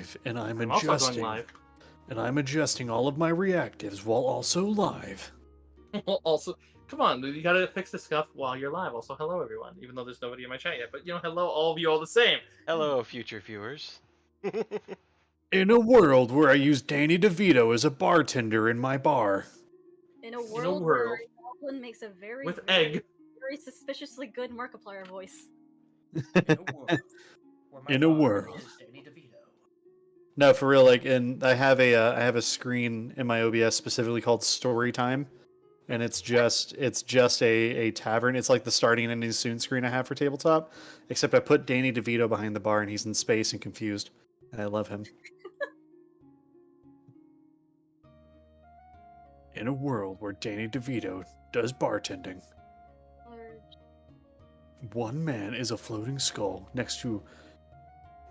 live, and I'm also going adjusting. live. And I'm adjusting all of my reactives while also live. Also, come on, you gotta fix the stuff while you're live. Also, hello everyone, even though there's nobody in my chat yet. But hello all of you all the same. Hello, future viewers. In a world where I use Danny DeVito as a bartender in my bar. In a world where Goblin makes a very, with very, egg. very suspiciously good Markiplier voice. In a world where my In a father world. is Danny DeVito. No, for real. And I have a screen in my OBS specifically called Story Time, and it's just a tavern. It's like the starting and ending soon screen I have for tabletop, except I put Danny DeVito behind the bar, and he's in space and confused, and I love him. In a world where Danny DeVito does bartending, one man is a floating skull next to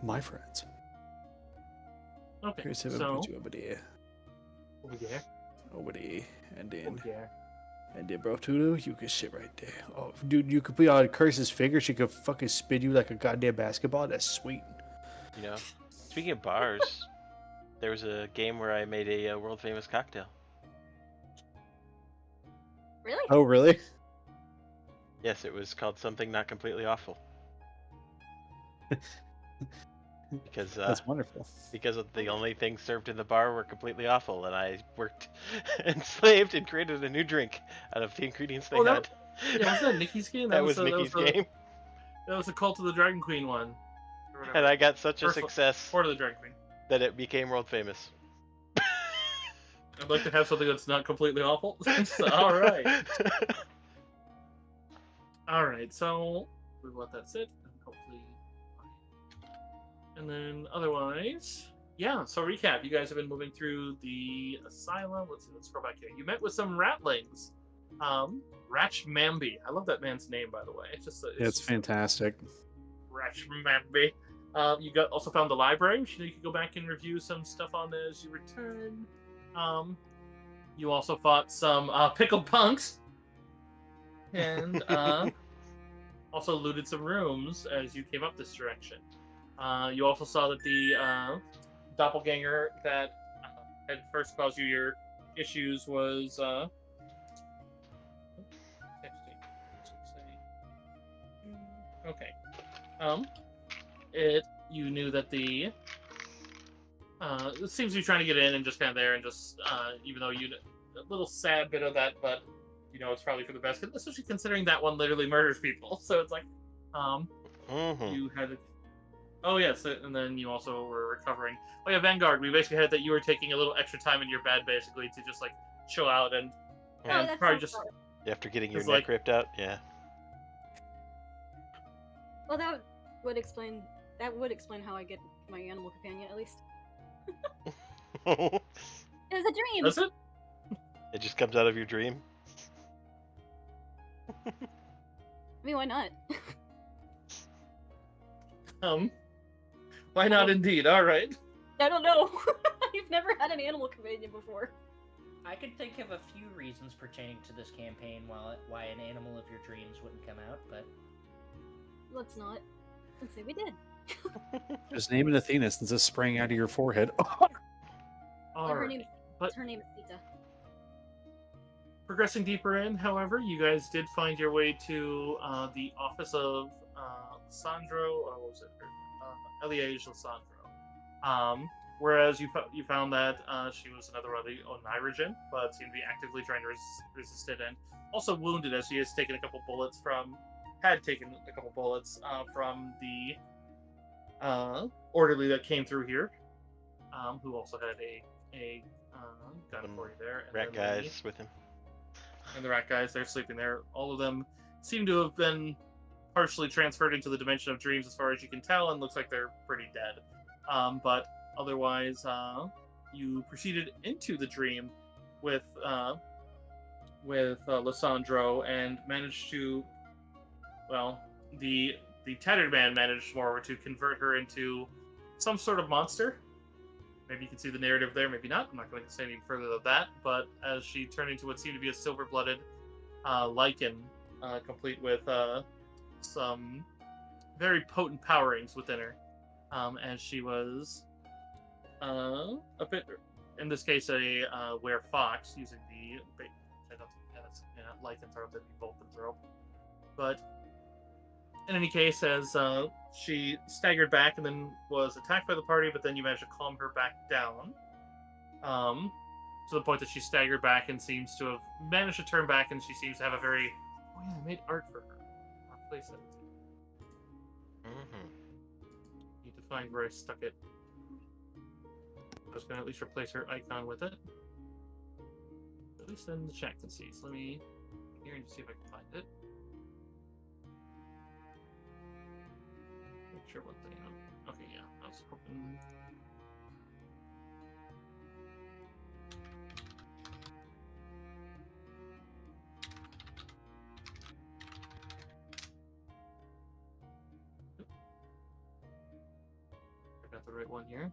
my friends. Okay, so over there, and then and then, bro, Tudo, you can sit right there. Oh, dude, you could put on Curse's finger. She could fucking spin you like a goddamn basketball. That's sweet. Speaking of bars, there was a game where I made a world famous cocktail. Really? Oh, really? Yes, it was called Something Not Completely Awful. Because that's wonderful. Because the only things served in the bar were completely awful, and I worked enslaved and created a new drink out of the ingredients they had. Yeah, was that Nikki's game? That was Nikki's game. That was the Cult of the Dragon Queen one. And I got such a success Court of the Dragon Queen that it became world famous. I'd like to have something that's not completely awful. All right. All right, so we let that sit, and hopefully. And then otherwise, yeah. So recap: you guys have been moving through the asylum. Let's scroll back here. You met with some ratlings. Ratchmambi. I love that man's name, by the way. It's fantastic. Ratchmambi. You also found the library. You could go back and review some stuff on it as you return. You also fought some pickled punks, and also looted some rooms as you came up this direction. You also saw that the doppelganger that had first caused you your issues was okay. You knew that the it seems you're trying to get in and just kind of there and just even though a little sad bit of that, but it's probably for the best, especially considering that one literally murders people. So it's like you had. Oh yes, and then you also were recovering. Oh yeah, Vanguard. We basically had that you were taking a little extra time in your bed, basically, to just like chill out and probably just after getting your neck ripped out. Yeah. Well, that would explain how I get my animal companion at least. It was a dream. Is it? It just comes out of your dream. I mean, why not? Why not indeed? All right. I don't know. I've never had an animal companion before. I could think of a few reasons pertaining to this campaign why an animal of your dreams wouldn't come out, but let's not. Let's say we did. Just name it Athena since it's spraying out of your forehead. Her name is Sita. Progressing deeper in, however, you guys did find your way to the office of Sandro, or what was it? Eliage Lissandro. Whereas you found that she was another one of the Onirigen, but seemed to be actively trying to resist it, and also wounded as she had taken a couple bullets from the orderly that came through here, who also had a gun for you there. And rat guys with him. And the rat guys, they're sleeping there. All of them seem to have been partially transferred into the dimension of dreams as far as you can tell, and looks like they're pretty dead. But otherwise, you proceeded into the dream with Lissandro and managed to, the tattered man managed, moreover, to convert her into some sort of monster. Maybe you can see the narrative there, maybe not. I'm not going to say any further than that. But as she turned into what seemed to be a silver-blooded lichen, complete with some very potent powerings within her, as she was a bit. In this case, a were fox using the lycanthrope that you throw. But in any case, as she staggered back and then was attacked by the party, but then you managed to calm her back down. To the point that she staggered back and seems to have managed to turn back, and she seems to have a very. Oh yeah, I made art for her. I'll place it. Need to find where I stuck it. I was gonna at least replace her icon with it. At least in the chat can see. So let me here and see if I can find it. Make sure what thing. Okay, yeah. I was hoping. I got the right one here.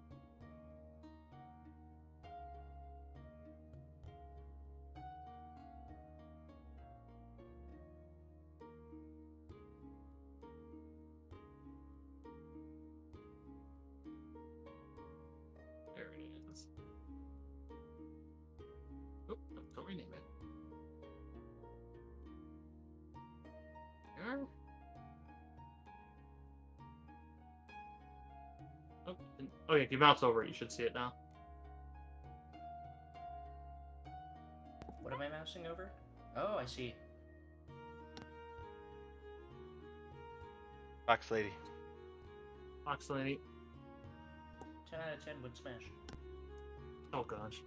There it is. Oh, no, don't rename it. There. Oh yeah, if you mouse over it, you should see it now. What am I mousing over? Oh, I see. Fox lady. Fox lady. 10 out of 10 would smash. Oh gosh.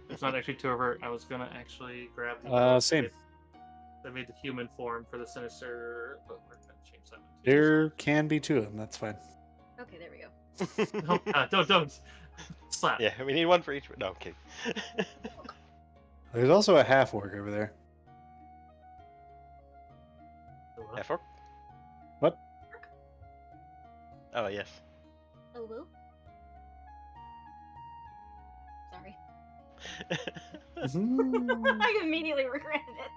It's not actually two of her. I was gonna actually grab the Same. That made the human form for the sinister, but we're gonna change that one too. There can be two of them. That's fine. Okay, there we go. No, don't slap. Yeah, we need one for each. No, okay. There's also a half orc over there. Half orc? What? Oh yes. Oh, well. Sorry. I immediately regretted it.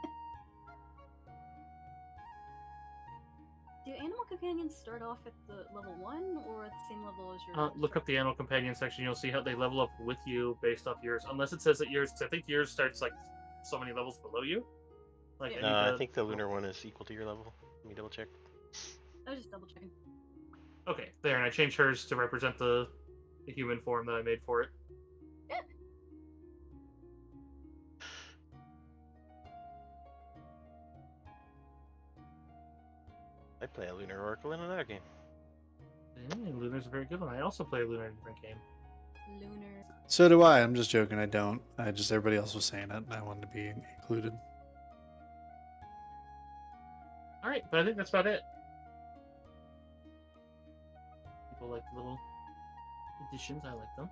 Do animal companions start off at the level 1 or at the same level as your... Look up the animal companion section. You'll see how they level up with you based off yours. Unless it says that yours, I think yours starts like so many levels below you. Like I think the lunar one is equal to your level. Let me double check. I was just double checking. Okay, there, and I changed hers to represent the human form that I made for it. Yeah. I play a lunar oracle in another game. Lunar's a very good one. I also play a Lunar in a different game. Lunar. So do I. I'm just joking. I don't. I just everybody else was saying it, and I wanted to be included. All right, but I think that's about it. People like the little additions. I like them.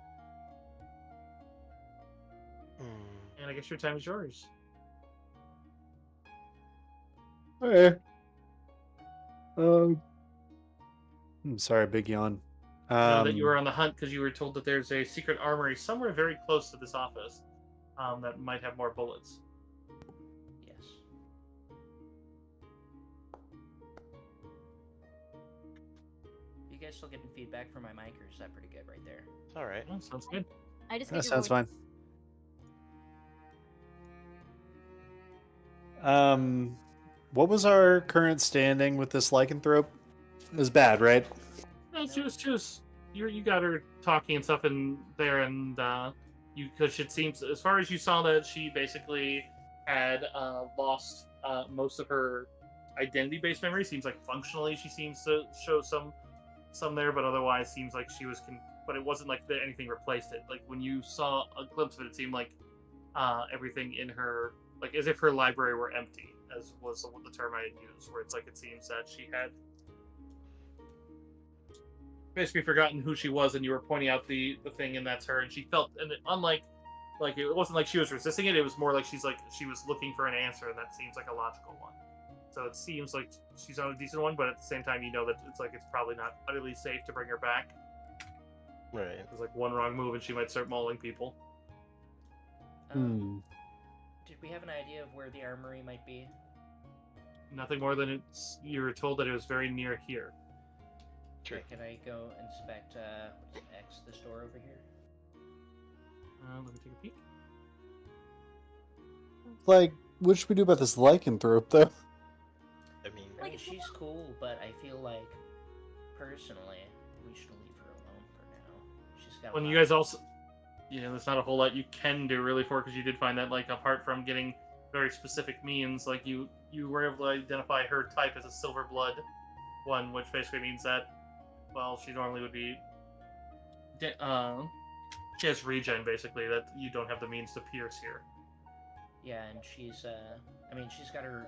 And I guess your time is yours. Okay. I'm sorry, big yawn. I know that you were on the hunt because you were told that there's a secret armory somewhere very close to this office that might have more bullets. Yes. You guys still getting feedback from my mic, or is that pretty good right there? It's alright. Oh, sounds good. I just That need your sounds voice. fine. What was our current standing with this lycanthrope? It was bad, right? No, she was you got her talking and stuff in there, and because it seems, as far as you saw, that she basically had lost most of her identity-based memory. Seems like functionally she seems to show some there, but otherwise seems like she was but it wasn't like that anything replaced it. Like when you saw a glimpse of it, it seemed like everything in her, like as if her library were empty, as was the term I had used, where it's like it seems that she had basically forgotten who she was, and you were pointing out the thing, and that's her, and she felt, and unlike, like it wasn't like she was resisting it, it was more like she was looking for an answer, and that seems like a logical one. So it seems like she's on a decent one, but at the same time, you know that it's probably not utterly safe to bring her back. Right. It's like one wrong move and she might start mauling people. Did we have an idea of where the armory might be? Nothing more than you were told that it was very near here. Sure. Okay, can I go inspect what's it, fix this door over here? Let me take a peek. Like, what should we do about this lycanthrope, though? I mean, I mean, she's cool, but I feel like, personally, we should leave her alone for now. She's got. When you guys also, there's not a whole lot you can do really for, because you did find that, like, apart from getting very specific means, like you were able to identify her type as a silver blood one, which basically means that, well, she normally would be, she has regen basically that you don't have the means to pierce here. Yeah, and she's, I mean, she's got her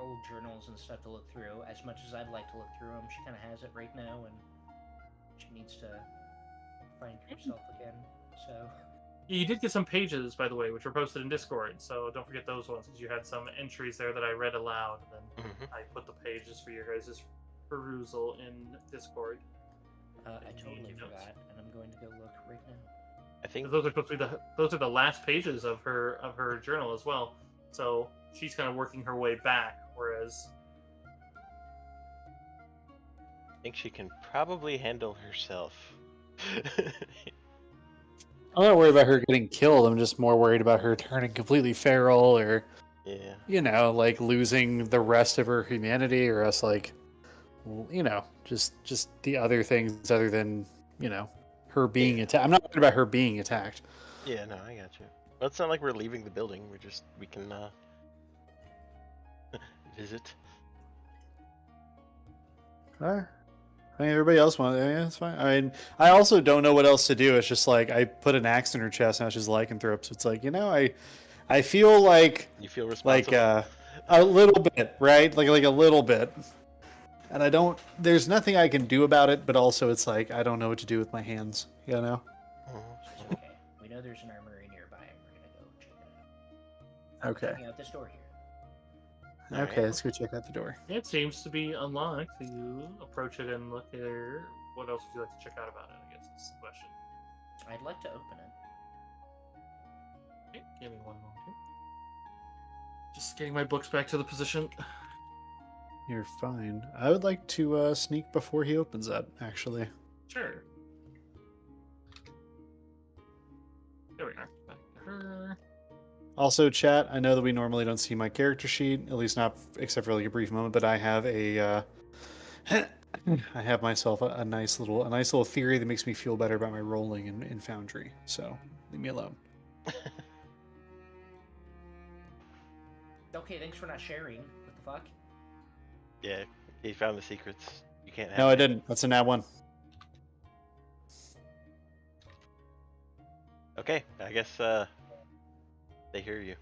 old journals and stuff to look through. As much as I'd like to look through them, she kind of has it right now, and she needs to find herself again. So. You did get some pages, by the way, which were posted in Discord, so don't forget those ones, because you had some entries there that I read aloud, and then I put the pages for your guys' perusal in Discord. I totally forgot, and I'm going to go look right now. I think Those are supposed to be those are the last pages of her journal as well. So she's kind of working her way back, whereas she can probably handle herself. I'm not worried about her getting killed. I'm just more worried about her turning completely feral, or Yeah. like losing the rest of her humanity, or us like, just the other things other than her being attacked. I'm not worried about her being attacked. Yeah, no, I got you. Well, it's not like we're leaving the building. We can visit. Alright. I mean, everybody else wants. Yeah, it's fine. I mean, I also don't know what else to do. It's just like I put an axe in her chest, and she's lycanthrope. So it's like I feel like You feel responsible. like a little bit, right? Like a little bit. And I don't. There's nothing I can do about it, but also it's like I don't know what to do with my hands. Mhm. It's okay. We know there's an armory nearby, and we're gonna go check it out. Okay. Checking out this door here. Okay, let's go check out the door. it seems to be unlocked. So you approach it and look here. What else would you like to check out about it? I guess is the question. I'd like to open it. Okay, give me one moment here. Just getting my books back to the position. You're fine. I would like to sneak before he opens that. Actually. Sure. There we are. Back to her. Also, chat, I know that we normally don't see my character sheet, at least not except for like a brief moment, but I have a I have myself a nice little theory that makes me feel better about my rolling in Foundry. So, leave me alone. Okay, thanks for not sharing. What the fuck? Yeah, he found the secrets. You can't have No, I it. didn't. That's a nat one. Okay, I guess they hear you.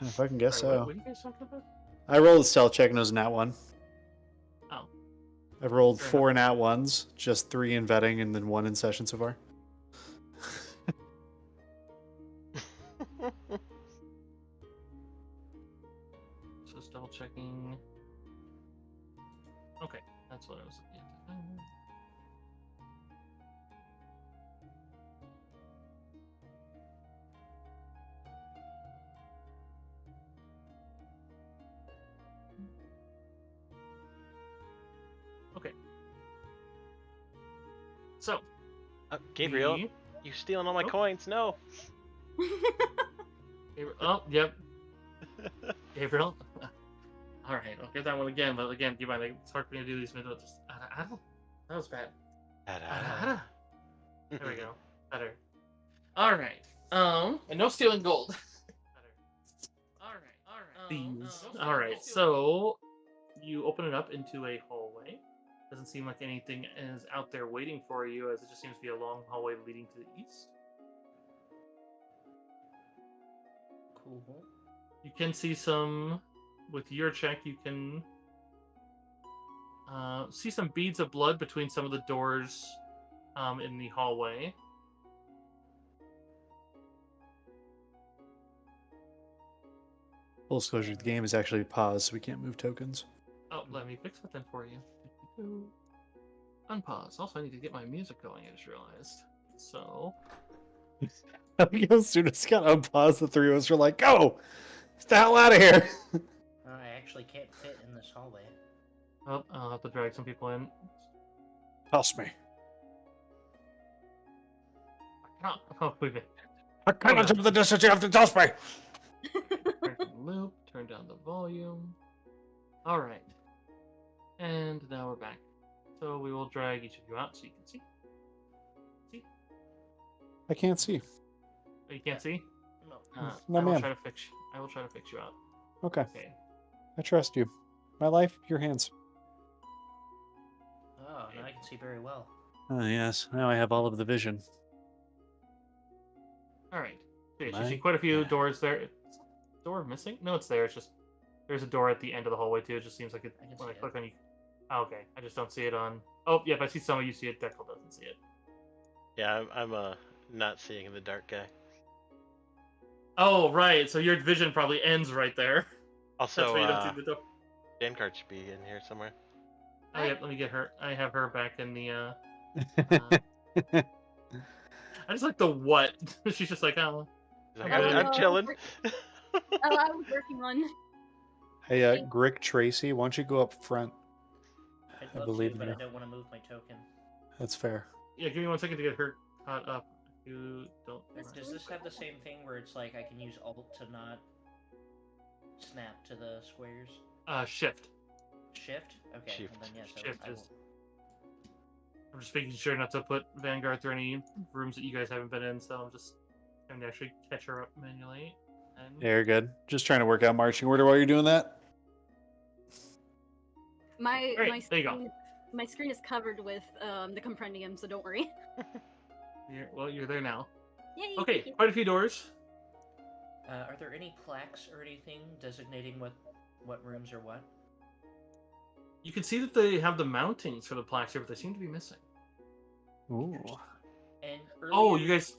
If I can guess Sorry, so. what are you guys talking about? I rolled a stealth check and it was a nat one. Oh. I've rolled Fair 4 nat ones, just 3 in vetting, and then 1 in session so far. So double checking. Okay, that's what I was looking at. Okay. So, Gabriel, the- you stealing all my Oh. coins? No. Oh, yep. Gabriel. All right, I'll get that one again. But again, you mind? Like, it's hard for me to do these middle. Just I don't. That was bad. There we go. Better. All right. And no stealing gold. Better. All right. These. All right. So you open it up into a hallway. Doesn't seem like anything is out there waiting for you, as it just seems to be a long hallway leading to the east. Cool. You can see some, with your check, you can see some beads of blood between some of the doors in the hallway. Full disclosure, the game is actually paused, so we can't move tokens. Oh, let me fix that then for you. Unpause. Also, I need to get my music going, I just realized. So, As soon as it got unpaused, the 3 of us were like, go! Get the hell out of here! I actually can't fit in this hallway. oh, I'll have to drag some people in. Toss me. Oh, wait a minute. I cannot jump the distance you have to toss me. Turn the loop, turn down the volume. Alright. And now we're back. So we will drag each of you out so you can see. See? I can't see. Oh, you can't see? No. No, I will ma'am. try to fix you. I will try to fix you out. Okay, Okay. I trust you. My life, your hands. Oh, now I can see very well. Oh, yes. Now I have all of the vision. Alright. So yeah, you My see quite a few God. doors there. Is the door missing? No, it's there. It's just there's a door at the end of the hallway too. It just seems like it I can when I see click on you. Oh, okay. I just don't see it on. Oh, yeah. If I see some of you see it, Deckle doesn't see it. Yeah, I'm not seeing in the dark guy. Oh, right. So your vision probably ends right there. That's Also, why you don't see the door. Vanguard should be in here somewhere. Oh, yeah. Let me get her. I have her back in the. I just like the what. She's just like, oh. He's like, Oh, I'm no. chilling. Oh, I was working on. Hey, Grick Tracy, why don't you go up front? I'd I love believe to, in but you. I don't want to move my token. That's fair. Yeah, give me 1 second to get her caught up. You don't. Does this have the same thing where it's like I can use Alt to not snap to the squares? Shift. Shift? Okay. Shift. Well, then yes, Shift I is. will. I'm just making sure not to put Vanguard through any rooms that you guys haven't been in, so I'm just trying to actually catch her up manually. And Yeah, you're good. Just trying to work out marching order while you're doing that. My Great, my there you go. screen, my screen is covered with the compendium, so don't worry. You're there now. Yay! Okay, thank you. quite a few doors. Are there any plaques or anything designating what rooms are what? You can see that they have the mountings for the plaques here, but they seem to be missing. Ooh. And Oh, earlier- you guys.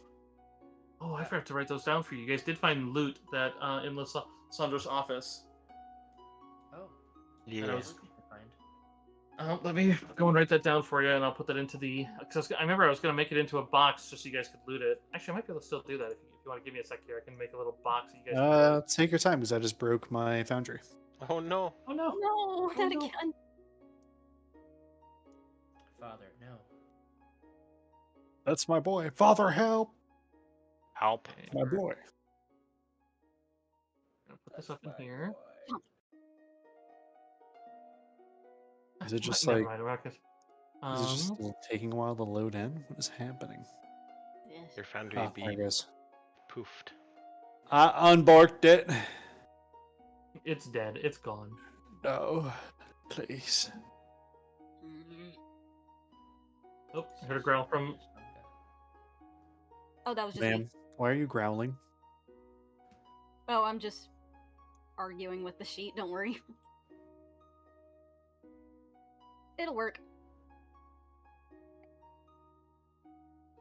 Oh, I forgot to write those down for you. You guys did find loot that in Sandra's office. Oh. And I Yeah. was- Find. Let me go and write that down for you, and I'll put that into the. Cause I remember I was going to make it into a box just so you guys could loot it. Actually, I might be able to still do that if you want to give me a sec here. I can make a little box that you guys can loot. Take your time because I just broke my foundry. Oh no. Oh no! No, not no. again. Father, no. That's my boy. Father, help! Help. Okay, My boy. I'm gonna put this up in here. Is it just Never like- mind, we're not gonna- Is it just still taking a while to load in? What is happening? Yes. Your foundry Ah, be there it goes. poofed. I unbarked it. It's dead. It's gone. No, please. Mhm. Oh, I heard a growl from. Oh, that was just me. Ma'am, why are you growling? Oh, I'm just arguing with the sheet. Don't worry. It'll work.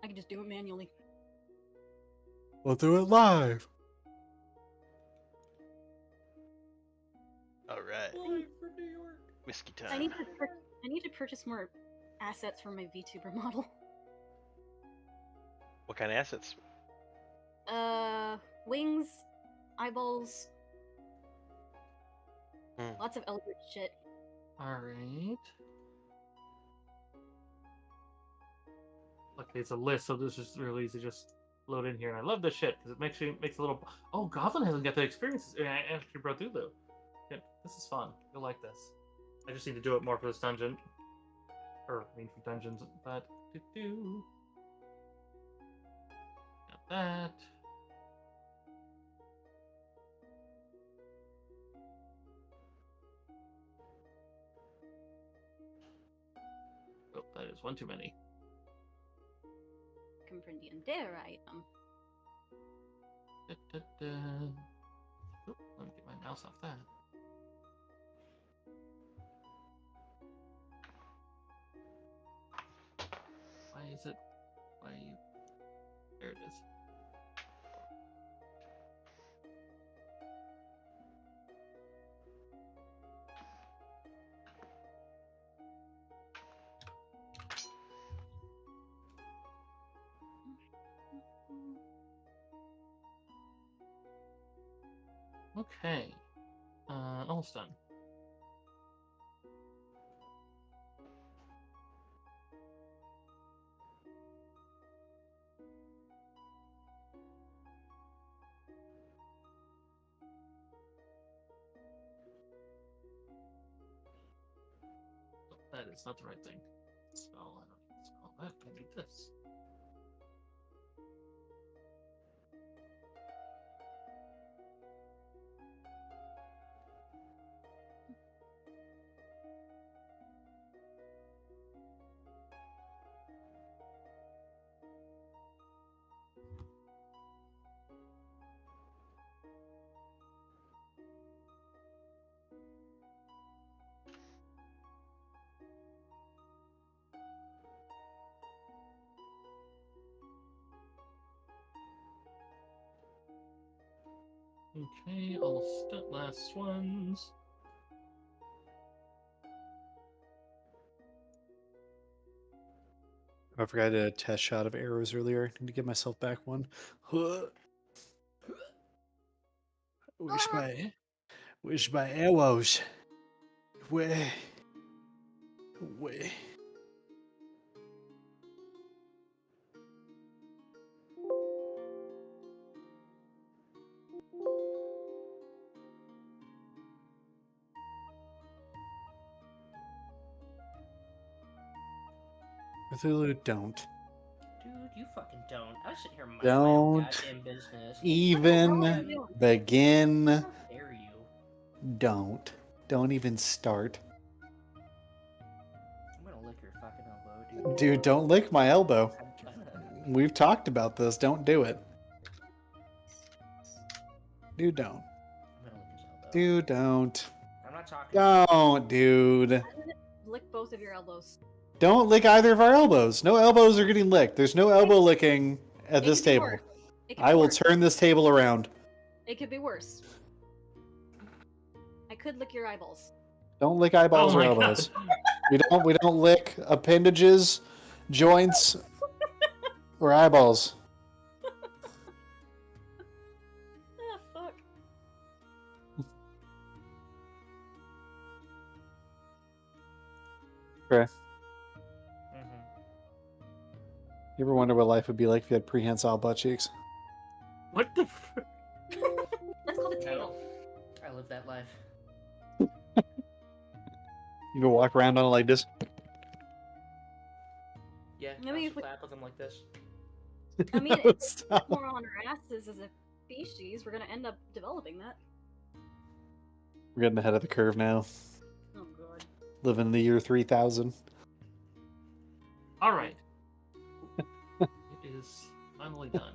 I can just do it manually. We'll do it live. All right. Live from New York. Whiskey I time. need to purchase more assets for my VTuber model. What kind of assets? Wings, eyeballs, Hmm. lots of eldritch shit. All right. Okay, it's a list, so this is really easy. Just load in here, and I love this shit because it makes a little. Oh, Goblin hasn't got the experiences. After Brotulu. Yeah, this is fun. You'll like this. I just need to do it more for this dungeon, or I mean for dungeons. But got that. Oh, that is one too many. Comprendium dare item. Oop, let me get my mouse off that. Why is it? Why you? There it is. Okay. Almost done. That is not the right thing. Spell. I don't need to spell that. I need this. Okay, all last ones. I forgot I did a test shot of arrows earlier. I need to give myself back one. Wish my arrows. Where? Cthulhu, don't. Dude, you fucking don't. I was sitting here minding my own Don't goddamn business. even What the hell are you doing? begin. How dare you? Don't. Don't even start. I'm gonna lick your fucking elbow, dude. Dude, don't lick my elbow. I'm gonna. We've talked about this. Don't do it. Dude, don't. I'm gonna lick his elbow. Dude, don't. I'm not talking. Don't, dude. Lick both of your elbows. Don't lick either of our elbows. No elbows are getting licked. There's no elbow licking at this It could be table. worse. It could I be will worse. turn this table around. It could be worse. I could lick your eyeballs. Don't lick eyeballs Oh or my God. elbows. We don't lick appendages, joints, or eyeballs. Ah, fuck. Okay. Mm-hmm. You ever wonder what life would be like if you had prehensile butt cheeks? What the? That's called a tail. I live that life. You can walk around on it like this. Yeah, I mean, I if we- clap with them like this. I mean, if Stop. we're on our asses as a species, we're gonna end up developing that. We're getting ahead of the curve now. Oh god. Living in the year 3000. All right. It is finally done.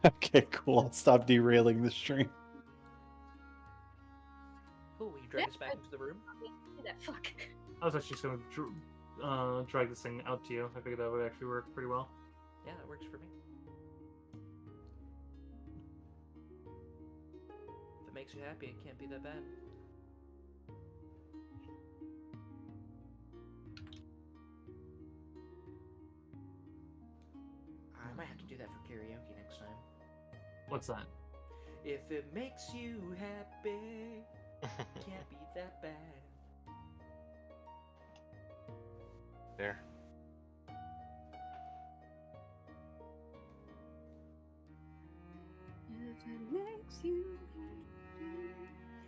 Okay, cool. I'll stop derailing the stream. Cool, will you drag us back into the room? Do that. Fuck. I was actually just gonna drag this thing out to you. I figured that would actually work pretty well. Yeah, that works for me. If it makes you happy, it can't be that bad. I might have to do that for karaoke next time. What's that? If it makes you happy, can't be that bad. There. If it makes you happy.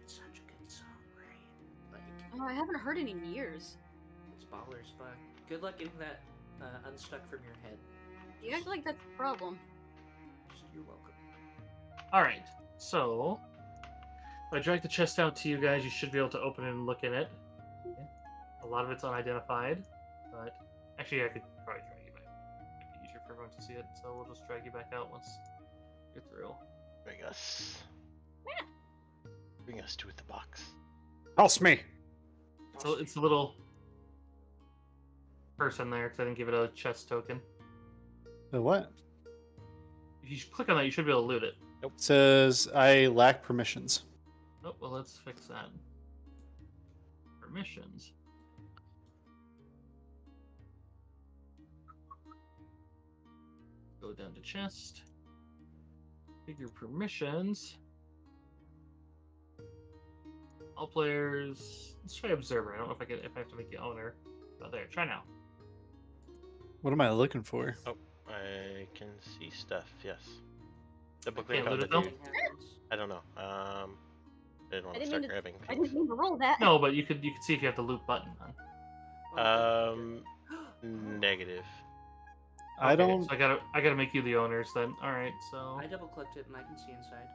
It's such a good song, right? Like, Oh, I haven't heard it in years. it's baller as fuck. Good luck getting that unstuck from your head. You act like that's a problem. You're welcome. All right. So, if I drag the chest out to you guys, you should be able to open it and look in it. A lot of it's unidentified, but actually, I could probably drag you back. It'd be easier for everyone to see it, so we'll just drag you back out once you're through. Bring us. Bring us to the box. Toss me. So it's a little person there because I didn't give it a chest token. The what? If you click on that, you should be able to loot it. It says I lack permissions. Oh, well, let's fix that. Permissions. Go down to chest. Figure permissions. All players. Let's try observer. I don't know if I have to make you owner. Oh, there. Try now. What am I looking for? Oh, I can see stuff. Yes. Double Can't click on loot the it, though? dude. I don't know. I didn't want I to didn't start mean to- grabbing I things. didn't mean to roll that. No, but you could see if you have the loot button on. Negative. I Okay, don't So I gotta make you the owners then. All right. So I double clicked it and I can see inside.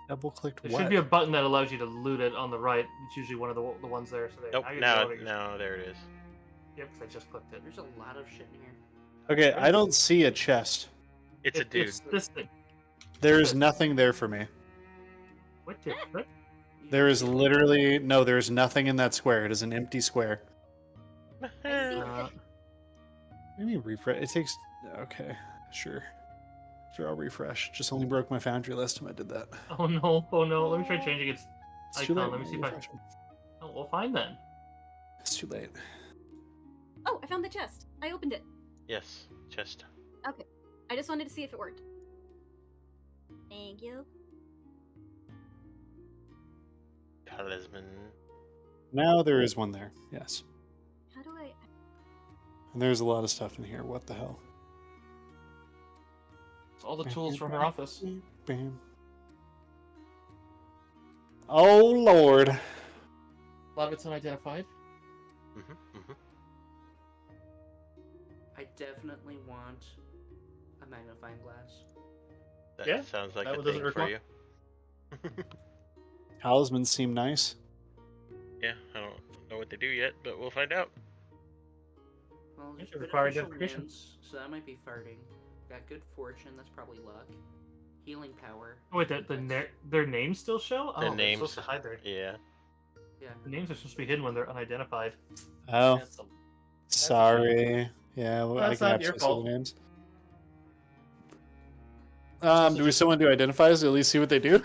double clicked there what? should be a button that allows you to loot it on the right. It's usually one of the ones there. So there. Nope. Now you're Now, the owner. now there it is. Yep, 'cause I just clicked it. There's a lot of shit in here. Okay, I don't see a chest. It's a dude. It's this thing. There is nothing there for me. What the frick? You There can is see it. literally no. There is nothing in that square. It is an empty square. I see Uh, it. Let me refresh. It takes. Okay, sure. Sure, I'll refresh. Just only broke my Foundry last time I did that. oh no! Oh no! Let me try changing its It's too icon. late. Let me see if I. Refresh. Oh, well, fine then. It's too late. Oh, I found the chest. I opened it. Yes, chest. I just wanted to see if it worked. Thank you. Talisman. Now there is one there. Yes. How do I? And there's a lot of stuff in here. What the hell? It's all the tools from her office. Bam. Oh Lord. A lot of it's unidentified. I definitely want a magnifying glass. That Yeah, sounds like that a one doesn't thing for you. require- Talismans seem nice. Yeah, I don't know what they do yet, but we'll find out. Well, there's should require beneficial identification. wounds, so that might be farting. Got good fortune, that's probably luck. Healing power. Oh, wait, that's- their names still show? The Oh, names. they're supposed to hide their. Yeah. Yeah. The names are supposed to be hidden when they're unidentified. Oh, That's a- sorry. Yeah, well, I That's can not your absolutely see fault. the names. Do we still want to do identifiers to at least see what they do?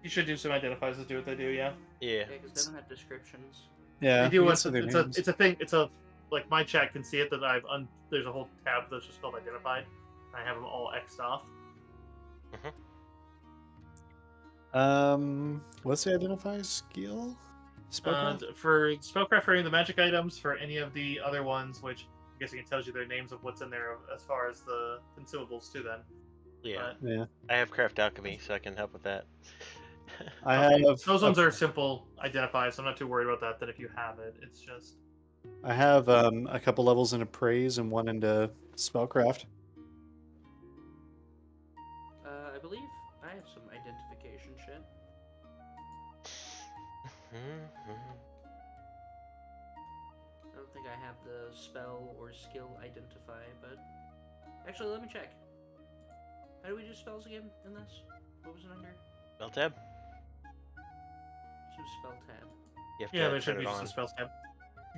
You should do some identifiers to do what they do. Yeah. Yeah. Yeah, because they don't have descriptions. Yeah, They do. we It's can see their a names. thing. It's a like my chat can see it that there's a whole tab that's just called identified. I have them all X'd off. What's the identify skill? Spellcraft? For spellcraft, for any of the magic items, for any of the other ones, which I'm guessing it tells you their names of what's in there as far as the consumables too. Then. Yeah. But, Yeah, I have craft alchemy, so I can help with that. I okay, have. those ones are simple identifies, so I'm not too worried about that. That if you have it, it's just. I have a couple levels into praise and one into spellcraft. I believe I have some identification shit. I don't think I have the spell or skill identify, but actually, let me check. How do we do spells again in this? What was it under? Spell tab. So spell tab. You have Yeah, to there should turn be it just on. a spell tab.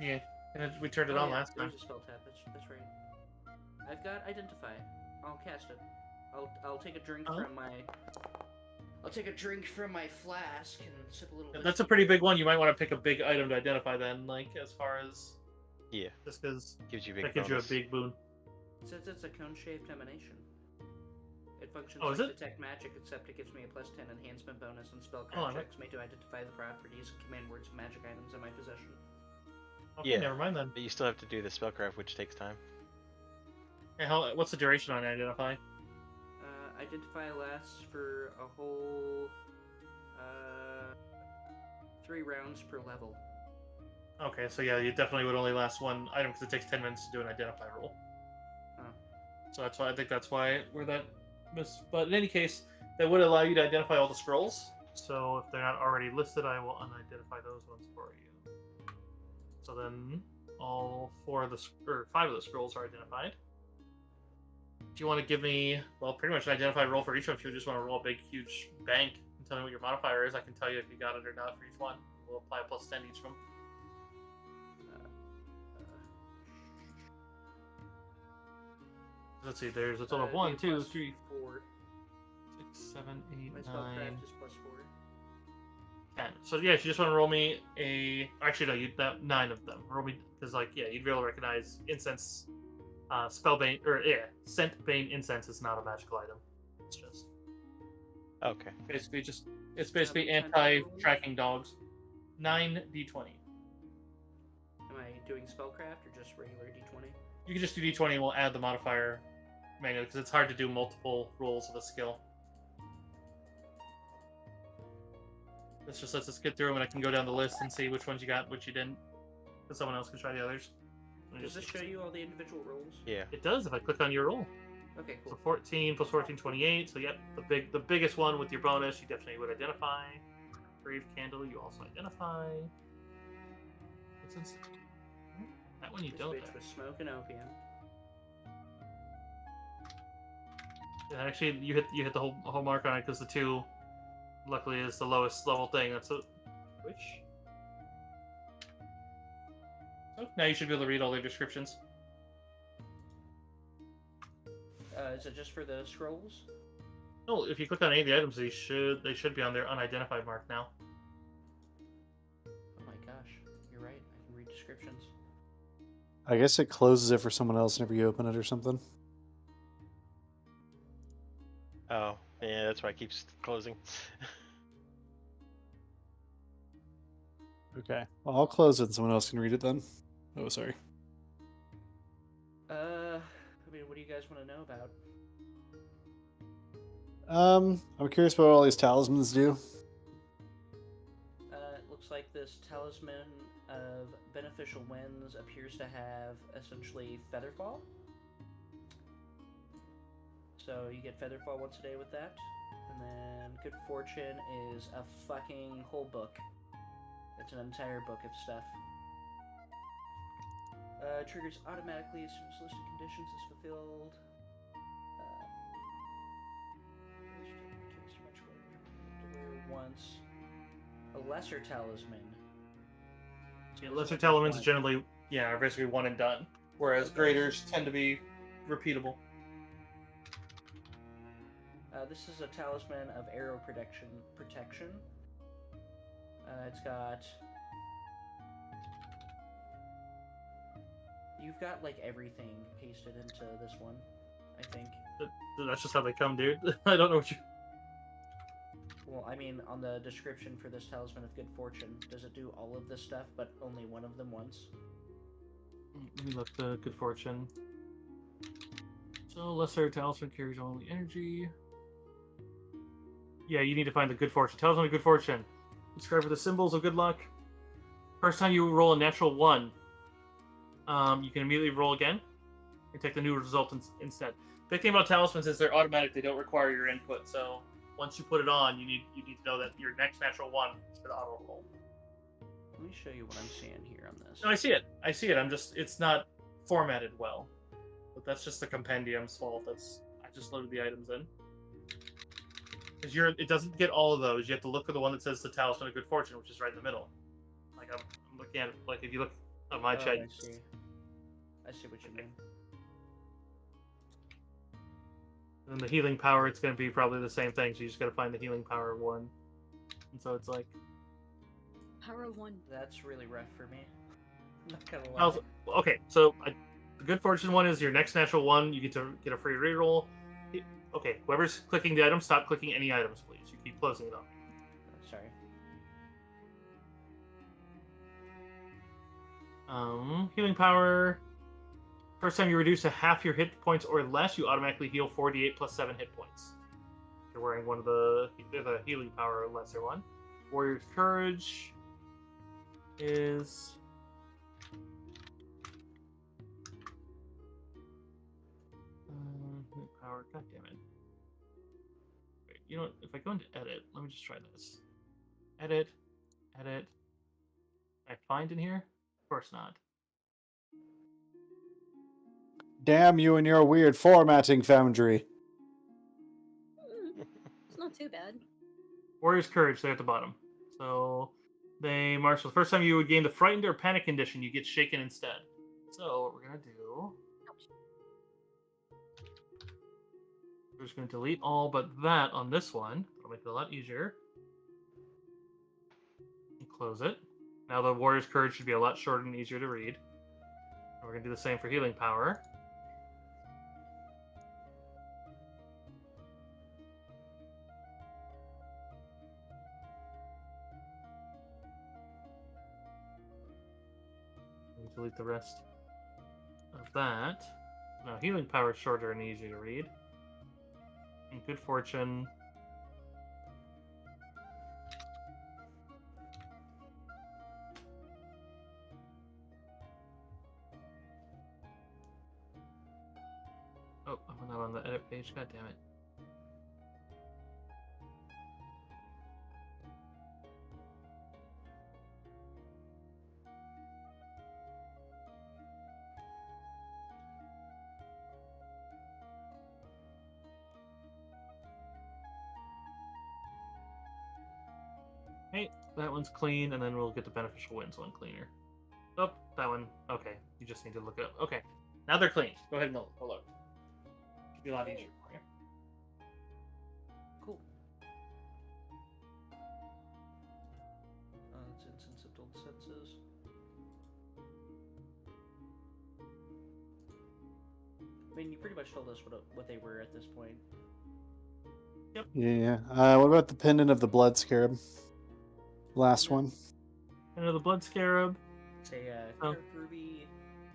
Yeah, and we turned it Oh, on yeah, last time. there's a spell tab. That's right. I've got identify. I'll cast it. I'll take a drink Oh. from my. I'll take a drink from my flask and sip a little. That's a pretty big one. You might want to pick a big item to identify then, like as far as Yeah, just because gives you big that gives you a bonus. big boon. It says it's a cone-shaped emanation. It functions Oh, is like it? detect magic, except it gives me a +10 enhancement bonus on spellcraft Oh, I like- checks made to identify the properties and command words of magic items in my possession. Okay, Yeah. never mind then. But you still have to do the spellcraft, which takes time. Hey, what's the duration on identify? Identify lasts for a whole 3 rounds per level. Okay, so yeah, you definitely would only last one item because it takes 10 minutes to do an identify roll. Oh. So that's why I think that's why we're that miss. But in any case, that would allow you to identify all the scrolls. So if they're not already listed, I will unidentify those ones for you. So then all 5 of the scrolls are identified. Do you want to give me, well, pretty much an identify roll for each one? If you just want to roll a big, huge bank and tell me what your modifier is, I can tell you if you got it or not for each one. We'll apply a +10 each of them. Let's see, there's a total of 1, 2, 3, 4. 6, 7, 8, My 9, spellcraft is +4. 10. So yeah, if you just want to roll me a, actually no, you that 9 of them. Roll me, because like yeah, you'd be able to recognize incense, spellbane, or yeah, scent bane incense is not a magical item. It's just Okay. basically it's basically 10 anti-tracking dogs. 9d20. Am I doing spellcraft or just regular d20? You can just do d20 and we'll add the modifier manually because it's hard to do multiple rolls of a skill. This just lets us get through them and I can go down the list and see which ones you got, which you didn't. But someone else can try the others. Does this show you all the individual rolls? Yeah. It does if I click on your roll. Okay, So cool. 14 plus 14, 28. So yep, the biggest one with your bonus, you definitely would identify. Brave Candle, you also identify. What's inside? That one you This don't. bitch was smoking opium. Yeah, actually, you hit the whole mark on it because the 2, luckily, is the lowest level thing. That's a which. So now you should be able to read all their descriptions. Is it just for the scrolls? Oh, if you click on any of the items, they should be on their unidentified mark now. Oh my gosh, you're right. I can read descriptions. I guess it closes it for someone else whenever you open it or something. Oh, yeah, that's why it keeps closing. Okay. Well, I'll close it and someone else can read it then. Oh, sorry. I mean, what do you guys want to know about? I'm curious about what all these talismans do. It looks like this talisman of beneficial winds appears to have essentially Featherfall. So you get Featherfall once a day with that. And then Good Fortune is a fucking whole book. It's an entire book of stuff. Triggers automatically as soon as listed conditions is fulfilled. To wear once. A lesser talisman. Yeah, lesser talismans generally, are basically one and done, whereas graders tend to be repeatable. This is a talisman of arrow protection. It's got. You've got like everything pasted into this one, I think. That's just how they come, dude. I don't know what you. Well, I mean, on the description for this talisman of good fortune, does it do all of this stuff, but only one of them once? Let me look the good fortune. So lesser talisman carries only energy. Yeah, you need to find the good fortune. Talisman of good fortune. Describe the symbols of good luck. First time you roll a natural 1, you can immediately roll again and take the new result instead. Big thing about talismans is they're automatic; they don't require your input. So once you put it on, you need to know that your next natural 1 should auto roll. Let me show you what I'm seeing here on this. No, I see it. It's not formatted well, but that's just the compendium's fault. I just loaded the items in. Because it doesn't get all of those. You have to look for the one that says the Talisman of Good Fortune, which is right in the middle. Like I'm looking at it. Like if you look on my chat, I see what you mean. And the healing power, it's going to be probably the same thing. So you just got to find the healing power 1. And so it's like Power 1. That's really rough for me. I'm not gonna lie. also, okay. So the Good Fortune one is your next natural 1. You get to get a free reroll. Okay, whoever's clicking the item, stop clicking any items, please. You keep closing it up. Sorry. Healing power. First time you reduce a half your hit points or less, you automatically heal 48 plus 7 hit points. If you're wearing one of the healing power lesser one. Warrior's Courage is power. God damn it. Wait, you know what? If I go into edit, let me just try this. Edit. Can I find in here? Of course not. Damn you and your weird formatting foundry. It's not too bad. Warrior's Courage, they're at the bottom. So they march. The first time you would gain the frightened or panic condition, you get shaken instead. So what we're gonna do, we're just gonna delete all but that on this one. It'll make it a lot easier. And close it. Now the Warrior's Courage should be a lot shorter and easier to read. And we're gonna do the same for healing power. Delete the rest of that. Now healing power is shorter and easier to read. And good fortune. edit page. God damn it. Okay, that one's clean, and then we'll get the beneficial winds one cleaner. Oh, that one. Okay, you just need to look it up. Okay, now they're clean. Go ahead and hold up. Should be a lot easier for you. Cool. It's Incense of Dulled Senses. I mean, you pretty much told us what they were at this point. Yeah. What about the pendant of the blood scarab? Last one. Another blood scarab. It's a carved ruby,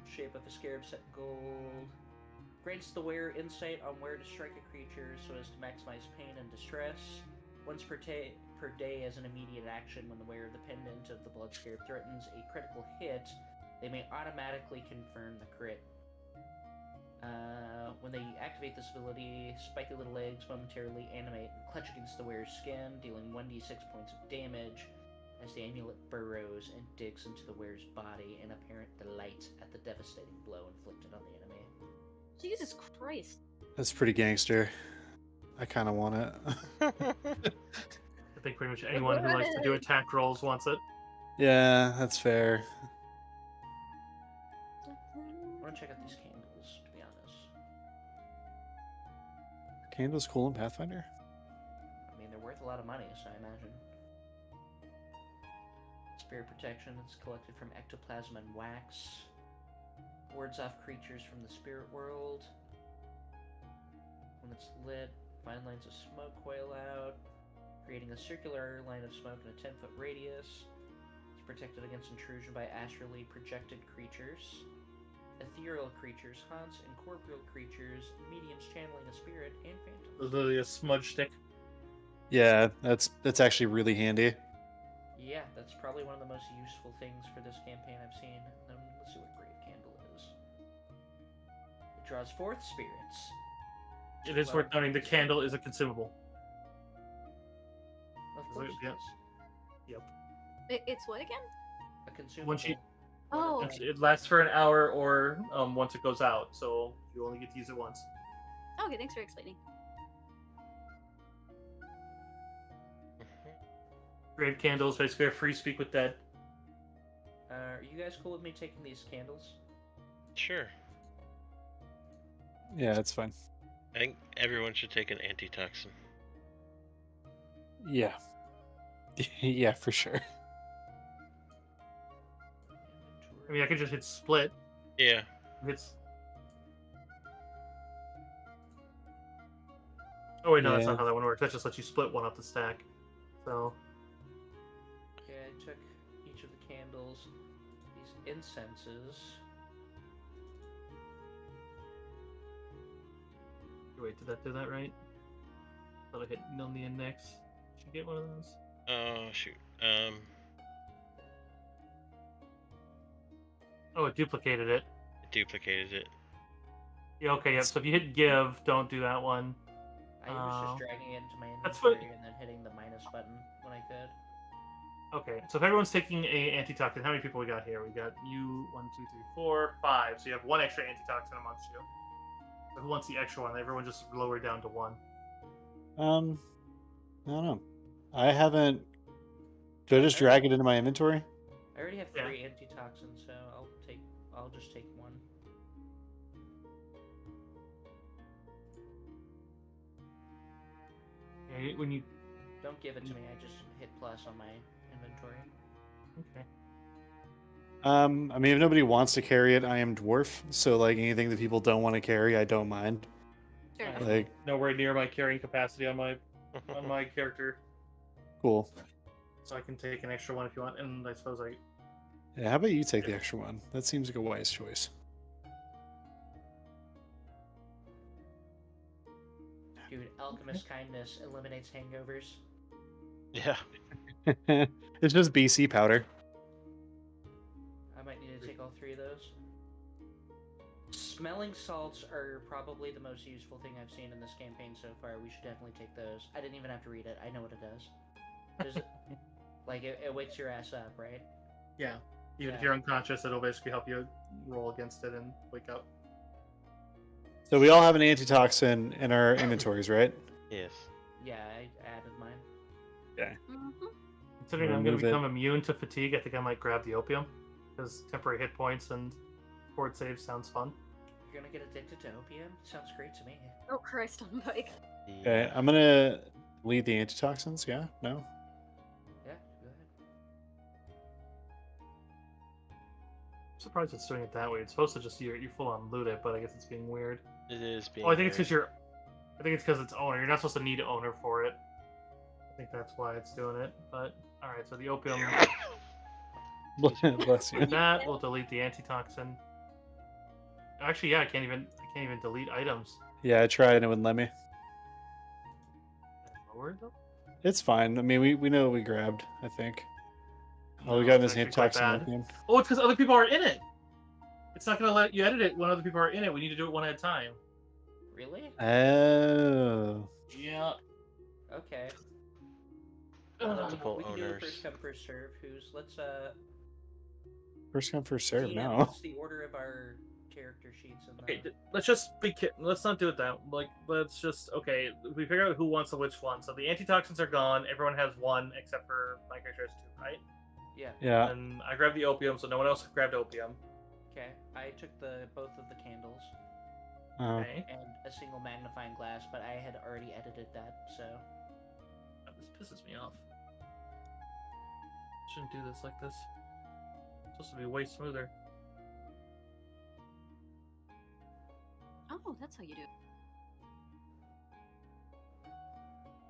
shape of a scarab set in gold. Grants the wearer insight on where to strike a creature so as to maximize pain and distress. Once per day as an immediate action, when the wearer of the pendant of the blood scarab threatens a critical hit, they may automatically confirm the crit. When they activate this ability, spiky little legs momentarily animate and clutch against the wearer's skin, dealing 1d6 points of damage as the amulet burrows and digs into the wearer's body in apparent delight at the devastating blow inflicted on the enemy. Jesus Christ. That's pretty gangster. I kind of want it. I think pretty much anyone who likes to do attack rolls wants it. Yeah, that's fair. I want to check out these candles, to be honest. Candle's cool in Pathfinder? I mean, they're worth a lot of money, so I imagine. Spirit protection, it's collected from ectoplasm and wax. Wards off creatures from the spirit world. When it's lit, fine lines of smoke coil out, creating a circular line of smoke in a 10-foot radius. It's protected against intrusion by astrally projected creatures, ethereal creatures, haunts, incorporeal creatures, mediums channeling a spirit, and phantoms. It's literally a smudge stick. Yeah, that's actually really handy. Yeah, that's probably one of the most useful things for this campaign I've seen. Let's see what Grave Candle is. It draws forth spirits. It is worth noting the candle is a consumable. Of course Yeah. it is. Yep. It's what again? A consumable. Once you- Oh, One of okay. the- It lasts for an hour or once it goes out, so you only get to use it once. Okay, thanks for explaining. Grave candle is basically a free speak with dead. Are you guys cool with me taking these candles? Sure. Yeah, that's fine. I think everyone should take an antitoxin. Yeah. Yeah, for sure. I mean, I could just hit split. Yeah. If it's... Oh wait, no, that's Yeah. not how that one works. That just lets you split one off the stack. So, Yeah, I took each of the candles, these incenses. wait, did that do that right? Thought I hit Milnian next. Should get one of those. Oh shoot. Oh, it duplicated it. It duplicated it. Yeah, okay, yeah. So if you hit give, don't do that one. I was just dragging it into my That's what- inventory and then hitting the minus button when I could. Okay, so if everyone's taking a antitoxin, how many people we got here? We got you, 1, 2, 3, 4, 5. So you have one extra antitoxin amongst you. So who wants the extra one? Everyone just lower it down to 1. I don't know. I haven't. Do I just drag it into my inventory? I already have Yeah. 3 antitoxins, so I'll just take one. Okay, when you Don't give it to me, I just hit plus on my inventory. okay. I mean, if nobody wants to carry it, I am dwarf, so like anything that people don't want to carry, I don't mind. Fair enough. Like, Nowhere near my carrying capacity on my character, cool. so I can take an extra one if you want. And I suppose I Yeah, how about you take the extra one? That seems like a wise choice. Dude, alchemist kindness eliminates hangovers. Yeah. It's just BC powder. I might need to take all 3 of those. smelling salts are probably the most useful thing I've seen in this campaign so far. We should definitely take those. I didn't even have to read it. I know what it does. Does it? Like it wakes your ass up, right? Yeah. Even if Yeah. you're unconscious, it'll basically help you roll against it and wake up. So we all have an antitoxin in our inventories, right? Yes. Yeah, I added mine. Mhm. Considering I'm going Remove to it. become immune to fatigue, I think I might grab the opium. Because temporary hit points and fort save sounds fun. You're gonna get addicted to opium? Sounds great to me. Oh Christ on bike. Okay, I'm gonna delete the antitoxins. Yeah, no. Yeah, go ahead. I'm surprised it's doing it that way. It's supposed to just you full on loot it, but I guess it's being weird. It is being. Oh, I think it's weird. because I think it's because it's owner. You're not supposed to need owner for it. I think that's why it's doing it. But all right, so the opium. Bless you. With that, we'll delete the antitoxin. Actually, yeah, I can't even delete items. Yeah, I tried and it wouldn't let me. Lower though? It's fine. I mean, we know what we grabbed. I think. All we No, got it's is actually quite antitoxin. bad. Opium. Oh, it's because other people are in it. It's not gonna let you edit it when other people are in it. We need to do it one at a time. Really? Oh. Yeah. Okay. Multiple we can do owners. first come first serve. Let's First come, first serve. DM, No. what's the order of our character sheets and Okay, let's just let's not do it that. Like, let's just we figure out who wants which one. So the antitoxins are gone. Everyone has one except for my character has two, right? Yeah. Yeah. And I grabbed the opium, so no one else grabbed opium. Okay. I took both of the candles Oh. Okay. and a single magnifying glass, but I had already edited that, so Oh, this pisses me off. Shouldn't do this like this. It's supposed to be way smoother. Oh, that's how you do it.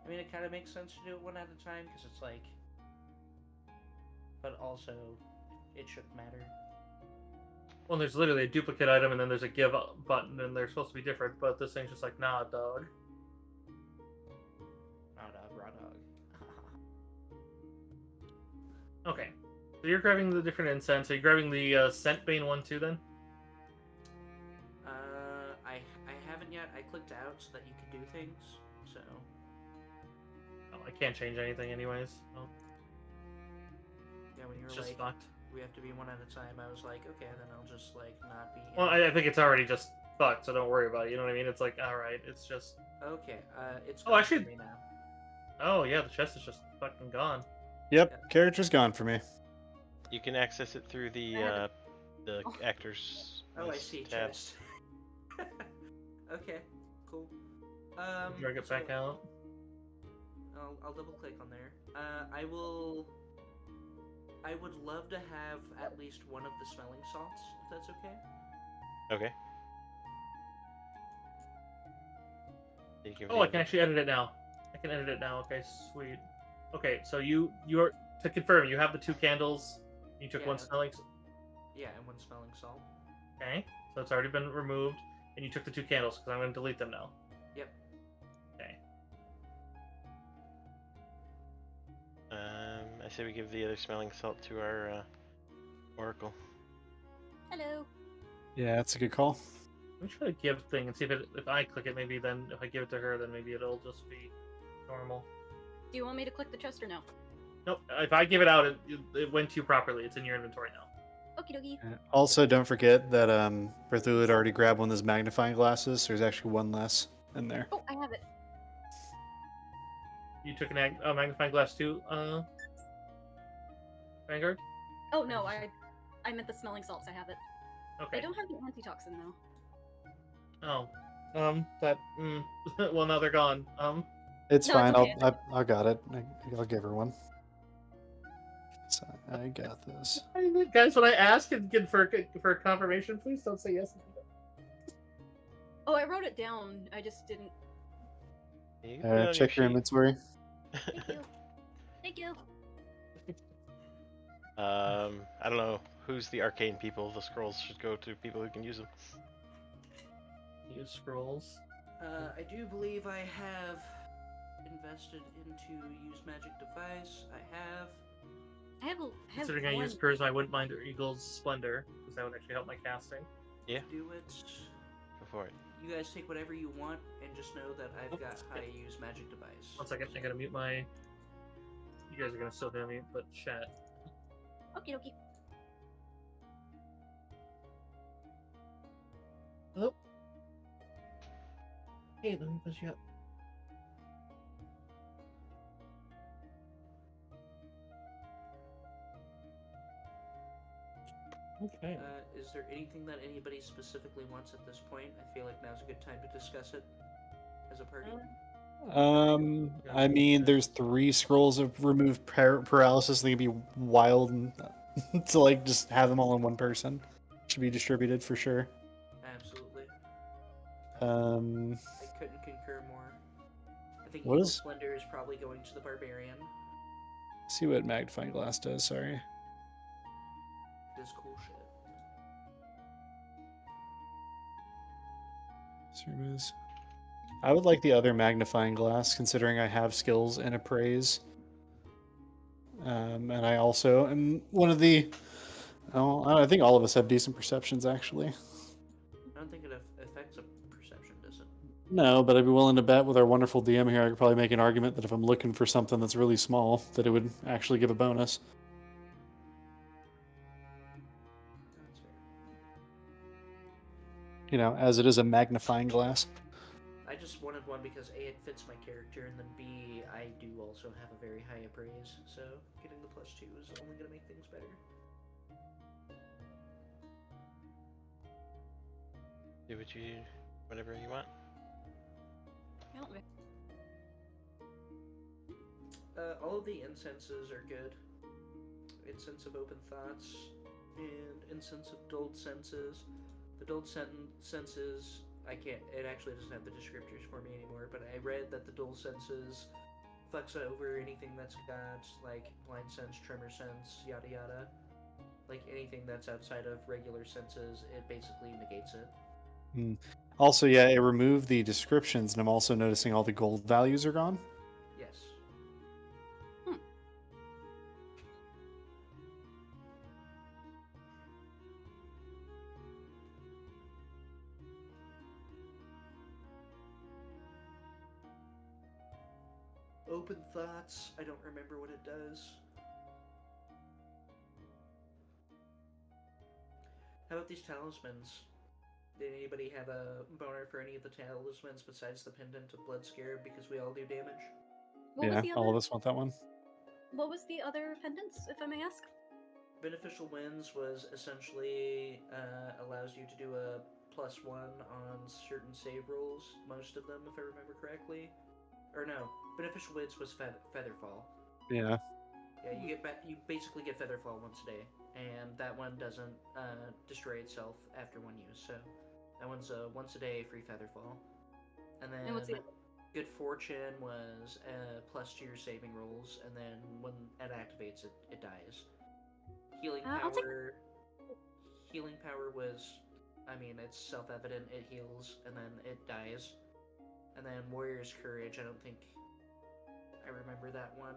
I mean, it kind of makes sense to do it one at a time because it's like, but also it shouldn't matter. Well, there's literally a duplicate item, and then there's a give up button, and they're supposed to be different. But this thing's just like, nah, dog. Raw dog. Okay, so you're grabbing the different incense. Are you grabbing the Scentbane one too, then? I haven't yet. I clicked out so that you could do things. So Oh, I can't change anything, anyways. So yeah, when you it's were just like, fucked. we have to be one at a time, I was like, okay, then I'll just like not be. Well, I think it's already just fucked, so don't worry about it. You know what I mean? It's like, all right, it's just. Okay. It's. Oh, gone actually- for me now. Oh yeah, the chest is just fucking gone. Yep. Character's gone for me. You can access it through the Oh. actors. Oh, I list see. tab. Chest. Okay. Cool. Drag it back so out. I'll double click on there. I would love to have at least one of the smelling salts, if that's okay. Okay. You can Oh, I view can actually edit it now. I can edit it now. Okay, sweet. Okay, so you're to confirm, you have the two candles. You took one Yeah. smelling. Yeah, and one smelling salt. Okay, so it's already been removed, and you took the two candles because I'm going to delete them now. Yep. Okay. I say we give the other smelling salt to our oracle. Hello. Yeah, that's a good call. Let me try to give thing and see if I click it, maybe then if I give it to her, then maybe it'll just be normal. Do you want me to click the chest or no? Nope. If I give it out, it went to you properly. It's in your inventory now. Okie dokie. Also, don't forget that Berthula had already grabbed one of those magnifying glasses. So there's actually one less in there. Oh, I have it. You took a magnifying glass too, Vanguard? Oh no, I meant the smelling salts. I have it. Okay. I don't have the antitoxin though. Oh. Well, now they're gone. It's No, fine. it's okay. I got it. I'll give her one. So I got this. Guys, when I ask and get for confirmation, please don't say yes. Oh, I wrote it down. I just didn't. You can put it on Check your sheet. inventory. Thank you. Thank you. I don't know who's the arcane people. The scrolls should go to people who can use them. Use scrolls. I do believe I have invested into use magic device. I have Considering I one. use Charisma, I wouldn't mind Eagle's Splendor, because that would actually help my casting. Yeah. Do it. for it. You guys take whatever you want, and just know that I've got high use magic device. 1 second, I gotta mute my. You guys are gonna still hear me, but chat. Okie dokie. Hello. Hey, let me push you up. Okay. Is there anything that anybody specifically wants at this point? I feel like now's a good time to discuss it as a party. I mean, there's 3 scrolls of remove paralysis. They can be wild and to like just have them all in one person. Should be distributed for sure. Absolutely. Um, I couldn't concur more. I think What Evil is- Splendor is probably going to the Barbarian. see what magnifying glass does. Sorry. This cool shit. Service. I would like the other magnifying glass, considering I have skills in appraise. And I also am one of the. Oh, I think all of us have decent perceptions, actually. I don't think it affects a perception, does it? No, but I'd be willing to bet with our wonderful DM here, I could probably make an argument that if I'm looking for something that's really small, that it would actually give a bonus. That's fair. You know, as it is a magnifying glass. I just wanted one because A, it fits my character, and then B, I do also have a very high appraise, so getting the +2 is only going to make things better. Do whatever you want. I don't know. All of the incenses are good. Incense of Open Thoughts and Incense of Dulled Senses. The Dulled Senses, I can't, it actually doesn't have the descriptors for me anymore, but I read that the Dulled Senses fucks over anything that's got, like, Blind Sense, Tremor Sense, yada yada. Like, anything that's outside of regular senses, it basically negates it. Also, yeah, it removed the descriptions, and I'm also noticing all the gold values are gone. Yes. Open Thoughts, I don't remember what it does. How about these talismans? Did anybody have a boner for any of the talismans besides the pendant of Blood Scarab, because we all do damage? What yeah, was the all other? of us want that one. What was the other pendants, if I may ask? Beneficial Winds was essentially allows you to do a +1 on certain save rolls, most of them, if I remember correctly. Or no, Beneficial Winds was Featherfall. Yeah. Yeah, you basically get Featherfall once a day, and that one doesn't destroy itself after one use. So that one's a once a day free Featherfall. And then And what's the other? Good Fortune was plus to your saving rolls, and then when it activates, it dies. Healing I'll take- Power. Healing Power was, I mean, it's self-evident. It heals, and then it dies. And then Warrior's Courage. I don't think I remember that one.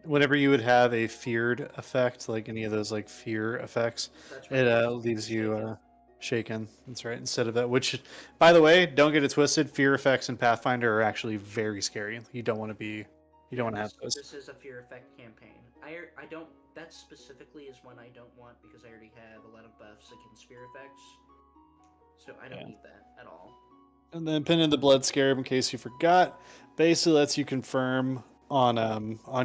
Whenever you would have a feared effect, like any of those like fear effects, That's it right. leaves you shaken. That's right. Instead of that, which, by the way, don't get it twisted. Fear effects in Pathfinder are actually very scary. You don't want to be. You don't want to have those. This is a fear effect campaign. I don't. That specifically is one I don't want because I already have a lot of buffs against fear effects, so I don't Yeah. need that at all. And then pin in the blood scarab in case you forgot. Basically lets you confirm on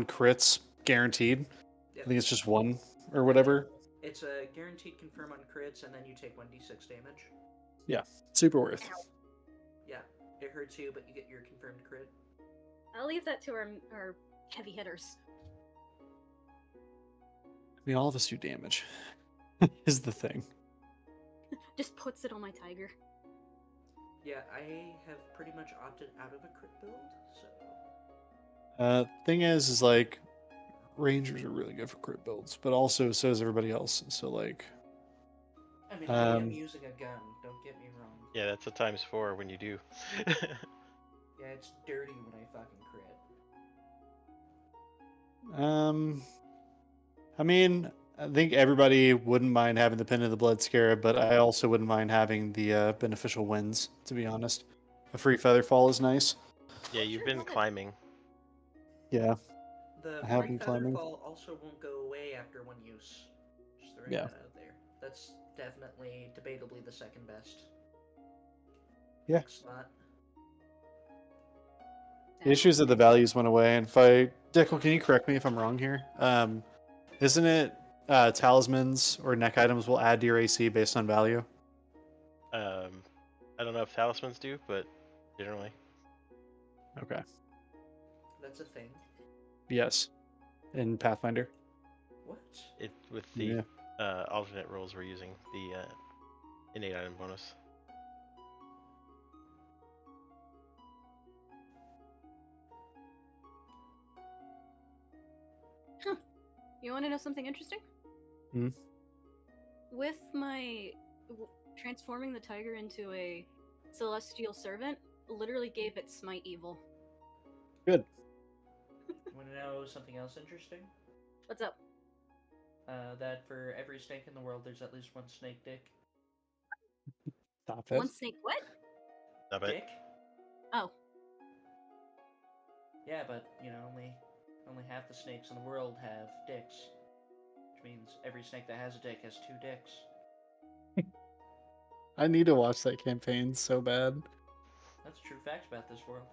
crits guaranteed. Yep. I think it's just 1 or whatever. It's a guaranteed confirm on crits, and then you take 1d6 damage. Super worth. Yeah, it hurts you, but you get your confirmed crit. I'll leave that to our heavy hitters. I mean, all of us do damage. Is the thing. Just puts it on my tiger. Yeah, I have pretty much opted out of a crit build, so Thing is like rangers are really good for crit builds, but also so is everybody else. So like, I mean, I am Um, using a gun. Don't get me wrong. Yeah, that's a ×4 when you do. Yeah, it's dirty when I fucking crit. I mean, I think everybody wouldn't mind having the Pin of the Blood Scarab, but I also wouldn't mind having the beneficial winds, to be honest. A free feather fall is nice. Yeah, you've been climbing. Yeah. The I have free been feather climbing. fall also won't go away after one use. Just throwing Yeah. that out there. That's definitely, debatably the second best. Yeah. Slot. The issue is that the values went away, and if Dickel, can you correct me if I'm wrong here? Isn't it talismans or neck items will add to your AC based on value? I don't know if talismans do, but generally. Okay. That's a thing. Yes. In Pathfinder. What? It with the alternate rolls we're using, the innate item bonus. You want to know something interesting? Hmm? With my transforming the tiger into a celestial servant, literally gave it smite evil. Good. Want to know something else interesting? What's up? That for every snake in the world, there's at least one snake dick. Stop it. One snake what? Stop it. Dick? Oh. Yeah, but you know, only half the snakes in the world have dicks, which means every snake that has a dick has 2 dicks. I need to watch that campaign so bad. That's true facts about this world.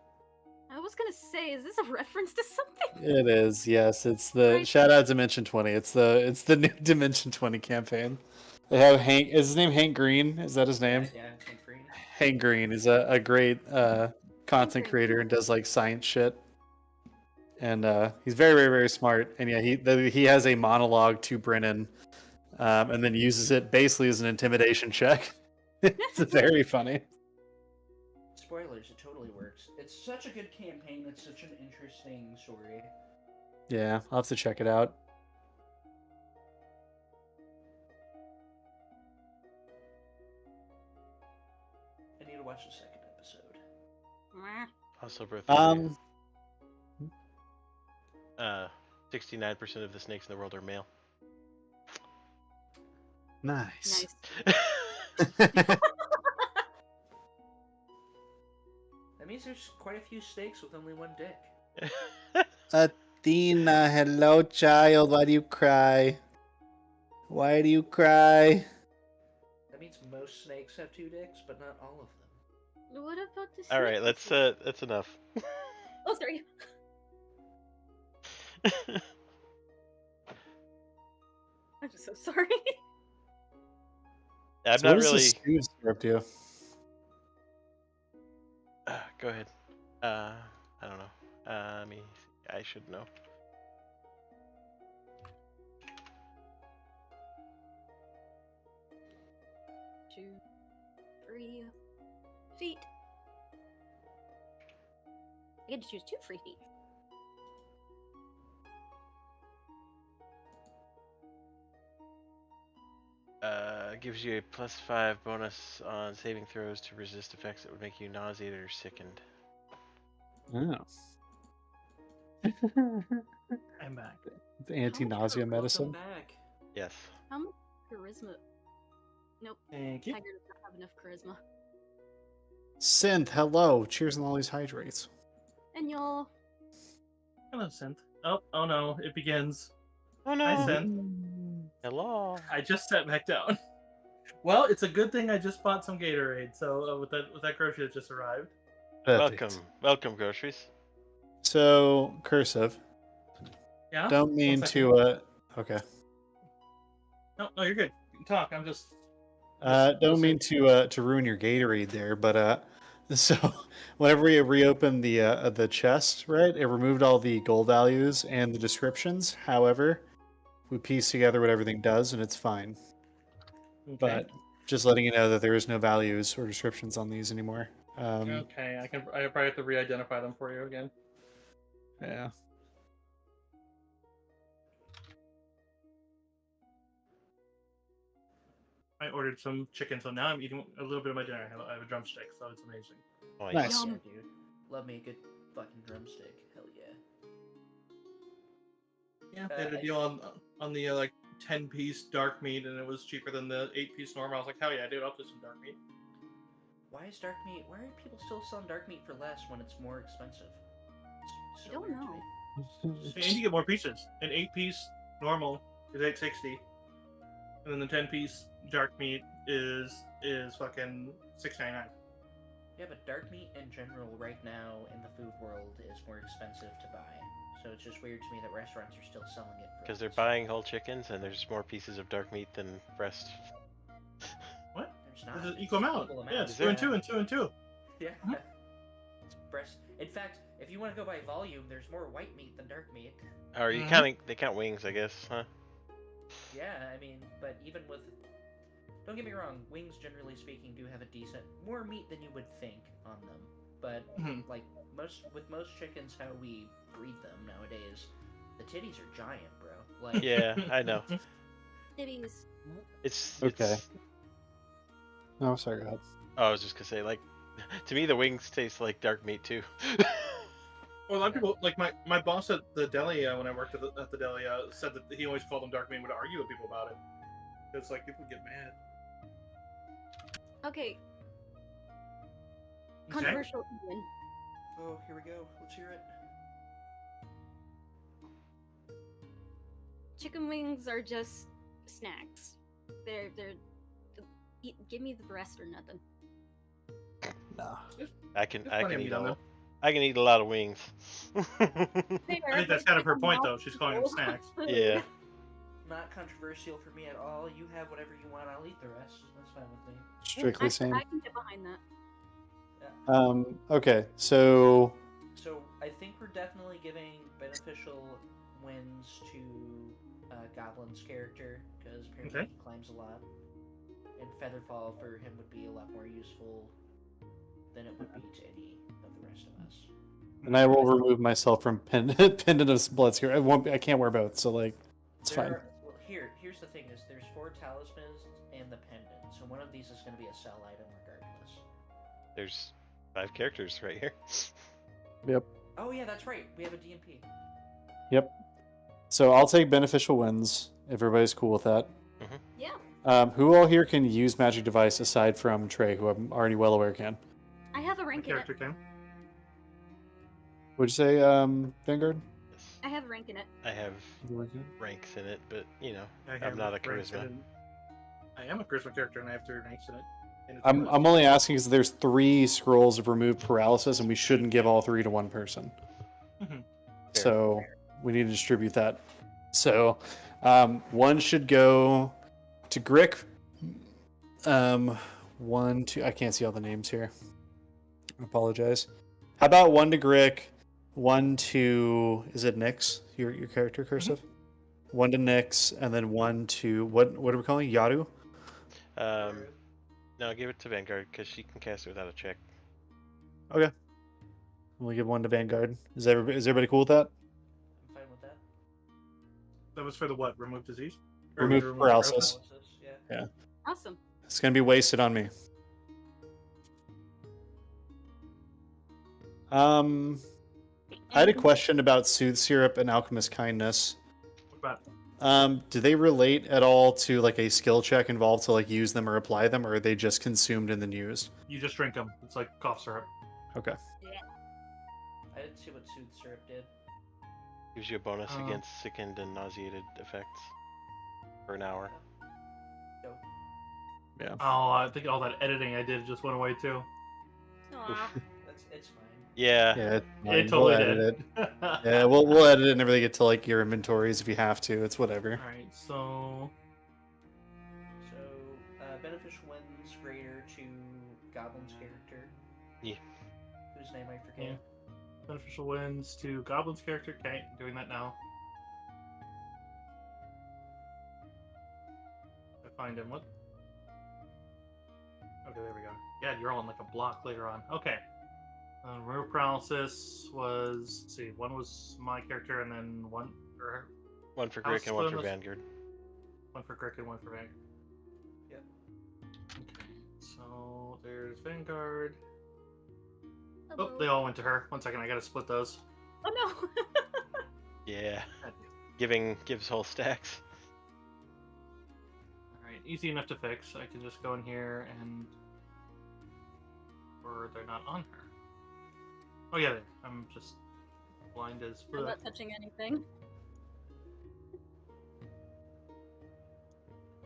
I was gonna say, is this a reference to something? It is, yes. It's the Right. shout out Dimension 20. It's the new Dimension 20 campaign. They have Hank. Is his name Hank Green? Is that his name? Yeah, Hank Green. Hank Green is a great content Green. creator and does like science shit. And he's very, very, very smart. And yeah, he has a monologue to Brennan, and then uses it basically as an intimidation check. It's very funny. Spoilers, it totally works. It's such a good campaign, it's such an interesting story. Yeah, I'll have to check it out. I need to watch the second episode. Mwah. Also, both 69% of the snakes in the world are male. Nice. That means there's quite a few snakes with only one dick. Athena, hello, child. Why do you cry? Why do you cry? That means most snakes have 2 dicks, but not all of them. What about this? All right, that's enough. Oh, sorry. I'm just so sorry. I'm So not what does really. this stew syrup do? Go ahead. I don't know. I should know. Two, 3 feet. I get to choose 2 free feet. Gives you a +5 bonus on saving throws to resist effects that would make you nauseated or sickened. Oh. I'm back. It's anti-nausea medicine. Welcome back. Yes. How much charisma? Nope. Thank you. Tiger does not have enough charisma. Synth, hello. Cheers on all these hydrates. And y'all. Hello, Synth. Oh no, it begins. Oh no. Hi, Synth. Hello. I just sat back down. Well, it's a good thing I just bought some Gatorade. So with that grocery that just arrived. Perfect. Welcome, groceries. So, Cursive. Yeah. Don't mean One to, okay. No, you're good. You can talk. I'm just. Don't mean to ruin your Gatorade there, but so whenever we reopened the chest, right, it removed all the gold values and the descriptions. However, we pieced together what everything does, and it's fine. Okay. But just letting you know that there is no values or descriptions on these anymore. Okay, I probably have to re-identify them for you again. Yeah. I ordered some chicken, so now I'm eating a little bit of my dinner. I have a drumstick, so it's amazing. Nice. Nice. Yeah, dude. Love me a good fucking drumstick. Hell yeah. Yeah, they had a deal on the like 10-piece dark meat, and it was cheaper than the 8-piece normal. I was like, hell yeah, dude, I'll do some dark meat. Why is dark meat? Why are people still selling dark meat for less when it's more expensive? It's I don't weird to know. me. And you get more pieces. An 8-piece normal is $8.60, and then the 10-piece dark meat is fucking $6.99. Yeah, but dark meat in general right now in the food world is more expensive to buy. So it's just weird to me that restaurants are still selling it for Because they're less. buying whole chickens and there's more pieces of dark meat than breast. What? There's not. There's an It's equal amount. equal Yeah, it's Is 2 there? and 2 and 2 and 2. Yeah. Mhm. It's breast. In fact, if you want to go by volume, there's more white meat than dark meat. Or you they count wings, I guess, huh? Yeah, I mean, but even with, don't get me wrong, wings generally speaking do have a decent more meat than you would think on them. But Mhm. like most chickens, how we breed them nowadays, the titties are giant, bro. Like Yeah, I know. Titties. It's Okay. It's, Oh, sorry, go ahead. oh, I was just gonna say, like, to me the wings taste like dark meat too. Well, a lot of people, like my boss at the deli, when I worked at the deli, said that he always called them dark meat and would argue with people about it. It's like people get mad. Okay, Okay. controversial opinion. oh, here we go. Let's hear it. Chicken wings are just snacks. They're give me the breast or nothing. Nah. I can There's plenty of meat on them. I can eat a lot of wings. I think that's kind of her point, though. She's calling them snacks. Yeah. Not controversial for me at all. You have whatever you want. I'll eat the rest. That's fine with me. Strictly same. I can get behind that. Okay, so So I think we're definitely giving beneficial wins to Goblin's character because apparently Okay. he climbs a lot, and Featherfall for him would be a lot more useful than it would be to any of the rest of us. and I will remove myself from pendant of bloods here. I can't wear both, so like it's fine. Well, here's the thing: is there's 4 talismans and the pendant, so one of these is going to be a sell item regardless. There's 5 characters right here. Yep. Oh yeah, that's right. We have a DMP. Yep. So I'll take beneficial wins if everybody's cool with that. Yeah, Who all here can use magic device aside from Trey, who I'm already well aware can? I have a My rank in it. character can. Would you say, Vanguard? I have a rank in it. I have ranks in it, but you know, I I'm have not a ranks charisma. in it. I am a charisma character, and I have 3 ranks in it. And it's I'm yours. only asking because there's 3 scrolls of remove paralysis, and we shouldn't give all 3 to one person. Mhm. So we need to distribute that. So one should go to Grick. 1, 2. I can't see all the names here. I apologize. How about 1 to Grick, 1 to is it Nyx? Your character cursive. 1 to Nyx, and then 1 to what are we calling Yaru? No, give it to Vanguard because she can cast it without a check. Okay. We'll give 1 to Vanguard. Is everybody cool with that? I'm fine with that. That was for the what? Remove disease? Or Remove paralysis. Yeah. Awesome. It's gonna be wasted on me. I had a question about Soothe Syrup and Alchemist Kindness. What about? Do they relate at all to like a skill check involved to like use them or apply them, or are they just consumed and then used? You just drink them. It's like cough syrup. Okay. I didn't see what Soothe Syrup did. Gives you a bonus Oh. against sickened and nauseated effects for an hour. Dope. Yeah. Oh, I think all that editing I did just went away too. Aw. It's fine. Yeah. Yeah. It's fine. It totally We'll did. edit it. Yeah, we'll edit it and everything get to like your inventories if you have to. It's whatever. Alright, so So, beneficial wins greater to Goblin's character. Yeah. Whose name I forget. Yeah. beneficial wins to Goblin's character. Okay, doing that now. I find him. What? Okay, there we go. Yeah, you're on like a block later on. Okay. Remove paralysis was, let's see, 1 was my character, and then 1 or 1 for I'll Grick and 1 split for this- Vanguard. 1 for Crick and 1 for Vanguard. Yep. Okay, so there's Vanguard. Hello. Oh, they all went to her. 1 second, I gotta split those. Oh no. Yeah. God Gives whole stacks. easy enough to fix. I can just go in here and... Or they're not on her. Oh yeah, I'm just blind as I'm fuck. not touching anything.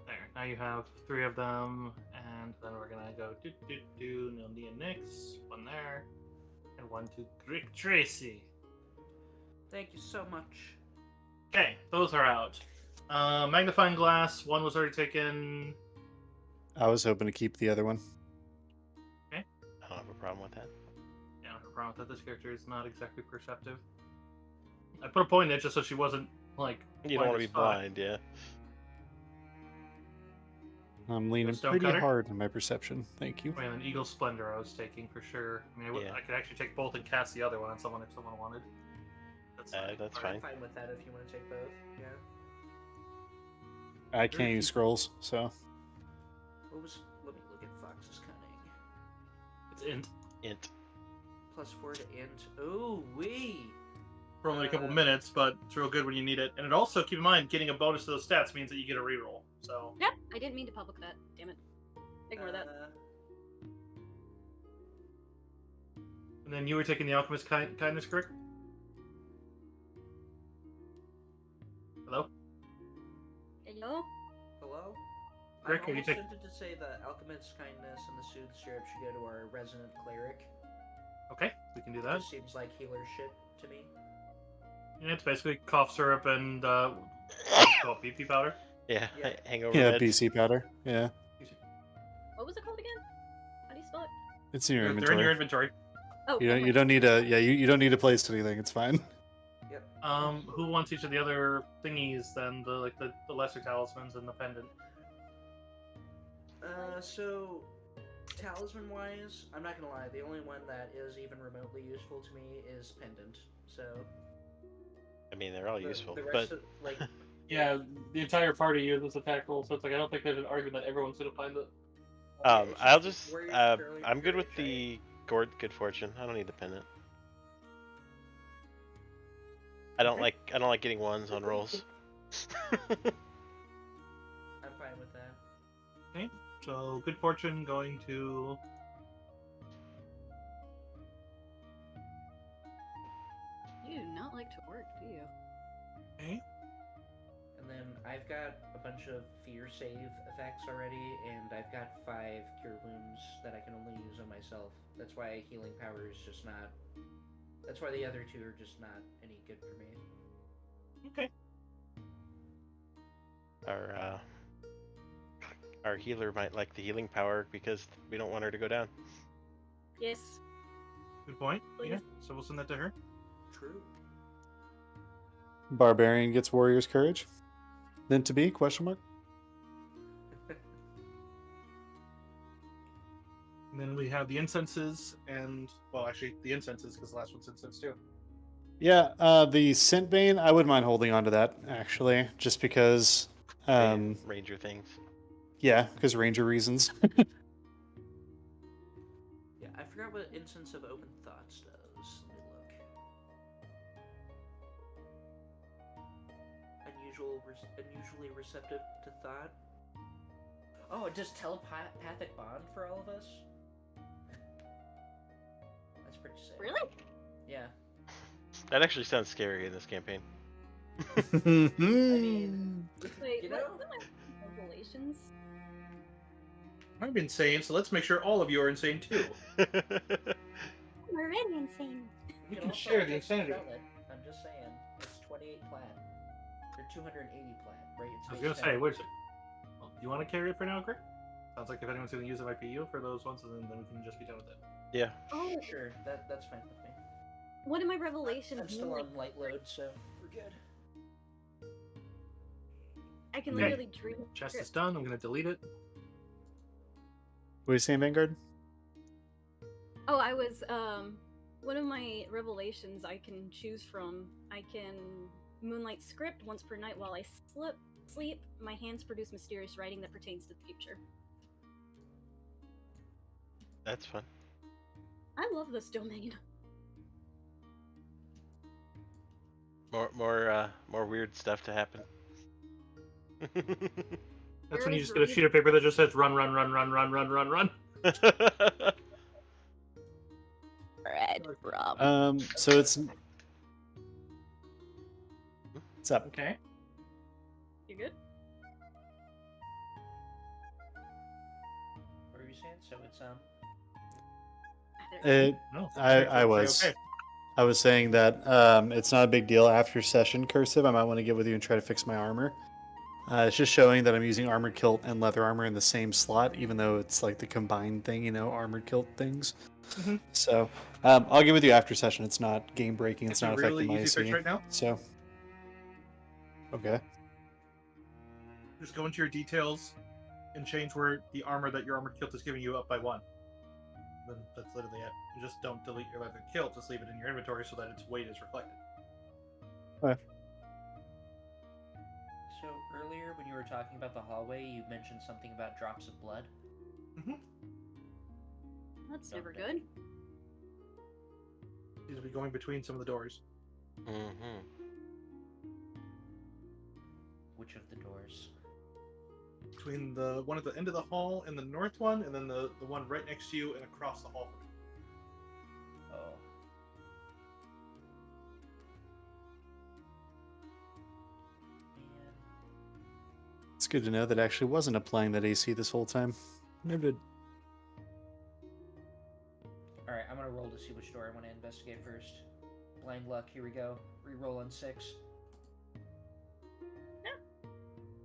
There, now you have 3 of them, and then we're gonna go Nilnia Nix, 1 there, and 1 to Rick Tracy. Thank you so much. Okay, those are out. Magnifying glass, 1 was already taken. I was hoping to keep the other one. I don't have a problem with that. Yeah, no problem with that. This character is not exactly perceptive. I put a point in it just so she wasn't, like, You don't want to be as fuck. blind, yeah. I'm leaning Stone pretty cutter? hard in my perception. Thank you. Oh, and an Eagle Splendor I was taking for sure. I mean, Yeah. I could actually take both and cast the other one on someone if someone wanted. That's I'm fine. fine with that if you want to take both. Yeah. I can't use scrolls, so What was? Let me look at Fox's cunning. It's int. Int. +4 to int. Oh wee. For only a couple minutes, but it's real good when you need it. And it also, keep in mind, getting a bonus to those stats means that you get a reroll. So, Yep, I didn't mean to public that. Damn it. Ignore that. and then you were taking the Alchemist Kindness, correct? Hello? Hello? Hello? Rick, I'm are you almost tempted to say the Alchemist's Kindness and the Soothe Syrup should go to our resident cleric. Okay, we can do that. Just seems like healer shit to me. Yeah, it's basically cough syrup and called BP powder. Yeah, Yeah. hangover yeah, meds. BC powder. Yeah, What was it called again? How do you spell it? it's in your They're in inventory. your inventory. Oh, You don't. okay. You don't need to. Yeah, you don't need to place anything. It's fine. Yep. Who wants each of the other thingies then? The lesser talismans and the pendant. So talisman wise, I'm not gonna lie, the only one that is even remotely useful to me is pendant. So I mean, they're all useful, the but rest of, like Yeah, the entire party uses attack roll, so it's like I don't think there's an argument that everyone's gonna find it. it's I'll the just warrior fairly I'm good with courage, the good fortune. I don't need the pendant. I don't like getting ones on rolls. I'm fine with that. Okay, so good fortune going to. You do not like to work, do you? Okay. And then I've got a bunch of fear save effects already, and I've got 5 cure wounds that I can only use on myself. That's why healing power is just not. That's why the other 2 are just not any good for me. Okay. Our healer might like the healing power because we don't want her to go down. Yes. Good point. Please. Yeah, so we'll send that to her. True. Barbarian gets warrior's courage. Then to be ? Question mark. And then we have the incenses and well, actually the incenses because the last one's incense too. Yeah, the scent bane. I wouldn't mind holding on to that actually, just because. Ranger things. Yeah, because ranger reasons. Yeah, I forgot what Incense of Open Thoughts does. Let me look. Unusually receptive to thought. Oh, it does telepathic bond for all of us? That's pretty sick. Really? Yeah. That actually sounds scary in this campaign. mean, Wait, You what know? are my revelations? I'm insane, so let's make sure all of you are insane too. I'm already insane. We can can also share the just insanity. sell it. I'm just saying. It's 28 plat. Or 280 plat, right? It's I was base gonna say, 10. wait a second. Well, do you want to carry it for now, Greg? Sounds like if anyone's gonna use it, might be you for those ones, and then we can just be done with it. Yeah. Oh, Sure, that's fine with me. what are my revelations? I'm still mean? on light load, so we're good. I can Okay. literally dream. Chest is done. I'm gonna delete it. What are you saying, Vanguard? Oh, I was one of my revelations I can choose from. I can moonlight script once per night while I sleep. My hands produce mysterious writing that pertains to the future. That's fun. I love this domain. More weird stuff to happen. That's when Barely you just get a breathe. sheet of paper that just says run, run, run, run, run, run, run, run. Red rum. So it's. What's up? Okay. You good? What were you saying? So it's No. I was. Okay. I was saying that it's not a big deal after session cursive. I might want to get with you and try to fix my armor. It's just showing that I'm using armored kilt and leather armor in the same slot, even though it's like the combined thing, armored kilt things. Mhm. So I'll get with you after session. It's not game breaking. It's a not really affecting my easy AC. fix right now. So okay. Just go into your details and change where the armor that your armored kilt is giving you up by 1. Then that's literally it. You just don't delete your leather kilt, just leave it in your inventory so that its weight is reflected. Okay. So earlier when you were talking about the hallway, you mentioned something about drops of blood. That's Don't never think- good. These will be going between some of the doors. Mm-hmm. Which of the doors? Between the one at the end of the hall and the north one, and then the one right next to you and across the hall from you. Oh. Man. It's good to know that I actually wasn't applying that AC this whole time. Noted. Alright, I'm gonna roll to see which door I want to investigate first. Blind luck, here we go. Reroll on 6.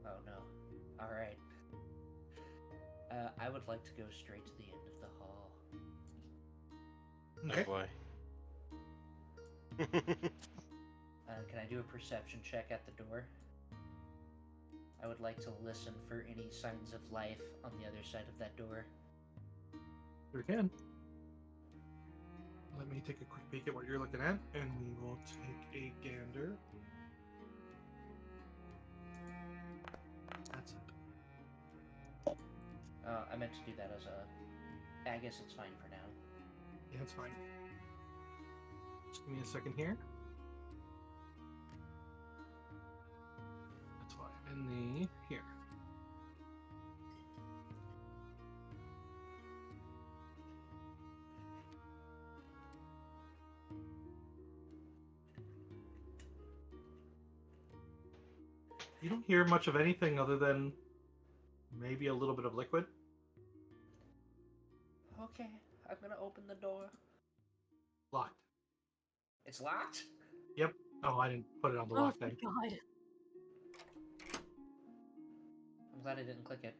Oh no. Alright. I would like to go straight to the end of the hall. Okay. Oh boy. Can I do a perception check at the door? I would like to listen for any signs of life on the other side of that door. Sure can. Let me take a quick peek at what you're looking at, and we will take a gander. That's it. I meant to do that as a... I guess it's fine for now. Yeah, it's fine. Just give me a second here. That's fine. In the... here. You don't hear much of anything other than maybe a little bit of liquid. Okay, I'm gonna open the door. Locked. It's locked? Yep. Oh, I didn't put it on the Oh lock my thing. god. I'm glad I didn't click it.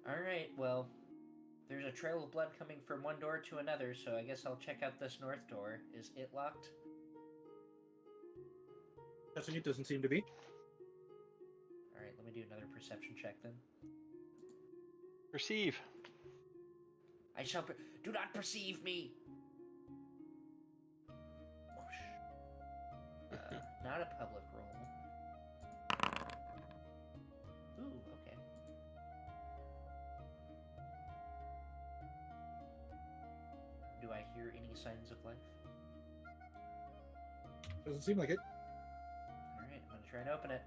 Alright, well, there's a trail of blood coming from one door to another, so I guess I'll check out this north door. Is it locked? That's it doesn't seem to be. Alright, let me do another perception check then. Perceive. I shall do not perceive me! Whoosh. Not a public roll. Ooh, okay. Do I hear any signs of life? Doesn't seem like it. Alright, I'm gonna try and open it.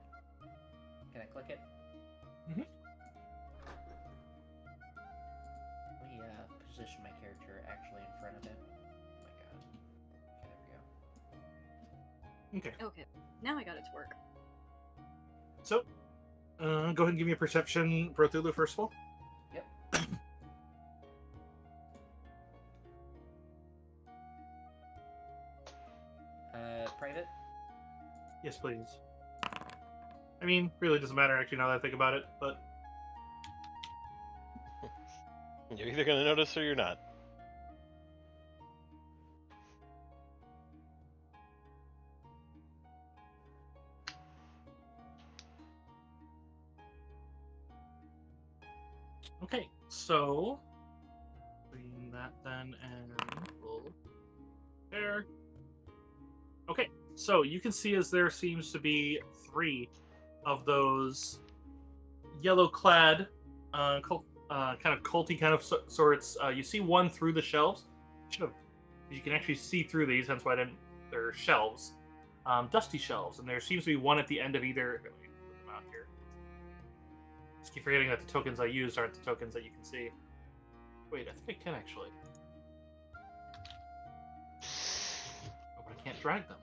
Can I click it? Mhm. Let me position my character actually in front of it. Oh my god. Okay, there we go. Okay. Okay, now I got it to work. So, go ahead and give me a perception, Brothulu, first of all. Yep. Private? Yes, please. I mean, really doesn't matter actually now that I think about it, but You're either gonna notice or you're not. okay. So, clean that then, and we'll there. Okay, so you can see as there seems to be 3 of those yellow-clad, kind of culty kind of sorts. You see one through the shelves. You can actually see through these, hence why they're shelves, dusty shelves, and there seems to be one at the end of either. Let me put them out here. Just keep forgetting that the tokens I used aren't the tokens that you can see. Wait, I think I can actually. Oh, but I can't drag them.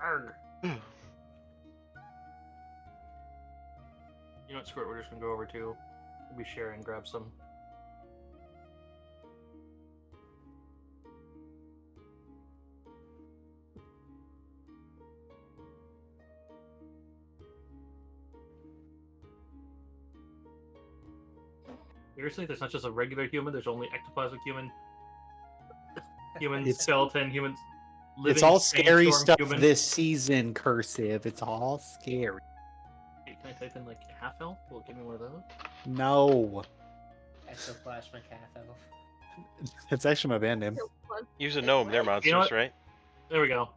Arrgh. You know what, screw it, we're just gonna go over to maybe share and grab some. Seriously, there's not just a regular human, there's only ectoplasmic human, human It's- skeleton, human. It's living all scary sandstorm stuff human. this season, Cursive. It's all scary. Hey, can I type in like half elf? Will it give me one of those? No. Ectoplasmic half elf. It's actually my band name. So fun. Use a gnome. They're monsters, what? right? There we go.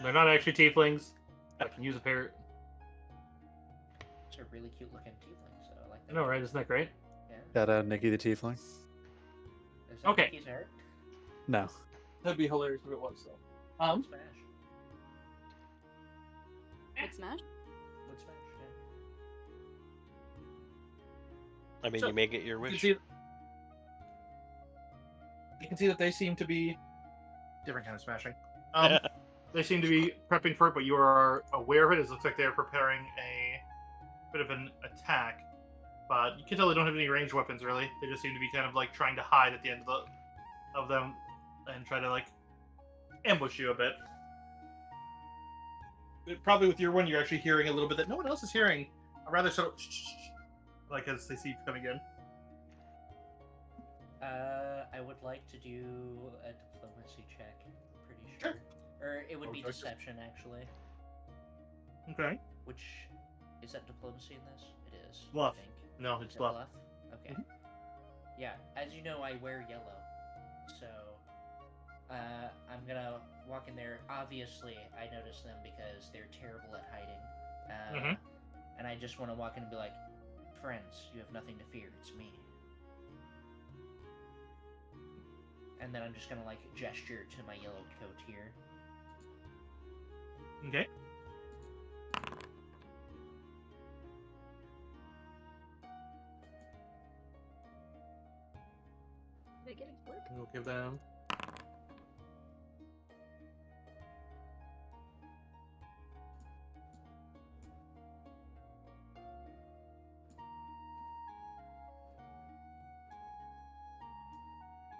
They're not actually tieflings. I can use a pair. It's a really cute looking tiefling, so I like I that. know, right? Isn't that great? Yeah. Got Nikki the Tiefling? Is that Okay. Mickey's art? No. That'd be hilarious if it was, though. Smash. Would smash? Would smash, yeah. I mean, So, you may get your You can wish. see, you can see that they seem to be different kind of smashing. They seem to be prepping for it, but you are aware of it. It looks like they're preparing a bit of an attack. But you can tell they don't have any ranged weapons, really. They just seem to be kind of like trying to hide at the end of them and try to like ambush you a bit. Probably with your one, you're actually hearing a little bit that no one else is hearing. A rather sort of like as they see you coming in. I would like to do a diplomacy check. Pretty Sure. sure. Or it would be Okay. deception, actually. Okay. Which is that diplomacy in this? It is. Bluff. I think. No, Is it's it bluff. Okay. Mhm. Yeah, as you know, I wear yellow, so I'm gonna walk in there. Obviously, I notice them because they're terrible at hiding, Mhm. and I just want to walk in and be like, "Friends, you have nothing to fear. It's me." And then I'm just gonna like gesture to my yellow coat here. Okay. Did I get it work? We'll give them.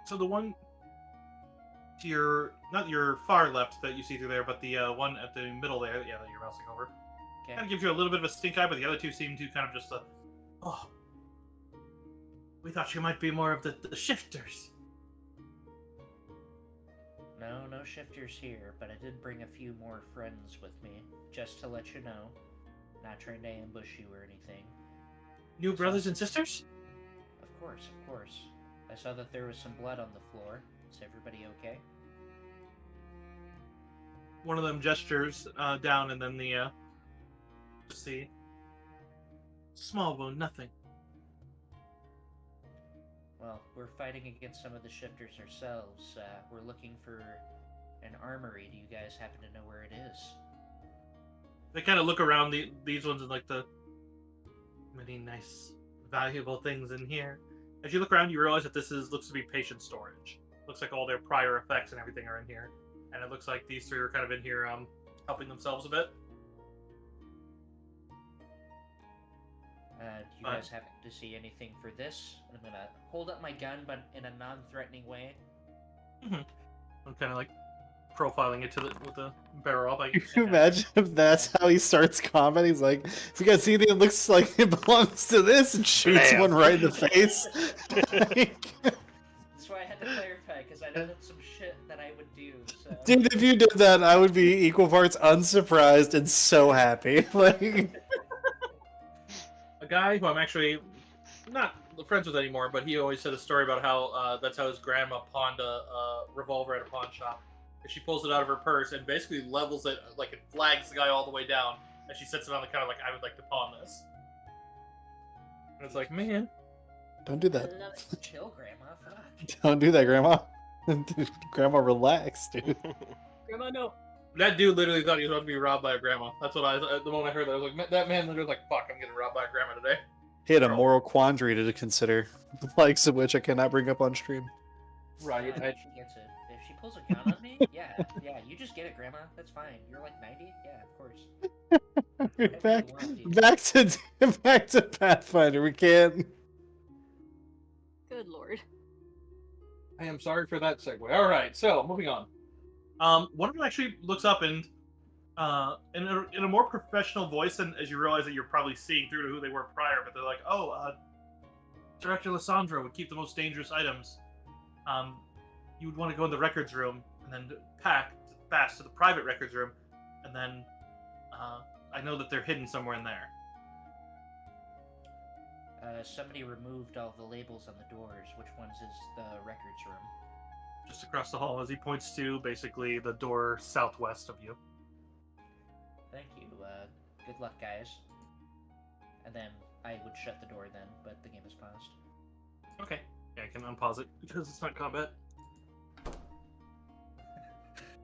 So the one to your, not your far left that you see through there, but the one at the middle there, yeah, that you're mousing over, Okay. kind of gives you a little bit of a stink eye, but the other two seem to kind of just, oh, we thought you might be more of the shifters. No shifters here, but I did bring a few more friends with me, just to let you know. Not trying to ambush you or anything. New brothers and sisters? Of course, of course. I saw that there was some blood on the floor. Is everybody okay? One of them gestures down, and then the see, small wound, nothing. Well, we're fighting against some of the shifters ourselves. We're looking for an armory. Do you guys happen to know where it is? They kind of look around these ones and like the many nice, valuable things in here. As you look around, you realize that this looks to be patient storage. Looks like all their prior effects and everything are in here, and it looks like these three are kind of in here, helping themselves a bit. Do you guys happen to see anything for this? I'm gonna hold up my gun, but in a non-threatening way. I'm kind of like profiling it with the barrel up. Can you imagine if that's how he starts combat? He's like, if you guys see anything that looks like it belongs to this, and shoots Bam. one right in the face. That's why I had to clarify, because I know that's some shit that I would do. So. Dude, if you did that, I would be equal parts unsurprised and so happy. Like, A guy who I'm actually not friends with anymore, but he always said a story about how that's how his grandma pawned a revolver at a pawn shop. And she pulls it out of her purse and basically levels it, like it flags the guy all the way down, and she sets it on the counter like, I would like to pawn this. And it's like, man. don't do I that. love it. Chill, Grandma. Fuck. Don't do that, Grandma. Dude, Grandma, relax, dude. Grandma, no. That dude literally thought he was about to be robbed by a grandma. That's what the moment I heard that, I was like, that man literally was like, fuck, I'm getting robbed by a grandma today. He had a Girl. moral quandary to consider, the likes of which I cannot bring up on stream. Right. Yeah, she gets it. If she pulls a gun on me, yeah, you just get it, Grandma. That's fine. You're like 90? Yeah, of course. back, you want, dude. back to Pathfinder. We can't. Good lord. I am sorry for that segue. All right, so moving on. One of them actually looks up and, in a more professional voice, and as you realize that you're probably seeing through to who they were prior, but they're like, "Oh, Director Lissandra would keep the most dangerous items. You would want to go in the records room and then pass to the private records room, and then I know that they're hidden somewhere in there." Somebody removed all the labels on the doors. Which ones is the records room? Just across the hall, as he points to basically the door southwest of you. Thank you. Good luck, guys. And then I would shut the door then, but the game is paused. Okay. Yeah, I can unpause it because it's not combat.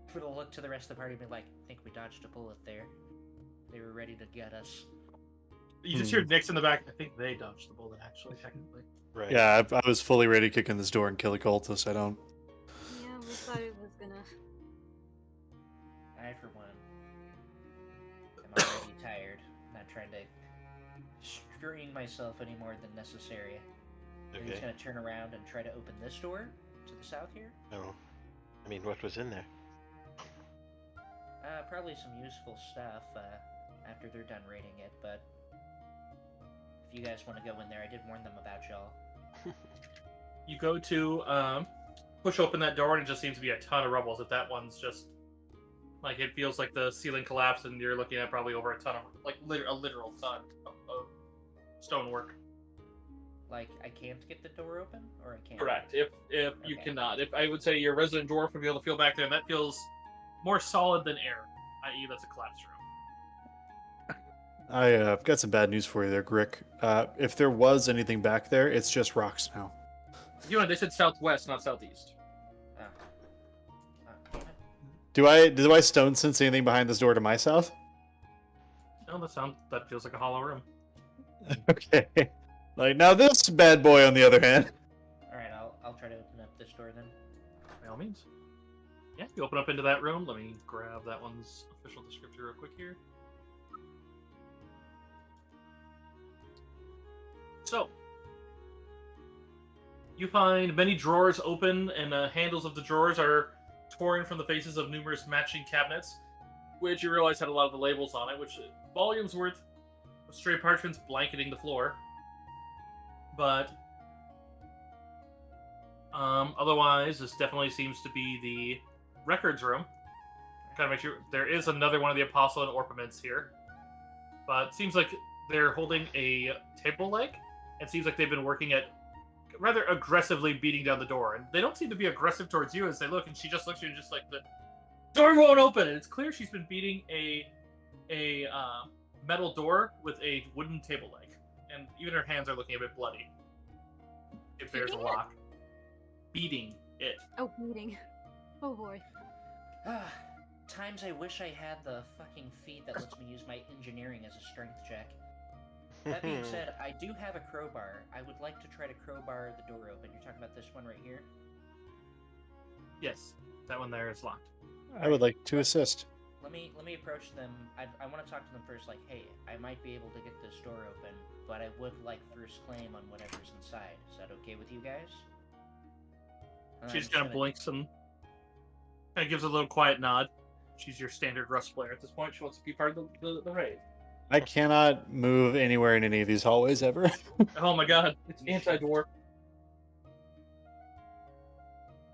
For the look to the rest of the party and be like, I think we dodged a bullet there. They were ready to get us. You just hear Nick's in the back. I think they dodged the bullet, actually, technically. Right. Yeah, I was fully ready to kick in this door and kill a cultist. I don't. Yeah, we thought it was gonna. I, for one, am already tired. Not trying to strain myself any more than necessary. And he's Okay. gonna turn around and try to open this door to the south here. Oh. I mean, what was in there? Probably some useful stuff after they're done raiding it, but if you guys want to go in there, I did warn them about y'all. You go to push open that door, and it just seems to be a ton of rubble. That one's just like it feels like the ceiling collapsed, and you're looking at probably over a ton of a literal ton of stonework. Like, I can't get the door open, or I can't? Correct. If you Okay. Cannot, if I would say your resident dwarf would be able to feel back there, and that feels more solid than air, i.e., that's a collapsed room. I've got some bad news for you there, Grick. If there was anything back there, it's just rocks now. You know, they said southwest, not southeast. Damn it. Do I stone sense anything behind this door to my south? No, that feels like a hollow room. Okay. Like, now this bad boy, on the other hand. Alright, I'll try to open up this door then. By all means. Yeah, you open up into that room. Let me grab that one's official descriptor real quick here. So, you find many drawers open, and handles of the drawers are torn from the faces of numerous matching cabinets, which you realize had a lot of the labels on it, which volumes worth of stray parchments blanketing the floor. But otherwise, this definitely seems to be the records room. Kind of make sure there is another one of the apostle and orpiments here, but it seems like they're holding a table leg. It seems like they've been working at rather aggressively beating down the door, and they don't seem to be aggressive towards you as they look. And she just looks at you and just like, the door won't open. And it's clear she's been beating a metal door with a wooden table leg, and even her hands are looking a bit bloody. If there's a Beating it? lock, beating it. Oh, meeting. Oh boy. Times I wish I had the fucking feat that lets me use my engineering as a strength check. That being said, I do have a crowbar. I would like to try to crowbar the door open. You're talking about this one right here? Yes, that one there is locked. I would like to assist. Let me approach them. I want to talk to them first, like, hey, I might be able to get this door open, but I would like first claim on whatever's inside. Is that okay with you guys? And She I'm just kind of gonna- blinks and kind of gives a little quiet nod. She's your standard Rust player at this point. She wants to be part of the raid. I cannot move anywhere in any of these hallways ever. Oh my god, it's anti-dwarf.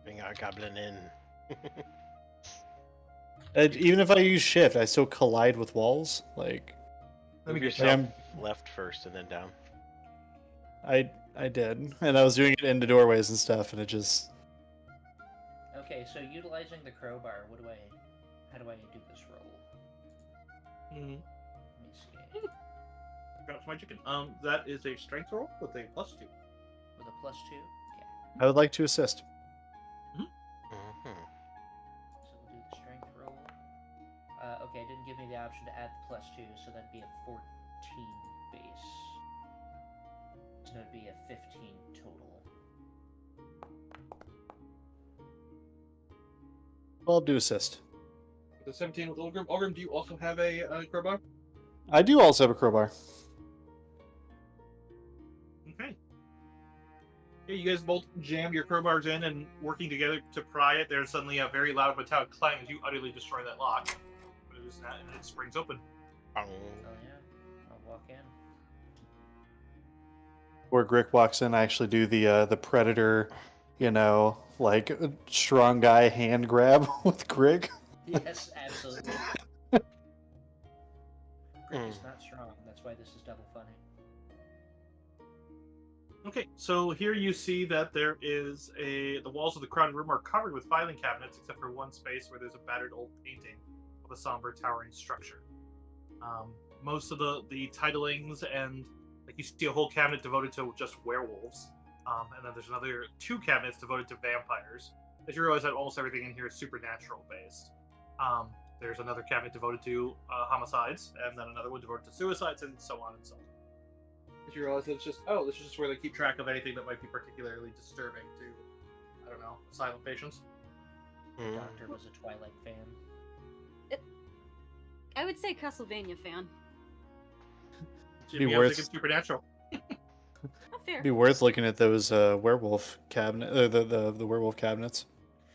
Bring our goblin in. Even if I use shift, I still collide with walls. Like, Let me Move get yourself I'm- left first and then down. I did, and I was doing it into doorways and stuff, and it just. Okay, so utilizing the crowbar, how do I do this roll? Mm-hmm. Let me see. Drops my chicken. That is a strength roll with a +2. With a +2? Okay. I would like to assist. Mm-hmm. So we'll do the strength roll. Okay, it didn't give me the option to add the +2, so that'd be a 14 base. So it'd be a 15 total. 12 to assist. The 17 with Ulgrim. Ulgrim, do you also have a crowbar? I do also have a crowbar. Okay. Yeah, you guys both jam your crowbars in and working together to pry it. There's suddenly a very loud metallic clang as you utterly destroy that lock. And it springs open. Oh yeah, I'll walk in. Where Grick walks in, I actually do the predator, like strong guy hand grab with Grick. Yes, absolutely. Grick is not strong. That's why this is double funny. Okay, so here you see that there is the walls of the crowded room are covered with filing cabinets, except for one space where there's a battered old painting of a somber, towering structure. Most of the titlings and you see a whole cabinet devoted to just werewolves, and then there's another 2 cabinets devoted to vampires. As you realize that almost everything in here is supernatural based. There's another cabinet devoted to homicides, and then another one devoted to suicides, and so on and so on. As you realize that it's just, this is just where they keep track of anything that might be particularly disturbing to, I don't know, asylum patients. The doctor was a Twilight fan. I would say Castlevania fan. Jimmy, Be I was worth- thinking supernatural. Oh, fair. Be worth looking at those werewolf cabinet, the werewolf cabinets.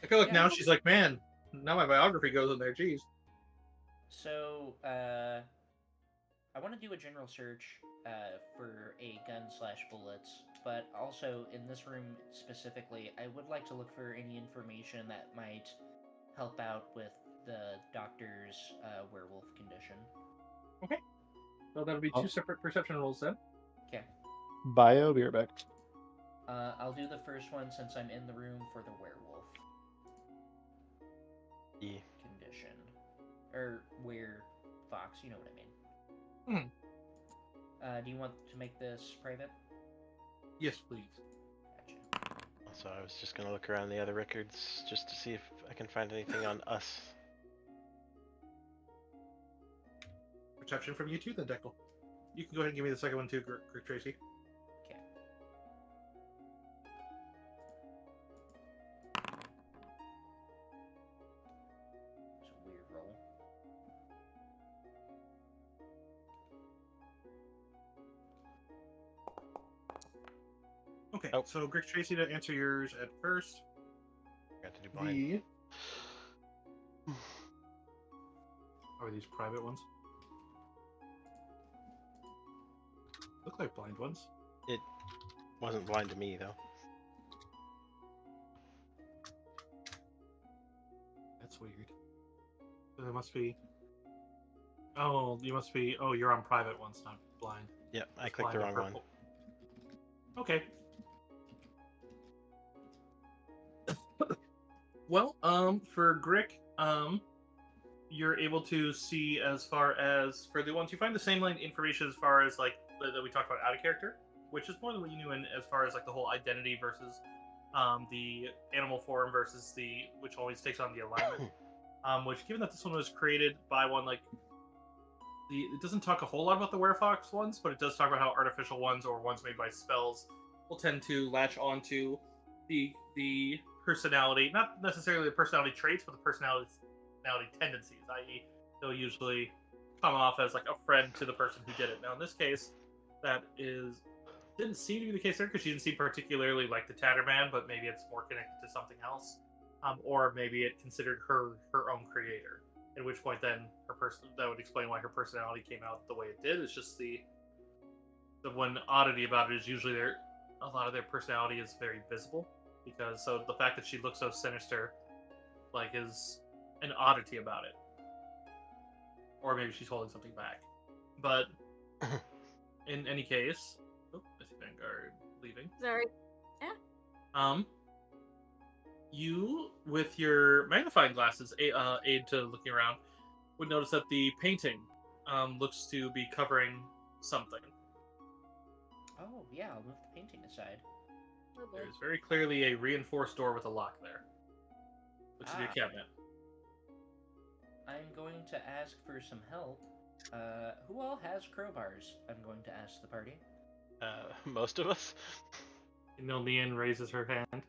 I feel like Yeah. now she's like, man, now my biography goes in there. Jeez. So, I want to do a general search for a gun/bullets, but also in this room specifically, I would like to look for any information that might help out with the doctor's werewolf condition. Okay. So that'll be 2 separate perception rolls then. Okay. Bio, be right back. I'll do the first one since I'm in the room for the werewolf Yeah. condition. Or fox, you know what I mean. Do you want to make this private? Yes, please. Gotcha. Also, I was just gonna look around the other records just to see if I can find anything on us. Perception from you too, then, Deckel. You can go ahead and give me the second one too, Grick Tracy. Okay. It's a weird roll. Okay, Oh. so Grick Tracy, to answer yours at first. Got to do blind. Are these private ones? Look like blind ones. It wasn't blind to me though. That's weird. So there must be. Oh, you must be. Oh, you're on private ones, not blind. Yep, I It's clicked the blind wrong and one. purple. Okay. Well, for Grick, you're able to see as far as for the ones you find the same line information as far as like that we talked about out of character, which is more than what you knew in as far as like the whole identity versus the animal form versus the which always takes on the alignment. Which, given that this one was created by one like it doesn't talk a whole lot about the werefox ones, but it does talk about how artificial ones or ones made by spells will tend to latch onto the personality, not necessarily the personality traits, but the personality tendencies, i.e. they'll usually come off as like a friend to the person who did it. Now in this case, that didn't seem to be the case there because she didn't seem particularly like the Tatterman, but maybe it's more connected to something else. Or maybe it considered her own creator. At which point then that would explain why her personality came out the way it did. It's just the one oddity about it is usually a lot of their personality is very visible. Because so the fact that she looks so sinister like is an oddity about it. Or maybe she's holding something back. But in any case, I see Vanguard leaving. Sorry. You, with your magnifying glasses aid to looking around, would notice that the painting looks to be covering something. Oh, yeah, I'll move the painting aside. Oh, boy. There's very clearly a reinforced door with a lock there. Which is your cabinet. I'm going to ask for some help. Who all has crowbars? I'm going to ask the party. Most of us. Nilnian raises her hand.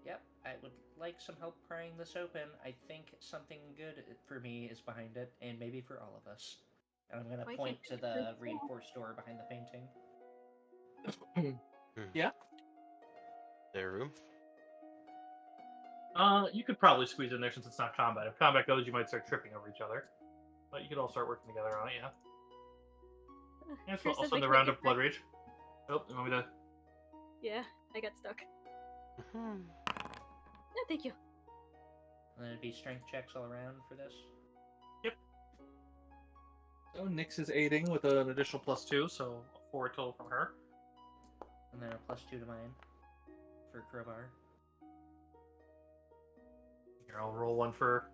Yep, I would like some help prying this open. I think something good for me is behind it, and maybe for all of us. And I'm gonna Why point can't to you the print reinforced door behind the painting. Yeah. Their room. You could probably squeeze in there since it's not combat. If combat goes, you might start tripping over each other. But you could all start working together on it, yeah. Yeah, Chris so says also we the can't round get of Blood back- Rage. Oh, you want me to... Yeah, I got stuck. Mhm. No, thank you. And then it'd be strength checks all around for this. So Nyx is aiding with an additional +2, so 4 total from her. And then a +2 to mine for crowbar. Here, I'll roll one for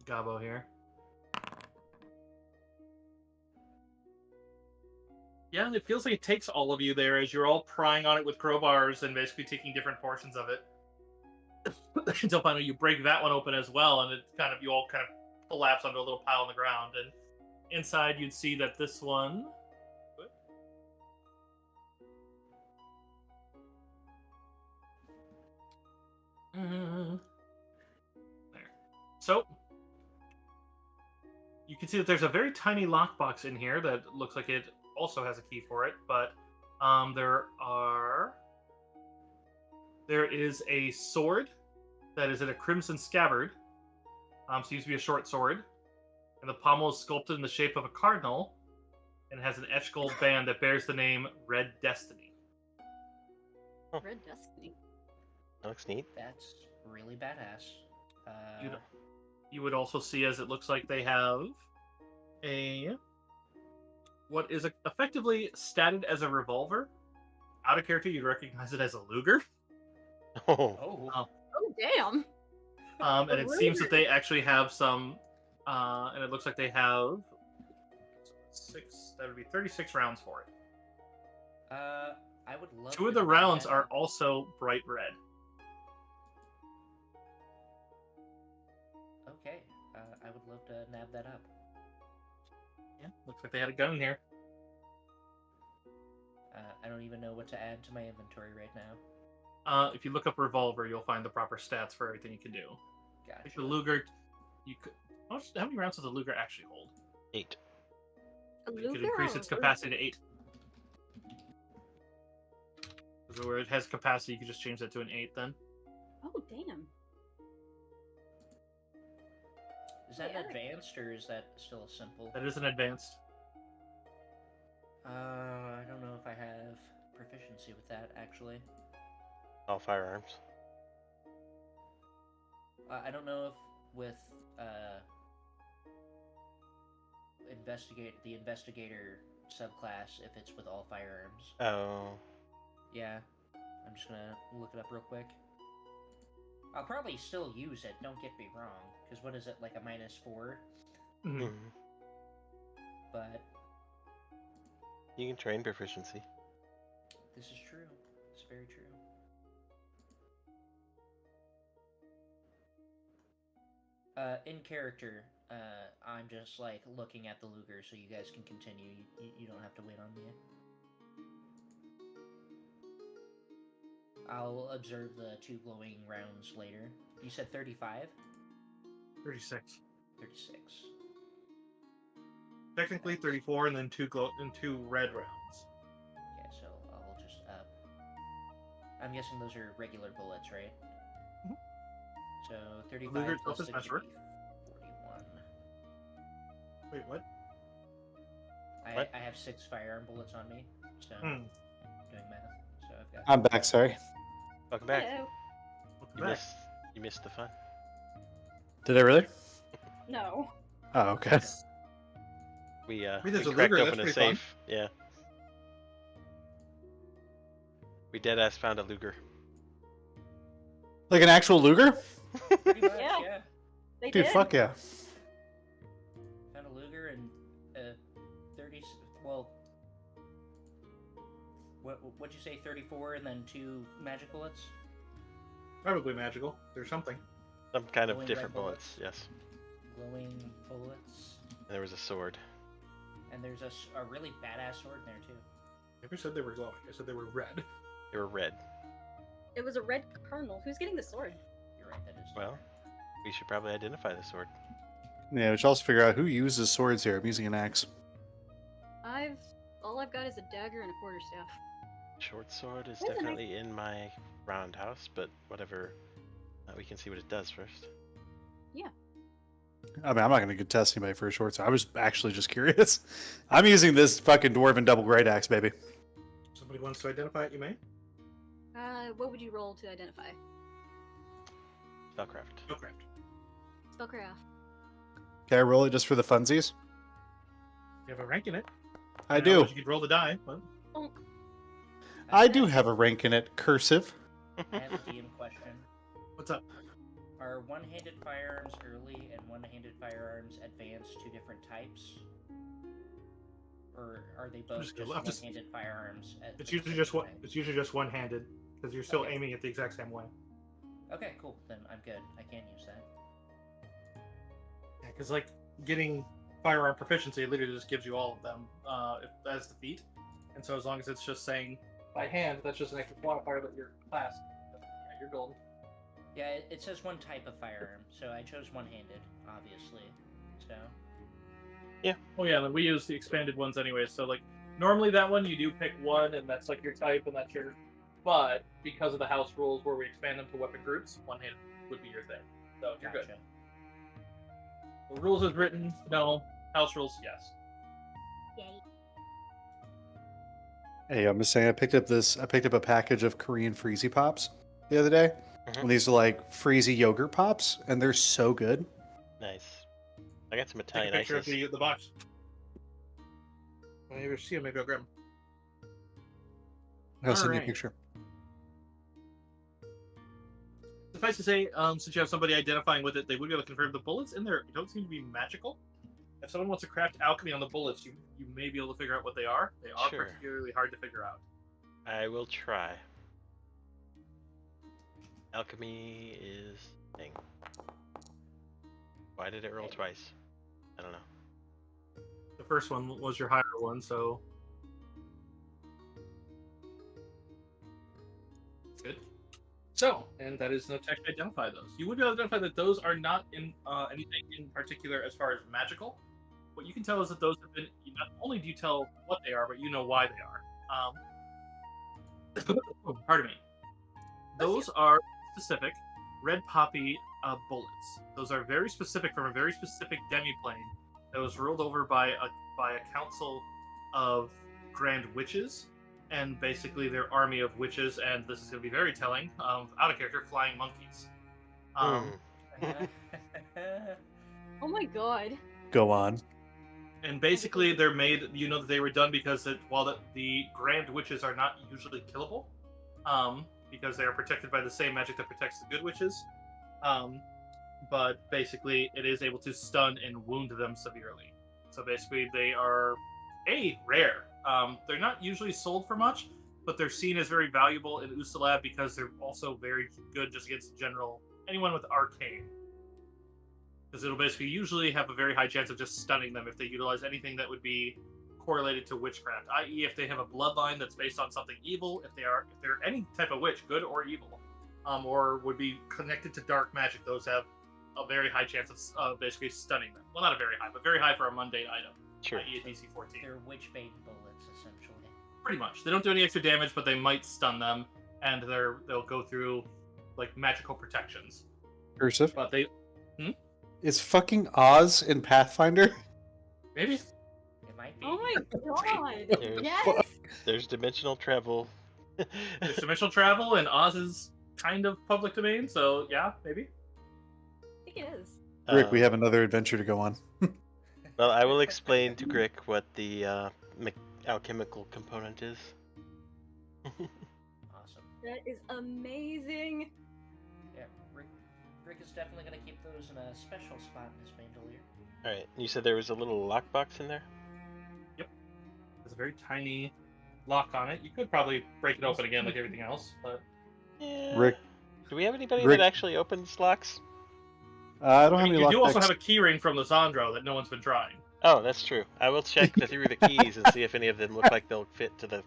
Gabo here. Yeah, it feels like it takes all of you there as you're all prying on it with crowbars and basically taking different portions of it. Until finally you break that one open as well, and you all kind of collapse onto a little pile on the ground. And inside you'd see that this one... There. So, you can see that there's a very tiny lockbox in here that looks like it also has a key for it, but there is a sword that is in a crimson scabbard. Seems to be a short sword, and the pommel is sculpted in the shape of a cardinal, and has an etched gold band that bears the name Red Destiny. Red Destiny. That looks neat. That's really badass. You would also see, as it looks like they have what is effectively statted as a revolver. Out of character, you'd recognize it as a Luger. Oh. Oh. Oh. Oh, damn. And A it seems that Luger. they actually have some, and it looks like they have 6. That would be 36 rounds for it. I would love. 2 of to the nab rounds that are up. also bright red. Okay. I would love to nab that up. Yeah, looks like they had a gun in here. I don't even know what to add to my inventory right now. If you look up revolver, you'll find the proper stats for everything you can do. Gotcha. Like the Luger, you could. How many rounds does the Luger actually hold? 8. A You could Luger increase or its a Luger? capacity to 8. So where it has capacity, you can just change that to an 8 then. Oh, damn. Is that Yeah. an advanced or is that still a simple? That is an advanced. I don't know if I have proficiency with that actually. All firearms. I don't know if with the investigator subclass if it's with all firearms. Oh. Yeah, I'm just gonna look it up real quick. I'll probably still use it. Don't get me wrong, because what is it, like a -4? Mhm. Mhm. But You can train proficiency. this is true. It's very true. In character, I'm just like looking at the Luger, so you guys can continue. You don't have to wait on me. I'll observe the 2 glowing rounds later. You said 35? 36. 36. Technically 34, and then 2 red rounds. Okay, so I'll just up. I'm guessing those are regular bullets, right? Mhm. So 35 Luger plus itself is 6 measured. would be 41. Wait, what? What? I have 6 firearm bullets on me, so Hmm. doing math. So I've got. I'm back. Sorry. Welcome back. Hello. Welcome You back. missed the fun. Did I really? No. Oh, okay. We mean, there's we a cracked Luger, open that's a pretty fun. safe. Yeah. We deadass found a Luger. Like an actual Luger? Pretty much, Yeah. yeah. They Dude, did. fuck yeah. Found a Luger and 30. Well, what'd you say? 34 and then 2 magic bullets. Probably magical. There's something. Some kind of Glowing different red bullets. Yes. Glowing bullets. And there was a sword. And there's a really badass sword in there too. never said they were glowing. I said they were red. They were red. It was a red kernel. Who's getting the sword? You're right, that is. Well, we should probably identify the sword. Yeah, we should also figure out who uses swords here. I'm using an axe. All I've got is a dagger and a quarterstaff. Short sword is That's a nice- definitely in my roundhouse, but whatever. We can see what it does first. I mean, I'm not going to test anybody for a short sword. I was actually just curious. I'm using this fucking dwarven double great axe, baby. Somebody wants to identify it, you may. What would you roll to identify? Spellcraft. Oh, correct. Spellcraft. Can I roll it just for the funsies? You have a rank in it. I don't know do. what You could roll the die, but Bonk. I do have a rank in it. Cursive. I have a DM question. what's up? Are one-handed firearms early and one-handed firearms advanced two different types? Or are they both just just go- I'm just- one-handed firearms? It's usually just one. It's usually just one-handed because you're still Okay. aiming it the exact same way. Okay, cool. Then I'm good. I can use that. Yeah, because like getting firearm proficiency literally just gives you all of them as the feat, and so as long as it's just saying by hand, that's just an extra qualifier that your class. Yeah, you're golden. Yeah, it says one type of firearm, so I chose one-handed, obviously. So, Oh yeah, then we use the expanded ones anyway. So like normally that one you do pick one, and that's like your type, and that's your. But because of the house rules where we expand them to weapon groups, one-handed would be your thing. So you're good. gotcha. The rules as written, no. House rules, yes. Yay. Hey, I'm just saying, I picked up a package of Korean Freezy Pops the other day. Mhm. And these are like Freezy yogurt pops, and they're so good. Nice. I got some Take a Italian picture ices. of the box. When you ever see them, maybe I'll grab them. I'll send you a Alright. picture. Suffice to say, since you have somebody identifying with it, they would be able to confirm the bullets in there don't seem to be magical. If someone wants to craft alchemy on the bullets, you may be able to figure out what they are. They are Sure. particularly hard to figure out. I will try. Alchemy is thing. Why did it roll twice? I don't know. The first one was your higher one, so good. So, and that is no text to identify those. You would be able to identify that those are not in anything in particular as far as magical. What you can tell is that those have been. Not only do you tell what they are, but you know why they are. Pardon me. Those are specific red poppy bullets. Those are very specific from a very specific demiplane that was ruled over by a council of grand witches, and basically their army of witches. And this is going to be very telling. Out of character, flying monkeys. Oh my god. Go on. And basically, they're made. You know that they were done because while the grand witches are not usually killable, because they are protected by the same magic that protects the good witches, but basically it is able to stun and wound them severely. So basically, they are rare. They're not usually sold for much, but they're seen as very valuable in Usalab because they're also very good just against anyone with arcane. Because it'll basically usually have a very high chance of just stunning them if they utilize anything that would be correlated to witchcraft, i.e. if they have a bloodline that's based on something evil, if they're any type of witch, good or evil, or would be connected to dark magic, those have a very high chance of basically stunning them. Well, not a very high, but very high for a mundane item, Sure. i.e. a DC 14. They're witch-bait bullets, essentially. Pretty much. They don't do any extra damage, but they might stun them, and they'll go through like magical protections. Cursive. But they Is fucking Oz in Pathfinder? maybe. It might be. Oh my god. There's, Yes. there's dimensional travel. There's dimensional travel, and Oz is kind of public domain, so yeah, maybe. I think it is. Rick, we have another adventure to go on. Well, I will explain to Grick what the alchemical component is. Awesome. That is amazing. Yeah, Rick is definitely going to keep those in a special spot in his bandolier. Alright, you said there was a little lockbox in there? There's a very tiny lock on it. You could probably break it open again like everything else, but Yeah. Rick. Do we have anybody Rick. that actually opens locks? I don't I have mean, any you do also lockpicks. have a key ring from Lysandro that no one's been trying. Oh, that's true. I will check through the keys and see if any of them look like they'll fit to the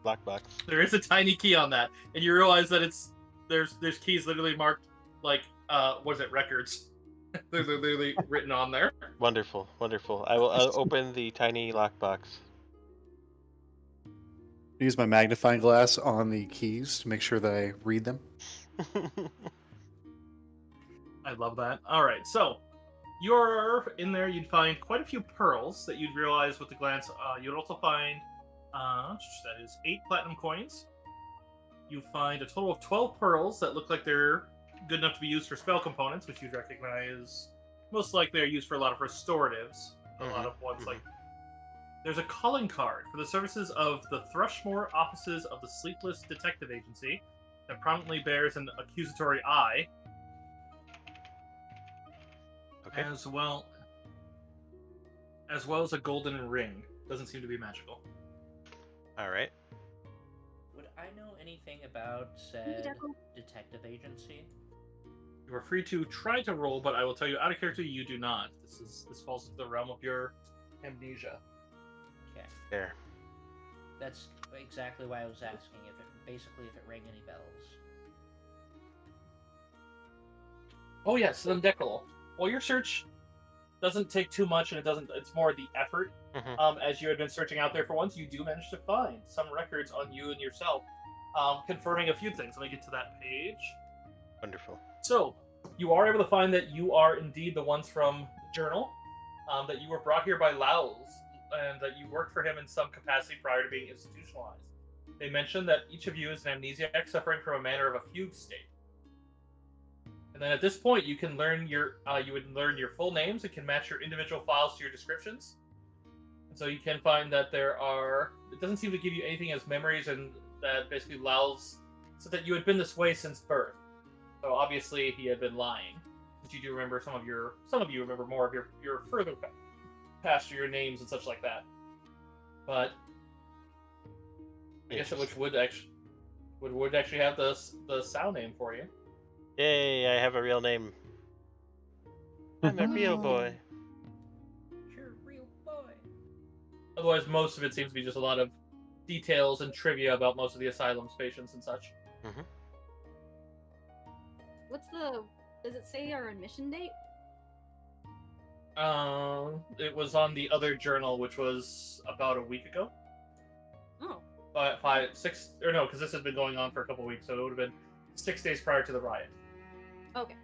lockbox. There is a tiny key on that, and you realize that there's keys literally marked like what is it, records? They're literally written on there. Wonderful, wonderful. I will open the tiny lockbox. Use my magnifying glass on the keys to make sure that I read them. I love that. All right, so you're in there. You'd find quite a few pearls that you'd realize with the glance. You'd also find that is 8 platinum coins. You find a total of 12 pearls that look like they're good enough to be used for spell components, which you'd recognize. Most likely are used for a lot of restoratives. A lot of ones like. There's a calling card for the services of the Thrushmore Offices of the Sleepless Detective Agency that prominently bears an accusatory eye. Okay. As well as a golden ring. Doesn't seem to be magical. All right. Would I know anything about said detective agency? You are free to try to roll, but I will tell you out of character you do not. This falls into the realm of your amnesia. Okay. There. That's exactly why I was asking if it rang any bells. Oh yes, the Deckel. Well, your search doesn't take too much, and it's more the effort. As you had been searching out there for once, you do manage to find some records on you and yourself, confirming a few things. Let me get to that page. Wonderful. So, you are able to find that you are indeed the ones from the journal, that you were brought here by Lowell's, and that you worked for him in some capacity prior to being institutionalized. They mentioned that each of you is an amnesiac suffering from a manner of a fugue state. And then at this point, you can learn you would learn your full names. It can match your individual files to your descriptions. And so you can find that it doesn't seem to give you anything as memories, and that basically Lowell's said that you had been this way since birth. So obviously he had been lying. But you do remember some of you remember more of your further past, your names and such like that. But I guess which would actually have the sound name for you. Yay! I have a real name. I'm a real boy. You're a real boy. Otherwise, most of it seems to be just a lot of details and trivia about most of the asylum's patients and such. Does it say our admission date? It was on the other journal, which was about a week ago. Oh. 6, or no, because this had been going on for a couple weeks, so it would have been 6 days prior to the riot. Okay.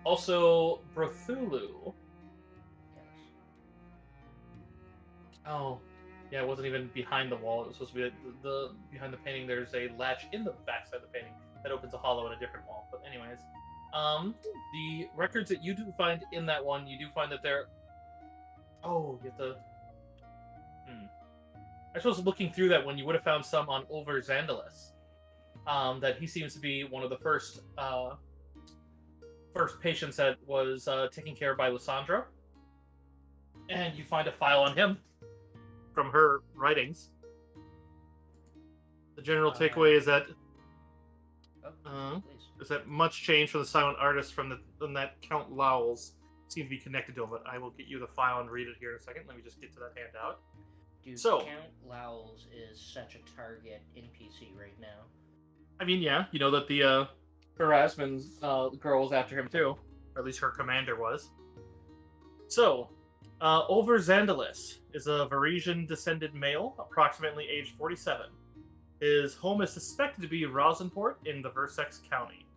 Also, Brothulu. Yes. Oh, yeah, it wasn't even behind the wall. It was supposed to be the behind the painting. There's a latch in the backside of the painting that opens a hollow in a different wall. But anyways, the records that you do find in that one, you do find that they're. Oh, you have to. I suppose looking through that one, you would have found some on Ulver Zandalis. That he seems to be one of the first patients that was taken care of by Lysandra. And you find a file on him from her writings. The general takeaway is that much change from the silent artist from that Count Lowell's seem to be connected to him. But I will get you the file and read it here in a second. Let me just get to that handout. Dude, So, Count Lowell's is such a target NPC right now. I mean, yeah, you know that the Erasmus girl was after him too, or at least her commander was. So, Ulver Zandalis is a Varisian descended male, approximately age 47. His home is suspected to be Rosenport in the Versex County.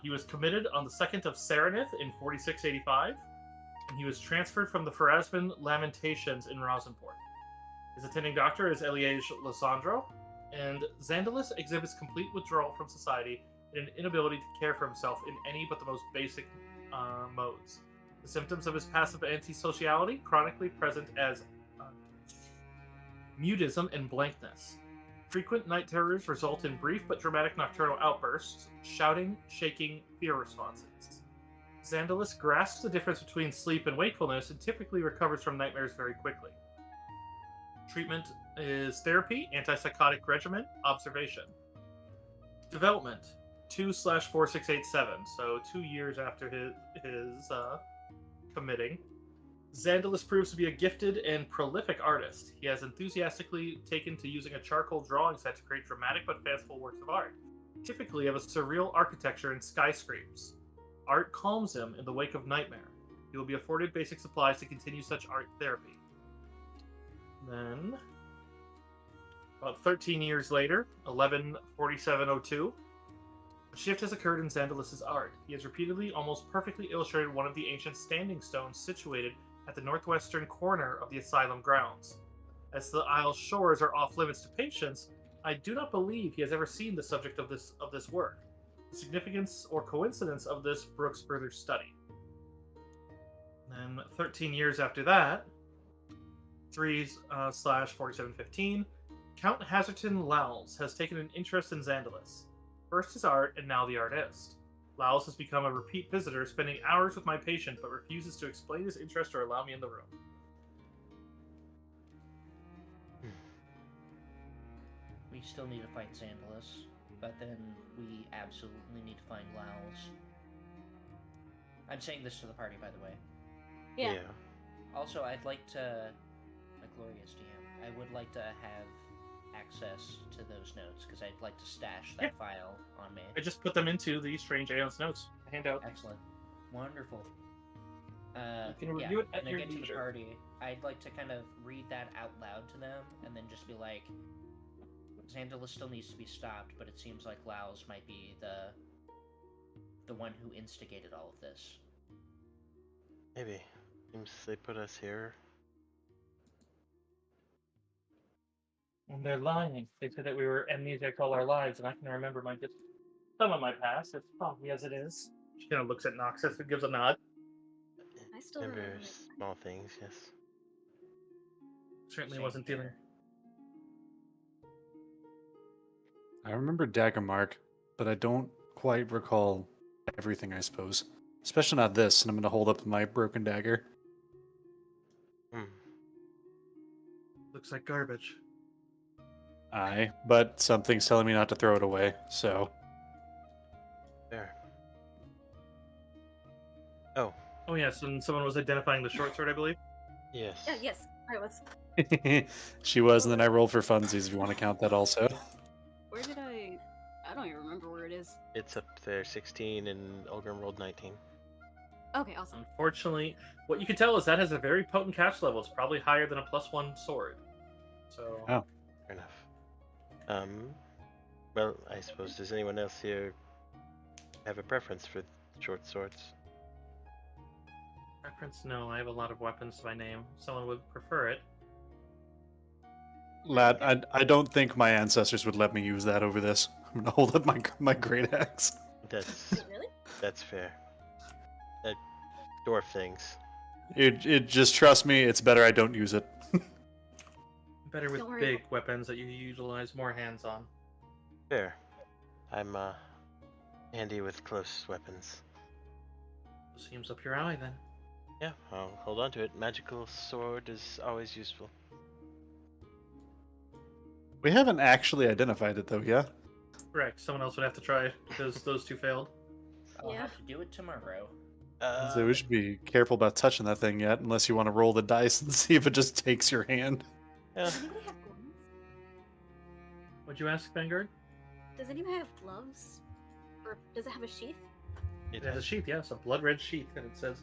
He was committed on the 2nd of Saranith in 4685, and he was transferred from the Pharasman Lamentations in Rosenport. His attending doctor is Eliege Lysandro, and Zandalis exhibits complete withdrawal from society and an inability to care for himself in any but the most basic modes. The symptoms of his passive antisociality chronically present as mutism and blankness. Frequent night terrors result in brief but dramatic nocturnal outbursts, shouting, shaking, fear responses. Zandalis grasps the difference between sleep and wakefulness and typically recovers from nightmares very quickly. Treatment is therapy, antipsychotic regimen, observation. Development 2/4687, so 2 years after his committing. Xandalus proves to be a gifted and prolific artist. He has enthusiastically taken to using a charcoal drawing set to create dramatic but fanciful works of art, typically of a surreal architecture and skyscrapes. Art calms him in the wake of nightmare. He will be afforded basic supplies to continue such art therapy. Then, about 13 years later, 114702, a shift has occurred in Xandalus's art. He has repeatedly, almost perfectly illustrated one of the ancient standing stones situated at the northwestern corner of the asylum grounds. As the Isle's shores are off limits to patients, I do not believe he has ever seen the subject of this work. The significance or coincidence of this brooks further study. Then 13 years after that, 3/4715, Count Hazerton Lowls has taken an interest in Xandalus. First his art, and now the artist. Lowls has become a repeat visitor, spending hours with my patient, but refuses to explain his interest or allow me in the room. We still need to find Xandalus, but then we absolutely need to find Lowls. I'm saying this to the party, by the way. Yeah. Also, I'd like to, a glorious DM, I would like to have access to those notes, because I'd like to stash that file on me. I just put them into the Strange Aeons notes handout. Excellent. Wonderful. You can review it at when I your get to the leisure. party, I'd like to kind of read that out loud to them, and then just be like, Xandalus still needs to be stopped, but it seems like Lowls might be the one who instigated all of this. Maybe. Seems they put us here. And they're lying. They said that we were amnesiac all our lives, and I can remember some of my past, as foggy as it is. She kind of looks at Noxus and gives a nod. I still Remember remember. small things, yes. Certainly Same wasn't here. dealing. I remember Dagger Mark, but I don't quite recall everything, I suppose. Especially not this, and I'm going to hold up my broken dagger. Looks like garbage. Aye, but something's telling me not to throw it away, so... There. Oh, Oh yes, and someone was identifying the short sword, I believe. yes. Yeah, yes, I was. She was, and then I rolled for funsies if you want to count that also. Where did I don't even remember where it is. It's up there, 16, and Ulgrim rolled 19. Okay, awesome. Unfortunately, what you can tell is that has a very potent catch level. It's probably higher than a +1 sword. So. Oh. Fair enough. Well, I suppose, does anyone else here have a preference for short swords? Preference? No, I have a lot of weapons to my name. Someone would prefer it. Lad, I don't think my ancestors would let me use that over this. I'm going to hold up my great axe. That's Wait, really? that's fair. Dwarf things. It just, trust me, it's better I don't use it. Better with Don't worry. big weapons that you utilize more hands on. Fair. I'm handy with close weapons. Seems up your alley then. Yeah, I'll hold on to it. Magical sword is always useful. We haven't actually identified it, though, yeah? Correct. Someone else would have to try because those two failed. I'll Yeah. have to do it tomorrow. So we should be careful about touching that thing yet, unless you want to roll the dice and see if it just takes your hand. Yeah. Does anybody have gloves? Would you ask, Vanguard? Does anybody have gloves? Or does it have a sheath? It has a sheath, yes, a blood red sheath, and it says,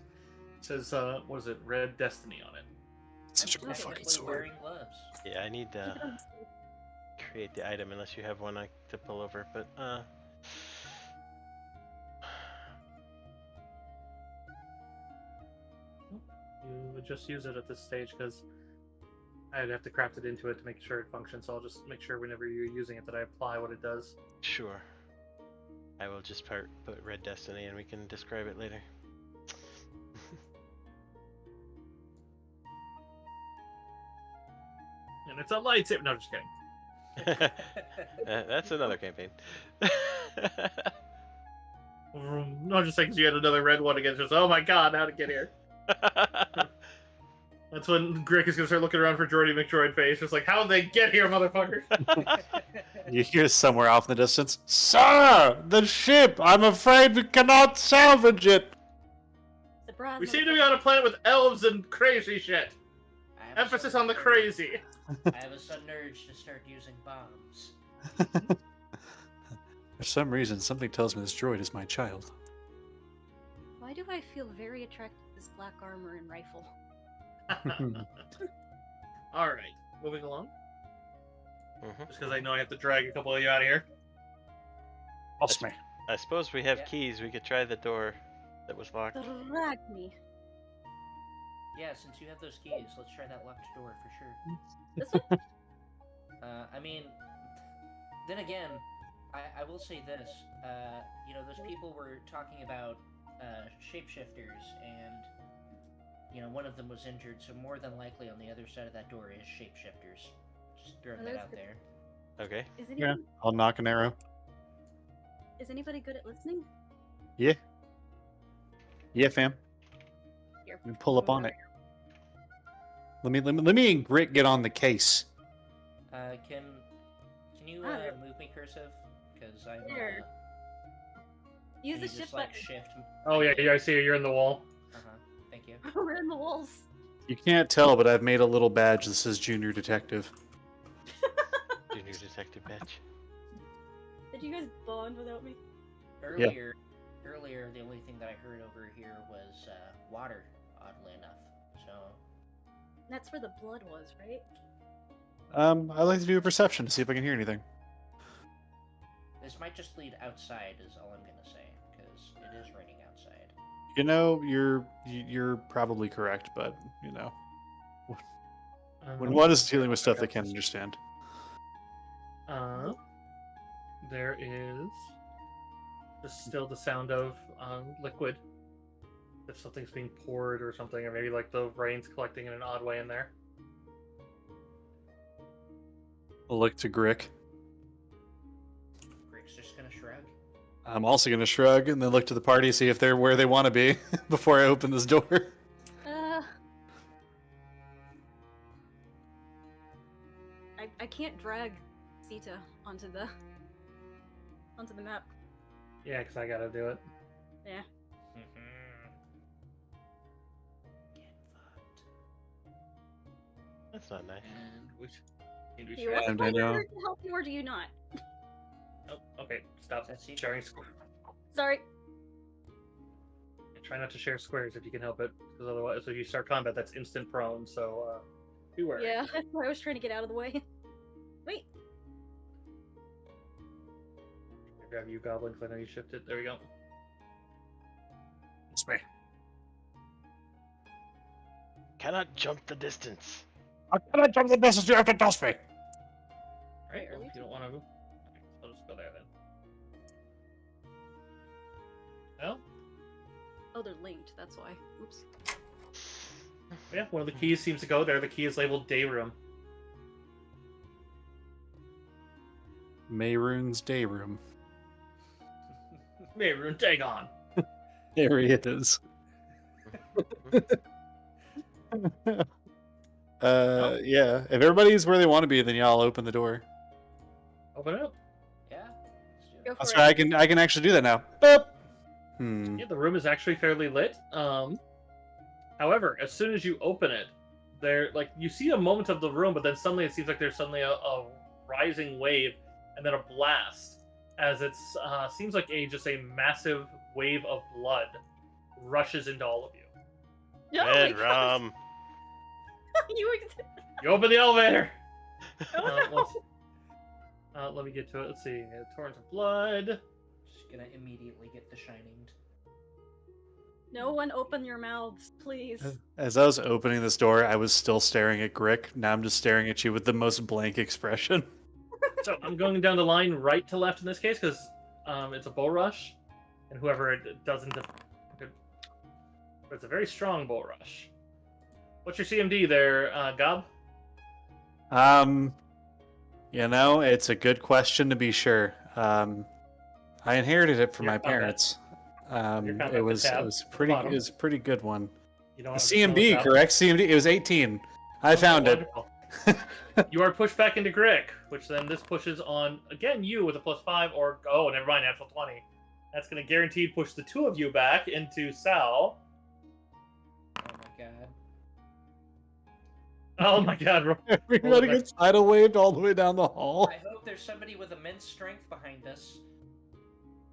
what is it, Red Destiny on it. It's such a Okay, good fucking Definitely sword. wearing gloves. Yeah, I need Keep to it on the sleeve. create the item unless you have one to pull over, but You would just use it at this stage because I'd have to craft it into it to make sure it functions. So I'll just make sure whenever you're using it that I apply what it does. sure. I will just put Red Destiny and we can describe it later. And it's a lightsaber. No, just kidding. That's another campaign. No, just saying 'cause you had another red one against us. Oh my god, how'd it get here? That's when Grick is gonna start looking around for Droidy McDroid face. Just like, how'd they get here, motherfucker? You hear somewhere off in the distance, "Sir, the ship! I'm afraid we cannot salvage it!" The surprise. We seem to be on a planet with elves and crazy shit. I have a Emphasis sudden on the urge- crazy. I have a sudden urge to start using bombs. For some reason, something tells me this droid is my child. Why do I feel very attracted to this black armor and rifle? All right, moving along. Mhm. Just because I know I have to drag a couple of you out of here. Trust me. I suppose we have Yeah. keys. We could try the door that was locked. Drag me. Yeah, since you have those keys, let's try that locked door for sure. This one? I mean, then again, I will say this. You know, those people were talking about shapeshifters, and you know, one of them was injured. So more than likely, on the other side of that door is shapeshifters. Just throwing Oh, that that's out good. there. Okay. Is Yeah, anybody, I'll knock an arrow. is anybody good at listening? Yeah. Yeah, fam. Here. Let me pull up on it. Let me and Grit get on the case. Can you Ah, move me cursive? Because I'm. Sure. Use Can the you just shift like button. shift? Oh yeah, I see you. You're in the wall. Thank you. We're in the walls. You can't tell, but I've made a little badge that says Junior Detective. Junior detective badge. Did you guys bond without me? Earlier, the only thing that I heard over here was water. Oddly enough, so That's where the blood was, right? I'd like to do a perception to see if I can hear anything. this might just lead outside. Is all I'm gonna say, because it is raining outside. You know, you're probably correct, but you know, when one is dealing with stuff they can't understand. There is just still the sound of liquid. If something's being poured or something, or maybe like the rain's collecting in an odd way in there. I'll look to Grick. Rick's just gonna shrug. I'm also gonna shrug and then look to the party, see if they're where they want to be before I open this door. I can't drag Sita onto the map. Yeah, because I gotta do it. Yeah. Get fucked. That's not nice. And we need Do to you share. want And my I know- character to help you or do you not? Oh, okay, stop That's it. sharing squares. Sorry. Try not to share squares if you can help it, because otherwise, if you start combat, that's instant prone. So beware. Yeah, that's why I was trying to get out of the way. Wait. I'll grab you, Goblin, because I know you shifted. There we go. It's me. Cannot jump the distance. How can I jump the distance? You have to dust me. Right. are Well, we if you don't want to, okay, I'll just go there then. Well, Oh, they're linked. That's why. Oops. yeah. One of the keys seems to go there. The key is labeled Day Room. Mayroon's day room. Day Room, Dagon. There he is. Yeah. If everybody's where they want to be, then yeah, I'll open the door. Open it up. Yeah. Let's do it. Go for That's it. right. I can actually do that now. Boop. Yeah, the room is actually fairly lit. However, as soon as you open it, you see a moment of the room, but then suddenly it seems like there's suddenly a rising wave and then a blast, as it's seems like just a massive wave of blood rushes into all of you. Oh my Red gosh. rum. You open the elevator. Oh, Let me get to it. Let's see. Torrents of blood. Just gonna immediately get the shining. No one open your mouths, please. As I was opening this door, I was still staring at Grick. Now I'm just staring at you with the most blank expression. So I'm going down the line right to left in this case because it's a bull rush, and whoever it doesn't. But it's a very strong bull rush. What's your CMD there, Gob? You know, it's a good question to be sure. I inherited it from Your my combat. parents. Your combat It was tab it was at the pretty bottom. it was a pretty good one. You know The CMD, Gob? correct? CMD. It was 18. I found it. Wonderful. You are pushed back into Grick, which then this pushes on again you with a +5 or never mind, natural 20. That's going to guaranteed push the two of you back into Sal. god. Oh my god. Everybody gets tidal waved all the way down the hall. I hope there's somebody with immense strength behind us.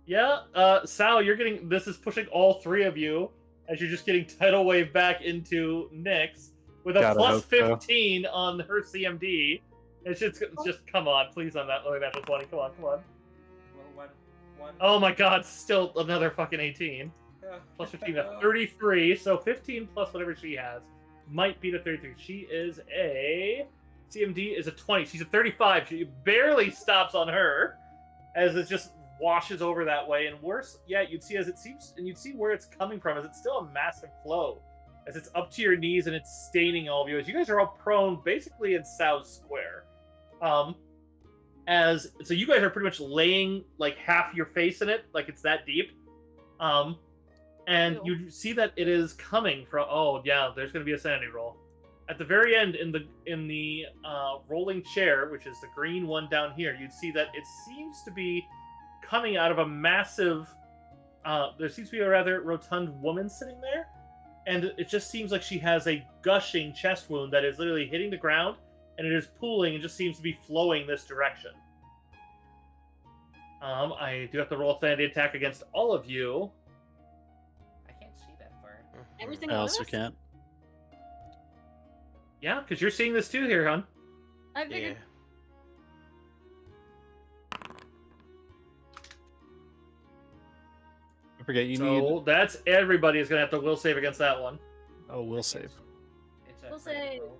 Yeah, Sal, you're getting. This is pushing all three of you as you're just getting tidal wave back into Nyx with a God, I plus hope so. 15 on her CMD. It's just come on, please on that low natural 20. Come on. Roll one. Oh my god, still another fucking 18. Plus 15, a 33. So 15 plus whatever she has might be the 33. She is a CMD is a 20. She's a 35. She barely stops on her as it just washes over that way. And worse, yeah, you'd see as it seems, and you'd see where it's coming from, as it's still a massive flow, as it's up to your knees and it's staining all of you. As you guys are all prone, basically in South Square. As so, you guys are pretty much laying like half your face in it, like it's that deep. And you see that it is coming from. Oh yeah, there's going to be a sanity roll at the very end in the rolling chair, which is the green one down here. You'd see that it seems to be coming out of a massive. There seems to be a rather rotund woman sitting there, and it just seems like she has a gushing chest wound that is literally hitting the ground, and it is pooling and just seems to be flowing this direction. I do have to roll a sanity attack against all of you. I can't see that far. Every I single also one of us? can't. Yeah, because you're seeing this too here, hon. I Yeah. figured. I forget you So need. that's everybody is going to have to will save against that one. Oh, we'll save. It's a We'll critical say- roll.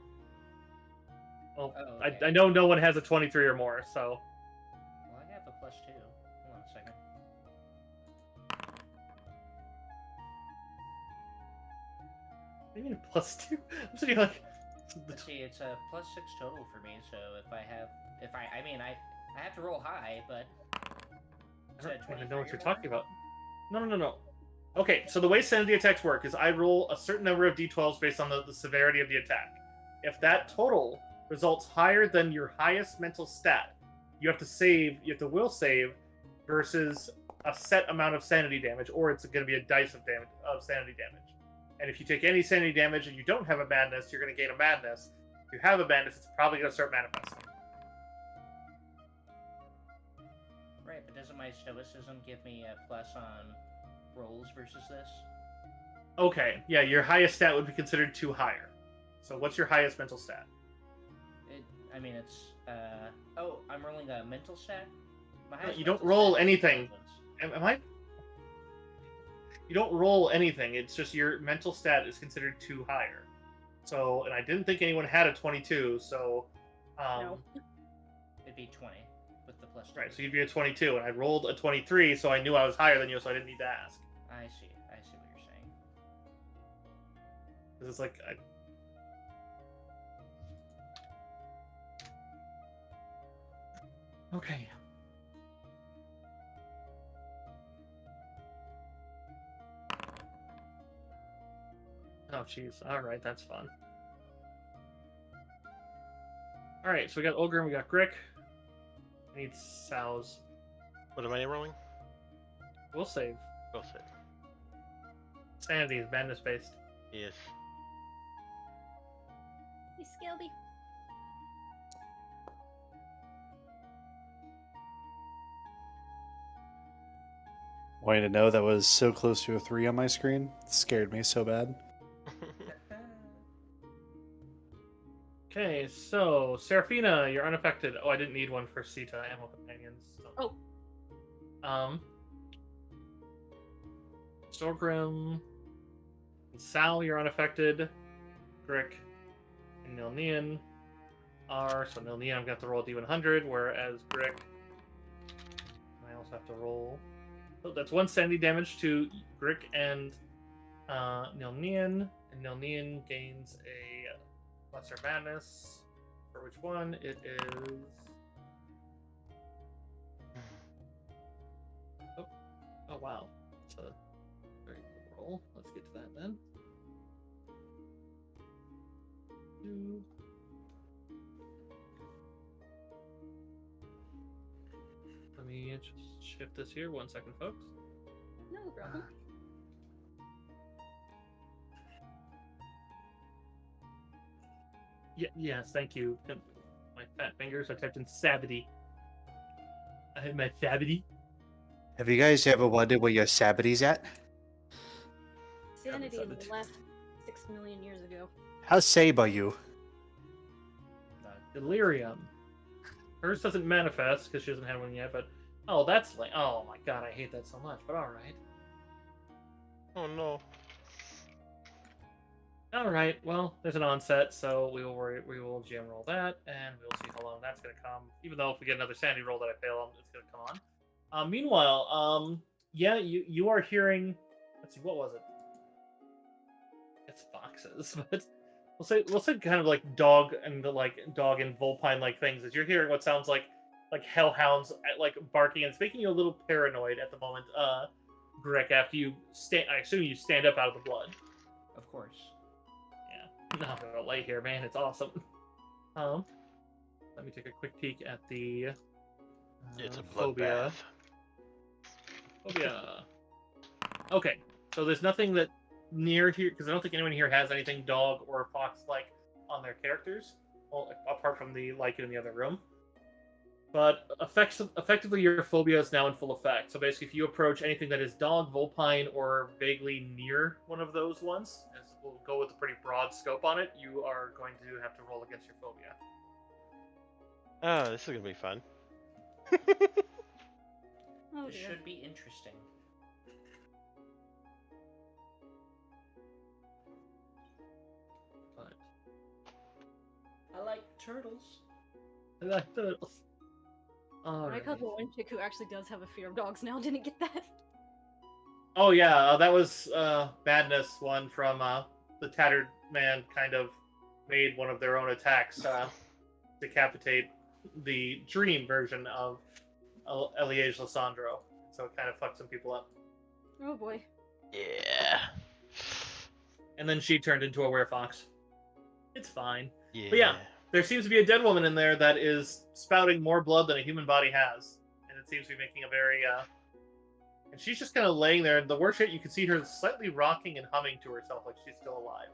Well, Oh, okay. I know no one has a 23 or more, so. Well, I have a +2. Hold on a second. What do you mean +2? I'm sitting like. Let's see, it's a +6 total for me. So I mean, I have to roll high, but. I Is that don't even 23 know what or you're more? talking about. No. Okay, so the way sanity attacks work is I roll a certain number of d12s based on the severity of the attack. If that total results higher than your highest mental stat, you have to will save versus a set amount of sanity damage, or it's going to be a dice of sanity damage. And if you take any sanity damage and you don't have a madness, you're going to gain a madness. If you have a madness, it's probably going to start manifesting. Right, but doesn't my stoicism give me a plus on rolls versus this? Okay, yeah, your highest stat would be considered too higher. So what's your highest mental stat? I mean, it's oh, I'm rolling a mental stat. My highest you don't mental roll stat is anything. intelligence. Am I? You don't roll anything. It's just your mental stat is considered too higher. So, and I didn't think anyone had a 22. So, No. It'd be 20 with the +2. right. So you'd be a 22, and I rolled a 23, so I knew I was higher than you, so I didn't need to ask. I see what you're saying. Because it's like, okay. Oh, jeez. All right, that's fun. All right, so we got Ogre and we got Grick. I need Sal's. What am I rolling? We'll save. Will save. Sanity is madness based. Yes. Hey, Skelby. Want you to know that was so close to a 3 on my screen. It scared me so bad. Okay, so Seraphina, you're unaffected. Oh, I didn't need one for Sita, Animal Companions. So. Oh. Storgrim and Sal, you're unaffected. Grick and Nilnean are. So Nilnean, I've got to roll a D100, whereas Grick, I also have to roll. Oh, that's one sanity damage to Grick and Nilnean, and Nilnean gains a Lesser Madness. For which one? It is. Oh wow. It's a very good roll. Let's get to that then. Let me just shift this here. 1 second, folks. No problem. Yes, thank you. My fat fingers. I typed in Sabity. I had my Sabity. Have you guys ever wondered where your Sabbaty's at? Sanity Sabbath. left 6 million years ago. How sab are you? Delirium. Hers doesn't manifest because she doesn't have one yet, but oh, that's like, oh my god, I hate that so much. But all right, Oh no. all right. Well, there's an onset, so we will GM roll that, and we'll see how long that's gonna come. Even though if we get another sanity roll that I fail on, it's gonna come on. Meanwhile, yeah, you are hearing. Let's see, what was it? It's foxes, but we'll say kind of like dog and vulpine like things. As you're hearing what sounds like hellhounds like barking, and it's making you a little paranoid at the moment, Greg. After you stand, I assume you stand up out of the blood. Of course. Yeah, not gonna lay here, man. It's awesome. Let me take a quick peek at the It's a phobia. bloodbath. Phobia. Okay, so there's nothing that near here because I don't think anyone here has anything dog or fox like on their characters, well, apart from the like in the other room. But effectively, your phobia is now in full effect. So basically, if you approach anything that is dog, vulpine, or vaguely near one of those ones, as we'll go with a pretty broad scope on it, you are going to have to roll against your phobia. Oh, this is gonna be fun. Oh This dear. should be interesting. But I like turtles. I like turtles. All I right. caught the one chick who actually does have a fear of dogs now. Didn't get that. Oh yeah, that was Madness one from the Tattered Man. Kind of made one of their own attacks decapitate the dream version of Eliege Lissandro. So it kind of fucked some people up. Oh boy. Yeah. And then she turned into a werefox. It's fine. Yeah. But yeah, there seems to be a dead woman in there that is spouting more blood than a human body has. And it seems to be making a very and she's just kind of laying there, and the worst shit, you can see her slightly rocking and humming to herself like she's still alive.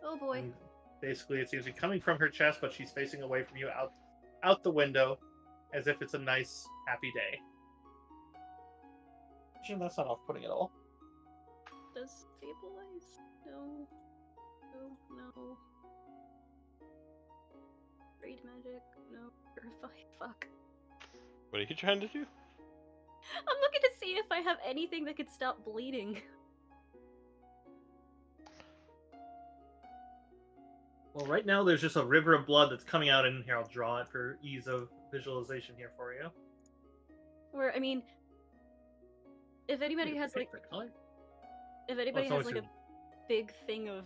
Oh boy. And basically, it seems to be coming from her chest, but she's facing away from you out the window, as if it's a nice, happy day. Sure, that's not off-putting at all. Does stabilize? No. No. Raid magic? No. Purify? Fuck. What are you trying to do? I'm looking to see if I have anything that could stop bleeding. Well, right now there's just a river of blood that's coming out in here. I'll draw it for ease of visualization here for you. Or, I mean, if anybody has like, Favorite color? if anybody it's has always like a big thing of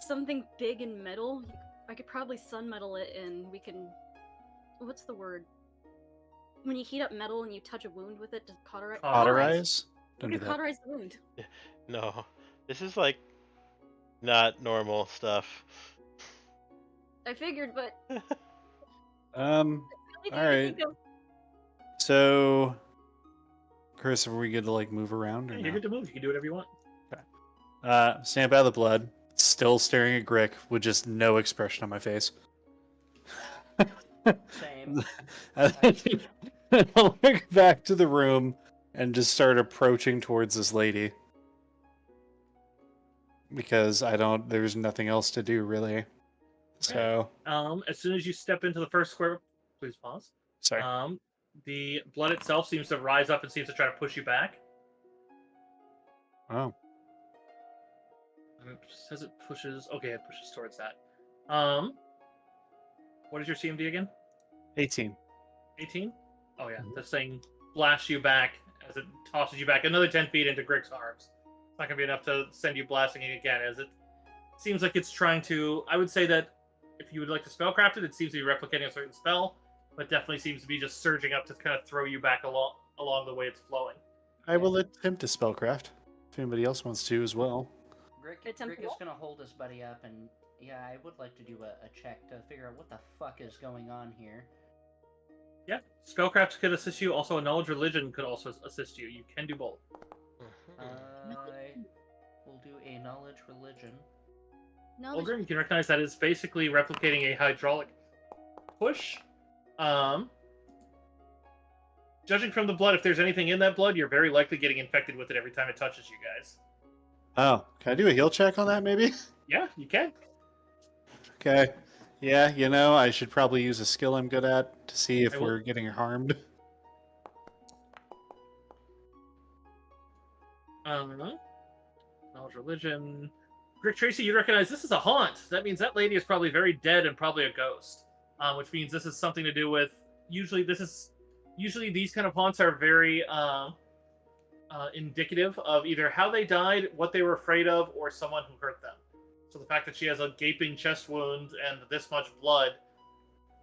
something big in metal, I could probably sun metal it, and we can. What's the word? When you heat up metal and you touch a wound with it to cauterize. Cauterize? Don't We do could that. cauterize the wound. No. This is like not normal stuff. I figured, but Alright. So, Chris, are we good to like move around or You're no? good to move. You can do whatever you want. Stamp out of the blood, still staring at Grick with just no expression on my face. Same. I'll look back to the room and just start approaching towards this lady. Because there's nothing else to do really. So, As soon as you step into the first square, please pause. sorry. The blood itself seems to rise up and seems to try to push you back. Oh. And it says it pushes. Okay, it pushes towards that. What is your CMD again? 18. 18? Oh yeah, this thing blasts you back as it tosses you back another 10 feet into Grick's arms. It's not going to be enough to send you blasting again, as it seems like it's trying to. I would say that if you would like to spellcraft it, it seems to be replicating a certain spell, but definitely seems to be just surging up to kind of throw you back along the way it's flowing. I will attempt to spellcraft. If anybody else wants to as well. Rick Attempt is what? gonna hold his buddy up, and yeah, I would like to do a check to figure out what the fuck is going on here. Yeah, spellcraft could assist you. Also, a knowledge religion could also assist you. You can do both. Mhm. I will do a knowledge religion. No, there's- Olgrim, you can recognize that it's basically replicating a hydraulic push. Judging from the blood, if there's anything in that blood, you're very likely getting infected with it every time it touches you guys. Oh, can I do a heal check on that, maybe? Yeah, you can. Okay. Yeah, I should probably use a skill I'm good at to see if I will- we're getting harmed. Knowledge religion. Rick Tracy, you recognize this is a haunt. That means that lady is probably very dead and probably a ghost. Which means this is something to do with. Usually these kind of haunts are very indicative of either how they died, what they were afraid of, or someone who hurt them. So the fact that she has a gaping chest wound and this much blood,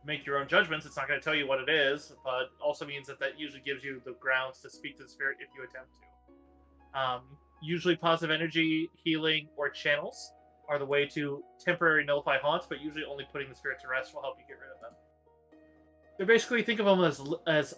make your own judgments. It's not going to tell you what it is, but also means that usually gives you the grounds to speak to the spirit if you attempt to. Usually positive energy, healing, or channels are the way to temporarily nullify haunts, but usually only putting the spirit to rest will help you get rid of them. They're basically, think of them as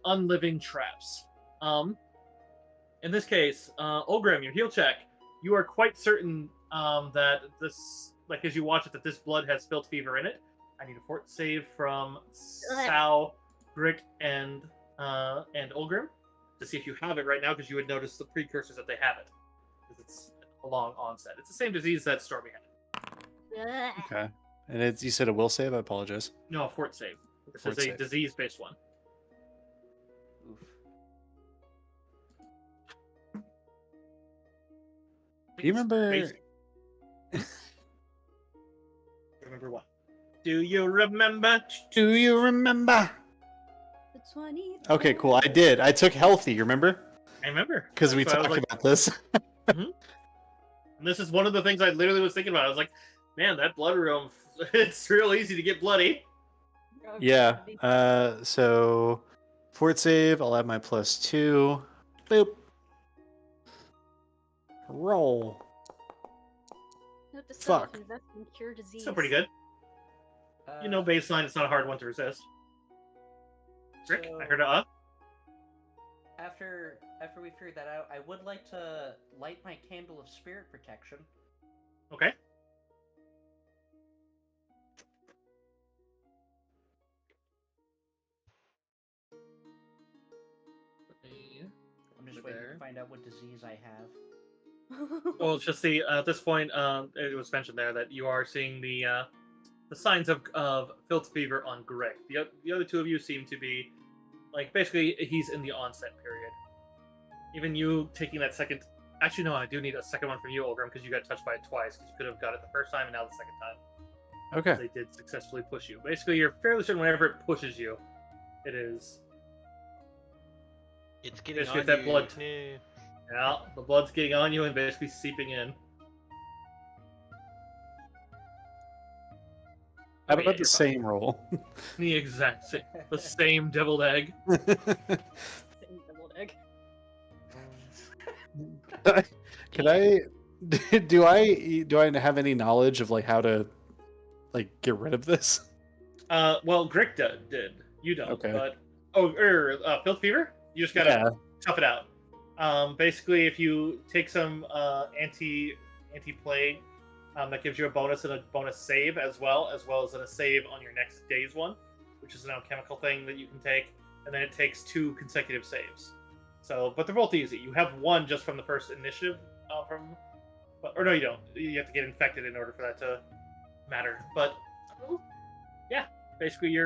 unliving traps. In this case, Olgrim, your heal check, you are quite certain that this, like as you watch it, that this blood has filth fever in it. I need a fort save from Sao, Brick, and Olgrim to see if you have it right now, because you would notice the precursors that they have it, because it's a long onset. It's the same disease that Stormy had. Okay. And you said a will save? I apologize. No, a fort save. This Fort is a save. disease-based one. Oof. Do you remember? Remember what? Do you remember? Do you remember? The 20. Okay, cool. I did. I took healthy, remember? I remember. Because we That's why I was talked like, about this. and this is one of the things I literally was thinking about. I was like, man, that blood room, it's real easy to get bloody. Yeah. So fort save, I'll add my +2. Boop. Roll. Note to Fuck. self, invest in cure disease. Still pretty good. You know, baseline, it's not a hard one to resist. Rick, I heard a After we figured that out, I would like to light my candle of spirit protection. Okay. I'm just waiting to find out what disease I have. Well, it's just at this point, it was mentioned there that you are seeing the signs of filth fever on Greg. The other two of you seem to be, like, basically he's in the onset period. Even you taking that second. Actually, no, I do need a second one from you, Olgrim, because you got touched by it twice. Because you could have got it the first time and now the second time. Okay. They did successfully push you. Basically, you're fairly certain whenever it pushes you, it is. It's getting Basically, on that you. blood. Yeah. Yeah, the blood's getting on you and basically seeping in. How Okay, about yeah, the you're same roll? The exact same, the same deviled egg. Same deviled egg. Can I? Do I have any knowledge of like how to like get rid of this? Well, Grick did. You don't. Okay. But filth fever. You just gotta tough it out. Basically, if you take some anti-plague, that gives you a bonus and a bonus save as well as a save on your next day's one, which is an alchemical thing that you can take, and then it takes 2 consecutive saves. So, but they're both easy. You have one just from the first initiative or no, you don't. You have to get infected in order for that to matter. But yeah, basically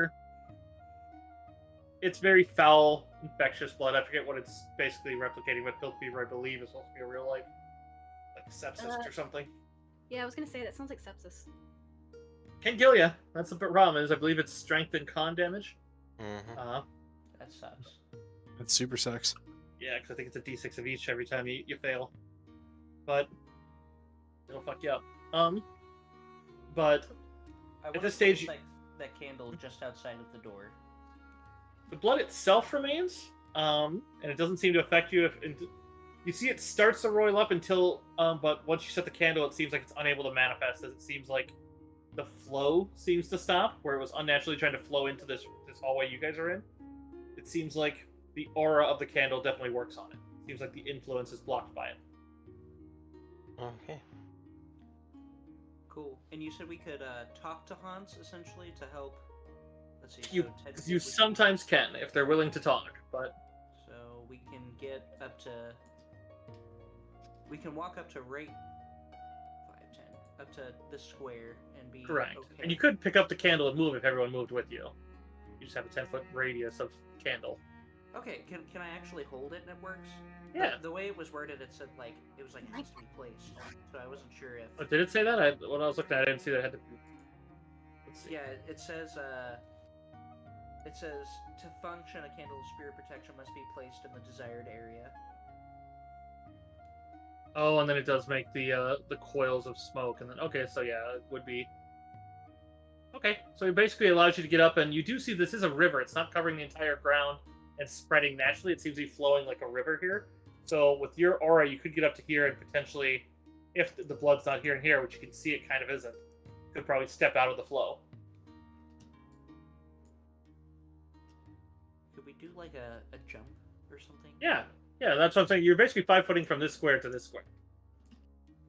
it's very foul, infectious blood. I forget what it's basically replicating, but filth fever, I believe, is supposed to be a real life, like sepsis or something. Yeah, I was gonna say that sounds like sepsis. Can kill you. That's the problem. Is I believe it's strength and con damage. Mm-hmm. That sucks. That super sucks. Yeah, because I think it's a d6 of each every time you fail. But it'll fuck you up. But I At wanna this stage- place that candle just outside of the door. the blood itself remains, and it doesn't seem to affect you. You see, it starts to roil up until, but once you set the candle, it seems like it's unable to manifest. As it seems like the flow seems to stop, where it was unnaturally trying to flow into this hallway you guys are in. It seems like the aura of the candle definitely works on it. Seems like the influence is blocked by it. Okay. Cool. And you said we could talk to Hans essentially to help. Let's see. You so technically you we- sometimes can if they're willing to talk, but So we can get up to. We can walk up to right 5, 10, up to the square and be correct. okay. And you could pick up the candle and move if everyone moved with you. You just have a 10-foot radius of candle. Okay, can I actually hold it and it works? Yeah. The way it was worded, it said like it was like it has to be placed, so I wasn't sure if. Oh, did it say that? When I was looking at it, I didn't see that it had to be. Let's see. Yeah, it says. It says to function, a candle of spirit protection must be placed in the desired area. Oh, and then it does make the coils of smoke, and then okay, so yeah, it would be. Okay, so it basically allows you to get up, and you do see this is a river. It's not covering the entire ground and spreading naturally. It seems to be flowing like a river here. So with your aura, you could get up to here and potentially, if the blood's not here and here, which you can see it kind of isn't, you could probably step out of the flow. Could we do like a jump or something? Yeah, that's what I'm saying. You're basically 5-footing from this square to this square.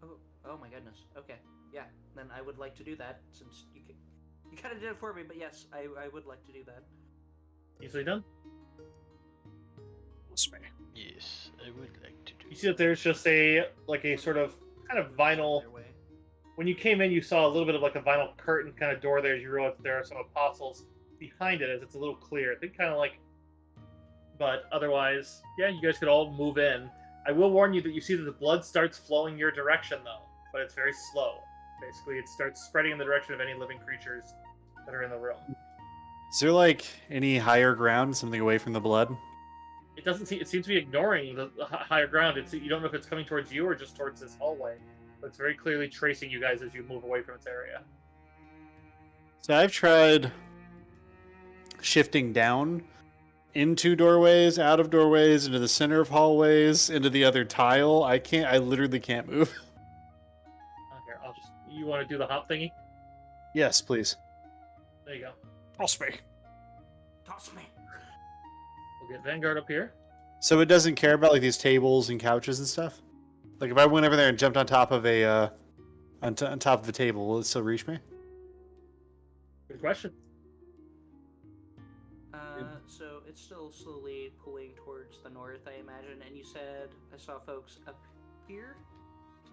Oh my goodness. Okay. Yeah. Then I would like to do that since you kind of did it for me, but yes, I would like to do that. Easily done. Yes, I would like to do. You see that there's just a sort of kind of vinyl. Either way. When you came in, you saw a little bit of like a vinyl curtain kind of door there. You realize there are some apostles behind it as it's a little clear. I think kind of like, but otherwise, yeah, you guys could all move in. I will warn you that you see that the blood starts flowing your direction though, but it's very slow. Basically, it starts spreading in the direction of any living creatures that are in the room. Is there like any higher ground, something away from the blood? It doesn't seem. It seems to be ignoring the higher ground. You don't know if it's coming towards you or just towards this hallway, but it's very clearly tracing you guys as you move away from its area. So I've tried shifting down into doorways, out of doorways, into the center of hallways, into the other tile. I literally can't move. Here, I'll just. You want to do the hop thingy? Yes, please. There you go. Toss me. Toss me. We'll get Vanguard up here. So it doesn't care about like these tables and couches and stuff? Like if I went over there and jumped on top of a on top of a table, will it still reach me? Good question. So it's still slowly pulling towards the north, I imagine. And you said I saw folks up here.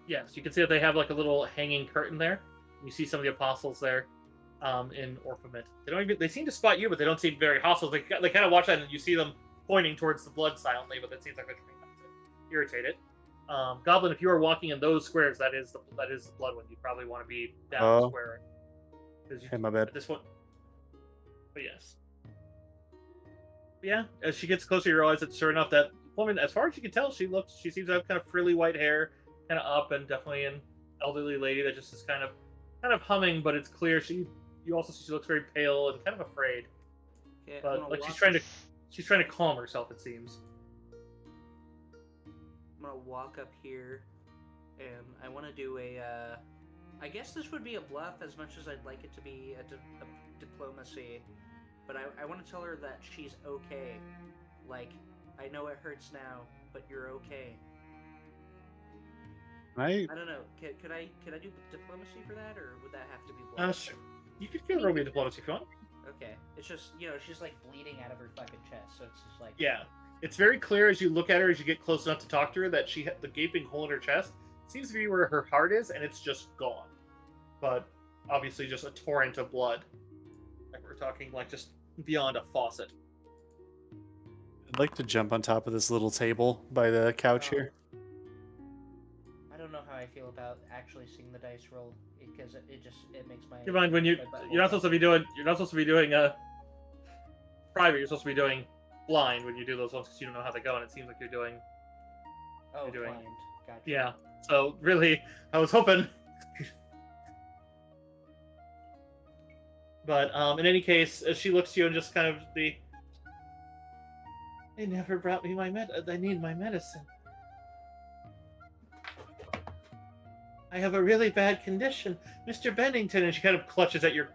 Yes, you can see that they have like a little hanging curtain there. You see some of the apostles there, in Orpiment. They seem to spot you, but they don't seem very hostile. They kind of watch that, and you see them pointing towards the blood silently, but it seems like they're trying not to irritate it. Goblin, if you are walking in those squares, that is the blood one. You probably want to be down the square. Hey, my bad. This one. But yes. But yeah, as she gets closer, you realize that sure enough, that woman, as far as you can tell, she seems to have kind of frilly white hair, kind of up, and definitely an elderly lady that just is kind of humming, but it's clear you also see she looks very pale and kind of afraid. Okay, But like she's trying to calm herself, it seems. I'm gonna walk up here, and I want to do a. I guess this would be a bluff as much as I'd like it to be a diplomacy, but I want to tell her that she's okay. Like, I know it hurts now, but you're okay. Right? I don't know. Could I do diplomacy for that, or would that have to be bluff? Sure. You could roll me a diplomacy if you want. Okay, it's just she's like bleeding out of her fucking chest, so it's just like Yeah, it's very clear as you look at her, as you get close enough to talk to her, that the gaping hole in her chest seems to be where her heart is, and it's just gone. But obviously, just a torrent of blood. Like we're talking, like just beyond a faucet. I'd like to jump on top of this little table by the couch here. I don't know how I feel about actually seeing the dice roll because it makes my. Keep in mind when you're not supposed to be doing private. You're supposed to be doing blind when you do those ones because you don't know how they go, and it seems like you're doing. Oh, you're doing- blind. Gotcha. Yeah. So really, I was hoping. But in any case, as she looks to you and just kind of they never brought me my I need my medicine. I have a really bad condition, Mr. Bennington, and she kind of clutches at your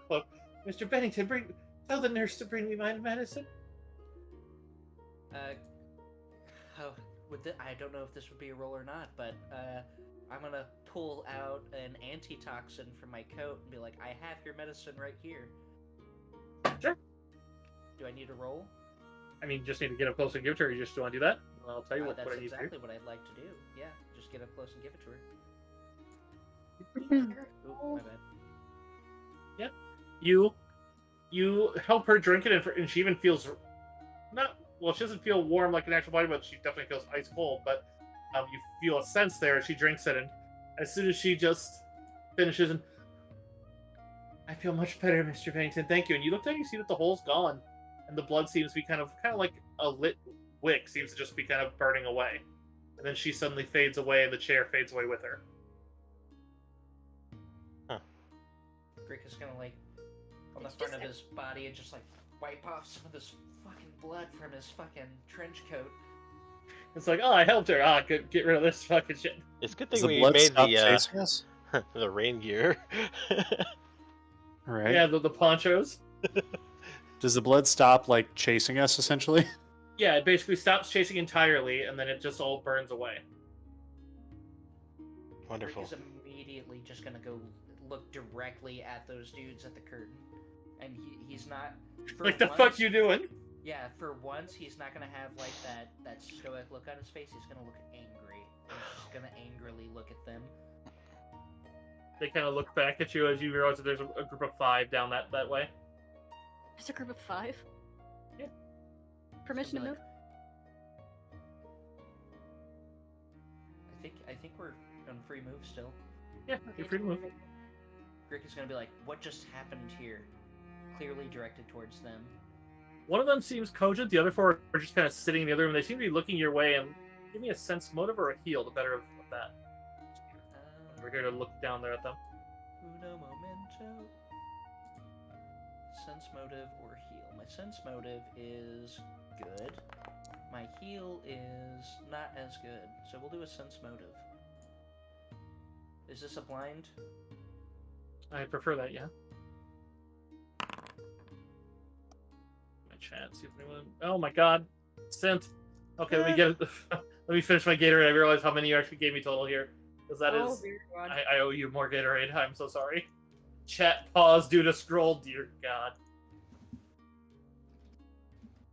cloak. Mr. Bennington, tell the nurse to bring me my medicine. I don't know if this would be a roll or not, but I'm I'm gonna pull out an antitoxin from my coat and be like, I have your medicine right here. Sure. Do I need to roll? I mean, just need to get up close and give it to her. You just want to do that? Well, I'll tell you what That's I need exactly to do. what I'd like to do. Yeah, just get up close and give it to her. Ooh, my bad. You help her drink it, and she even feels not well. She doesn't feel warm like an actual body, but she definitely feels ice cold. But you feel a sense there as she drinks it, and as soon as she just finishes, and I feel much better, Mr. Pennington. Thank you. And you look down, you see that the hole's gone, and the blood seems to be kind of like a lit wick seems to just be kind of burning away, and then she suddenly fades away, and the chair fades away with her. Grick is gonna like on the front of his body and just like wipe off some of this fucking blood from his fucking trench coat. It's like, oh, I helped her. Ah, good, get rid of this fucking shit. It's a good Does thing the we blood made stop the chasing us? the rain gear. Right. Yeah, the ponchos. Does the blood stop like chasing us essentially? Yeah, it basically stops chasing entirely, and then it just all burns away. Wonderful. Grick is immediately just gonna go look directly at those dudes at the curtain, and he's not. For Like, the once, fuck you doing? Yeah, for once he's not gonna have like that stoic look on his face. He's gonna look angry. He's just gonna angrily look at them. They kind of look back at you as you realize that there's a group of 5 down that way. There's a group of 5. Yeah. Permission to Like, move? I think we're on free move still. Yeah, you're free to move. Grick is gonna be like, "What just happened here?" Clearly directed towards them. One of them seems cogent, the other 4 are just kind of sitting in the other room. They seem to be looking your way, and give me a sense motive or a heal, the better of that. We're here to look down there at them. Uno momento. Sense motive or heal. My sense motive is good. My heal is not as good, so we'll do a sense motive. Is this a blind? I prefer that, yeah. My chat, see if anyone. Oh my god, sent. Okay, let me get. Let me finish my Gatorade. I realize how many you actually gave me total here, because that is. dear God. I owe you more Gatorade. I'm so sorry. Chat pause due to scroll. Dear God.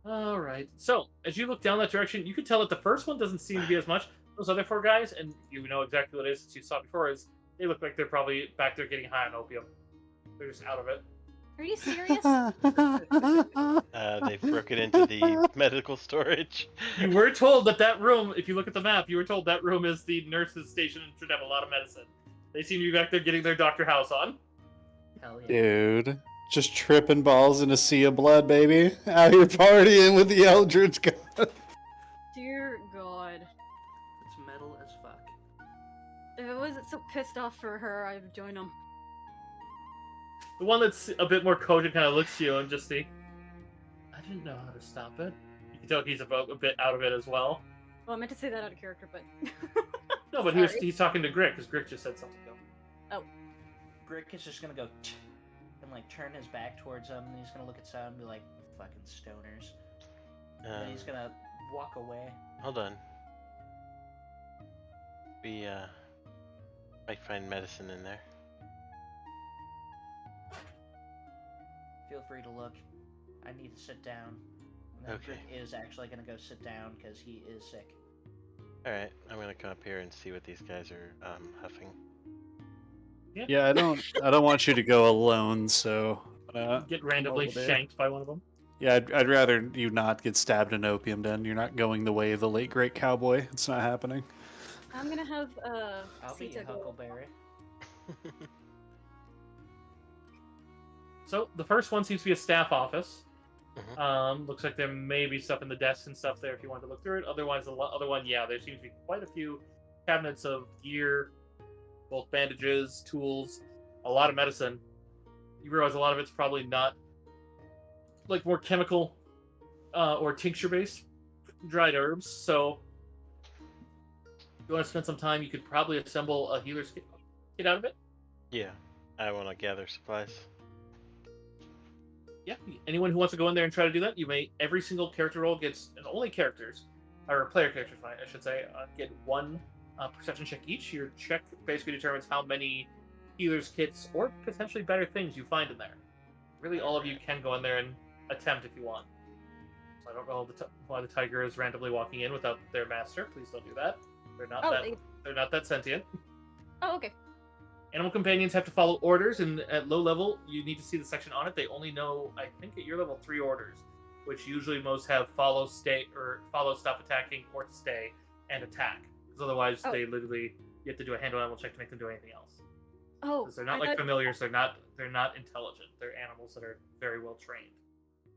All right. So as you look down that direction, you can tell that the first one doesn't seem to be as much. Those other 4 guys, and you know exactly what it is that you saw before, is they look like they're probably back there getting high on opium. They're just out of it. Are you serious? They've broken into the medical storage. You were told that room, if you look at the map, you were told that room is the nurse's station and should have a lot of medicine. They seem to be back there getting their Dr. House on. Hell yeah. Dude. Just tripping balls in a sea of blood, baby. Out here partying with the Eldritch God. Dear God. It's metal as fuck. If I wasn't so pissed off for her, I'd join them. The one that's a bit more cogent kind of looks at you and just I didn't know how to stop it. You can tell he's a bit out of it as well. Well, I meant to say that out of character, but... No, but Sorry. he's talking to Grick, because Grick just said something to him. Oh. Grick is just gonna go and like turn his back towards them, and he's gonna look at Sam and be like, "Fucking stoners." And then he's gonna walk away. Hold on. We might find medicine in there. Feel free to look. I need to sit down. And then Okay. Grick is actually gonna go sit down because he is sick. All right, I'm gonna come up here and see what these guys are huffing. Yeah, I don't want you to go alone, so Get randomly over there. shanked by one of them. Yeah, I'd rather you not get stabbed in an opium den. You're not going the way of the late great cowboy. It's not happening. I'm gonna have, I'll be Sita your go. Huckleberry. So the first one seems to be a staff office. Mhm. Looks like there may be stuff in the desks and stuff there if you want to look through it. Otherwise, the other one, yeah, there seems to be quite a few cabinets of gear, both bandages, tools, a lot of medicine. You realize a lot of it's probably not like more chemical or tincture based dried herbs. So if you want to spend some time, you could probably assemble a healer's kit out of it. Yeah, I want to gather supplies. Yeah, anyone who wants to go in there and try to do that, you may. Every single character role gets, and only characters, or player characters, I should say, get one perception check each. Your check basically determines how many healer's kits or potentially better things you find in there. Really, all of you can go in there and attempt if you want. So I don't know why the tiger is randomly walking in without their master. Please don't do that. They're not they're not that sentient. Oh, okay. Animal companions have to follow orders, and at low level, you need to see the section on it. They only know, I think, at your level 3 orders, which usually most have follow, stay, or follow, stop attacking, or stay, and attack. Because otherwise, they literally you have to do a handle animal check to make them do anything else. Oh, Because they're not like familiars. They're not intelligent. They're animals that are very well trained.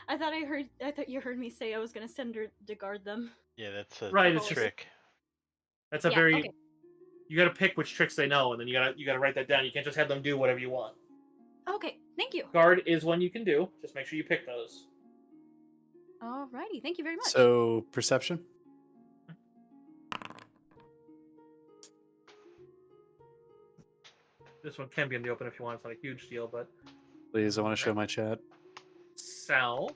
I thought you heard me say I was gonna send her to guard them. Yeah, that's a Right, it's trick. That's a Yeah, very. okay. You got to pick which tricks they know, and then you gotta write that down. You can't just have them do whatever you want. Okay, thank you. Guard is one you can do. Just make sure you pick those. Alrighty, thank you very much. So perception. This one can be in the open if you want. It's not a huge deal, but Please, I want to show my chat. Sal,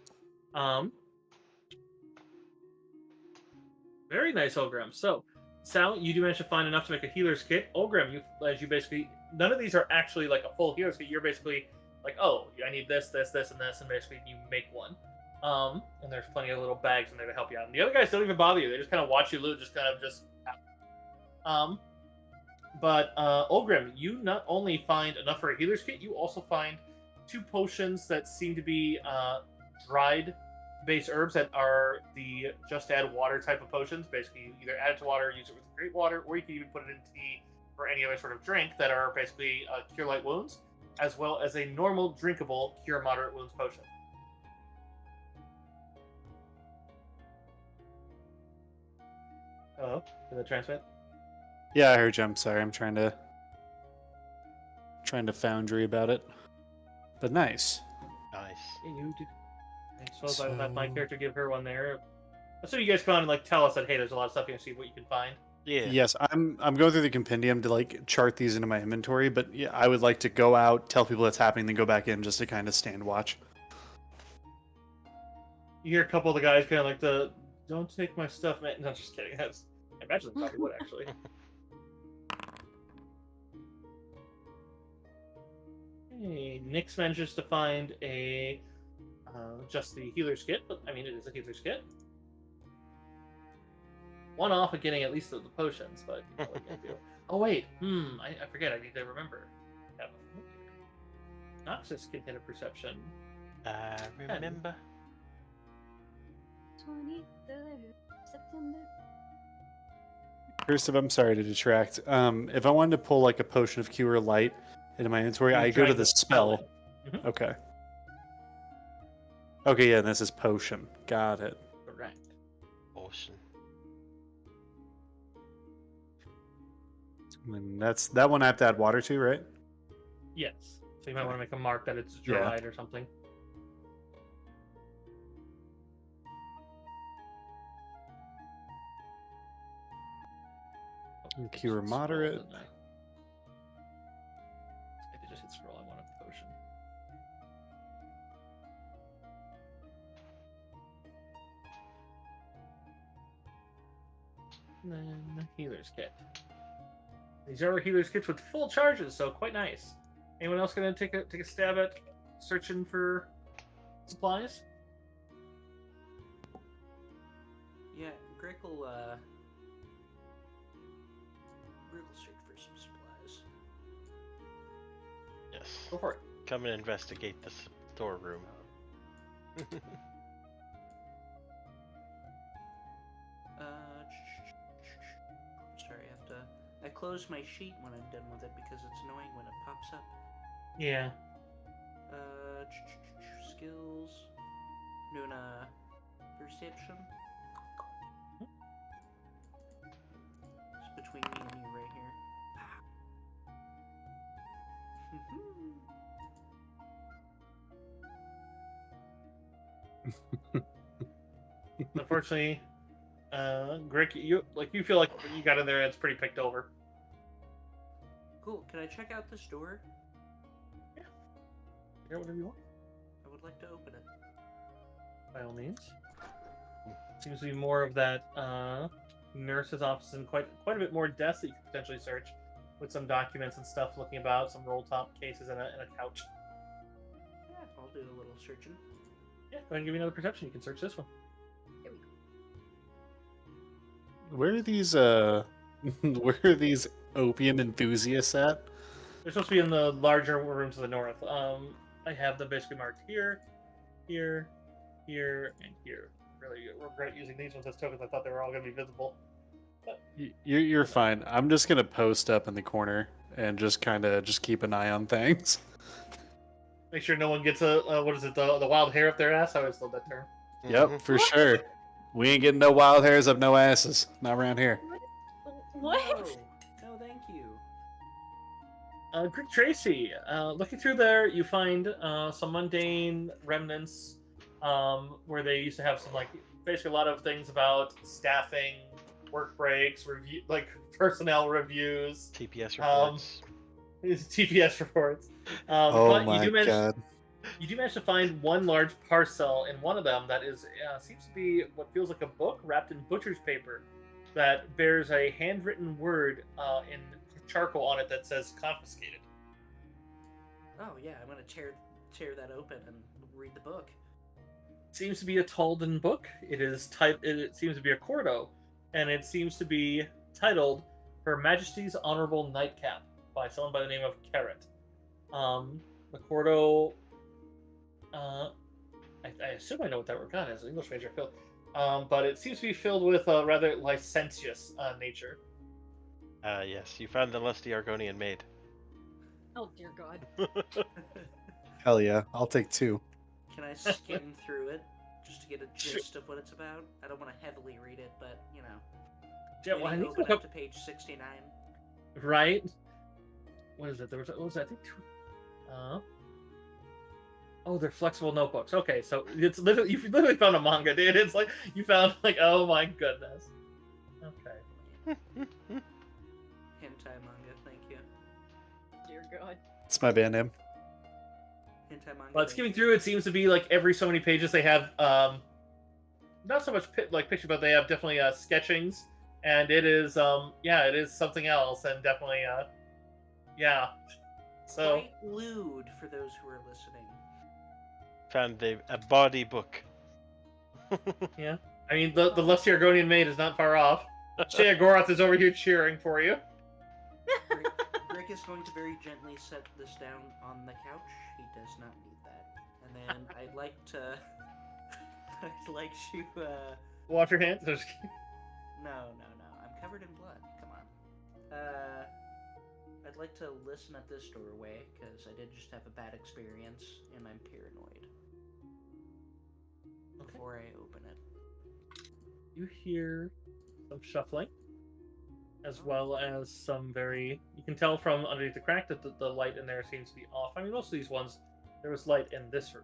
very nice, Olgram. So, Sal, you do manage to find enough to make a healer's kit. Olgram, you basically none of these are actually like a full healer's kit. You're basically like, oh, I need this, this, this, and this, and basically you make one. And there's plenty of little bags in there to help you out. And the other guys don't even bother you. They just kind of watch you loot, But Olgrim, you not only find enough for a healer's kit, you also find 2 potions that seem to be dried base herbs that are the just add water type of potions. Basically, you either add it to water, use it with great water, or you can even put it in tea or any other sort of drink that are basically cure light wounds, as well as a normal drinkable cure moderate wounds potion. Hello? Did that transmit? Yeah, I heard you. I'm sorry. I'm trying to foundry about it. But nice. Nice. Yeah, you do. I suppose I will have my character give her one there. So you guys come on and like tell us that hey, there's a lot of stuff here, and see what you can find. Yeah. Yes, I'm going through the compendium to like chart these into my inventory, but yeah, I would like to go out, tell people what's happening, then go back in just to kind of stand watch. You hear a couple of the guys kind of like the "Don't take my stuff, man." No, just kidding. I imagine they probably would actually. Hey, Nyx manages to find a just the healer's kit, but I mean it is a healer's kit. One off of getting at least the potions, but you know, what can I do? Oh wait, I forget. I need to remember. Noxus can hit a perception. Remember. 23rd September. Cursive, I'm sorry to detract. If I wanted to pull like a potion of cure light into my inventory, You I go to drag the spell. in. Mhm. Okay. Okay, yeah, this is potion. Got it. Correct. Awesome. And that one I have to add water to, right? Yes. So you might want to make a mark that it's Yeah. dried or something. And cure Scroll, moderate. didn't I? I did just hit scroll. I want a potion. And then the healer's kit. These are healer's kits with full charges, so quite nice. Anyone else gonna take a stab at searching for supplies? Yeah, Greg will search for some supplies. Yes. Go for it. Come and investigate the storeroom. Sorry, I close my sheet when I'm done with it because it's annoying when it pops up. Yeah. Skills. Doing a perception. It's between me and you right here. Unfortunately, Greg, you feel like you got in there and it's pretty picked over. Cool. Can I check out this door? Yeah, whatever you want. I would like to open it. By all means. Seems to be more of that nurse's office and quite a bit more desks that you could potentially search, with some documents and stuff looking about, some roll top cases and a couch. Yeah, I'll do a little searching. Yeah, go ahead and give me another perception. You can search this one. Here we go. Where are these where are these opium enthusiasts at? They're supposed to be in the larger room to the north. I have them basically marked here, here, here, and here. Really regret using these ones as tokens. I thought they were all going to be visible. You're fine. I'm just gonna post up in the corner and just keep an eye on things. Make sure no one gets the wild hair up their ass. I always love that term. Yep, for sure. We ain't getting no wild hairs up no asses. Not around here. What? No, thank you. Greek Tracy, looking through there, you find some mundane remnants where they used to have some, like, basically a lot of things about staffing, work breaks, review, like personnel reviews, TPS reports. TPS reports. Oh but my god. You do manage to find one large parcel in one of them that is seems to be what feels like a book wrapped in butcher's paper that bears a handwritten word in charcoal on it that says confiscated. Oh yeah, I'm gonna tear that open and read the book. Seems to be a Talden book. It seems to be a quarto, and it seems to be titled Her Majesty's Honorable Nightcap by someone by the name of Carrot. The quarto, I assume I know what that word got as an English major, Phil. But it seems to be filled with a rather licentious nature. Yes, you found the lusty Argonian maid. Oh dear God. Hell yeah, I'll take 2. Can I skim through it just to get a gist of what it's about? I don't want to heavily read it, but you know. Yeah, well, I maybe need to open look up up. to page 69. Right? What is it? What was that? I think. Oh, they're flexible notebooks. Okay, so it's literally you've literally found a manga, dude. It's like you found like, oh my goodness. Okay. Hentai manga, thank you. Dear God. It's my band name. Hentai manga. But skimming through, it seems to be like every so many pages they have not so much like picture, but they have definitely sketchings, and it is it is something else, and definitely yeah. So Quite lewd for those who are listening. Found a body book. yeah, I mean the lusty Argonian maid is not far off. Shea Goroth is over here cheering for you. Rick is going to very gently set this down on the couch. He does not need that. And then I'd like to Wash your hands. No. I'm covered in blood. Come on. I'd like to listen at this doorway because I did just have a bad experience and I'm paranoid. Before I open it. You hear some shuffling, as well as some you can tell from underneath the crack that the light in there seems to be off. I mean, most of these ones, there was light in this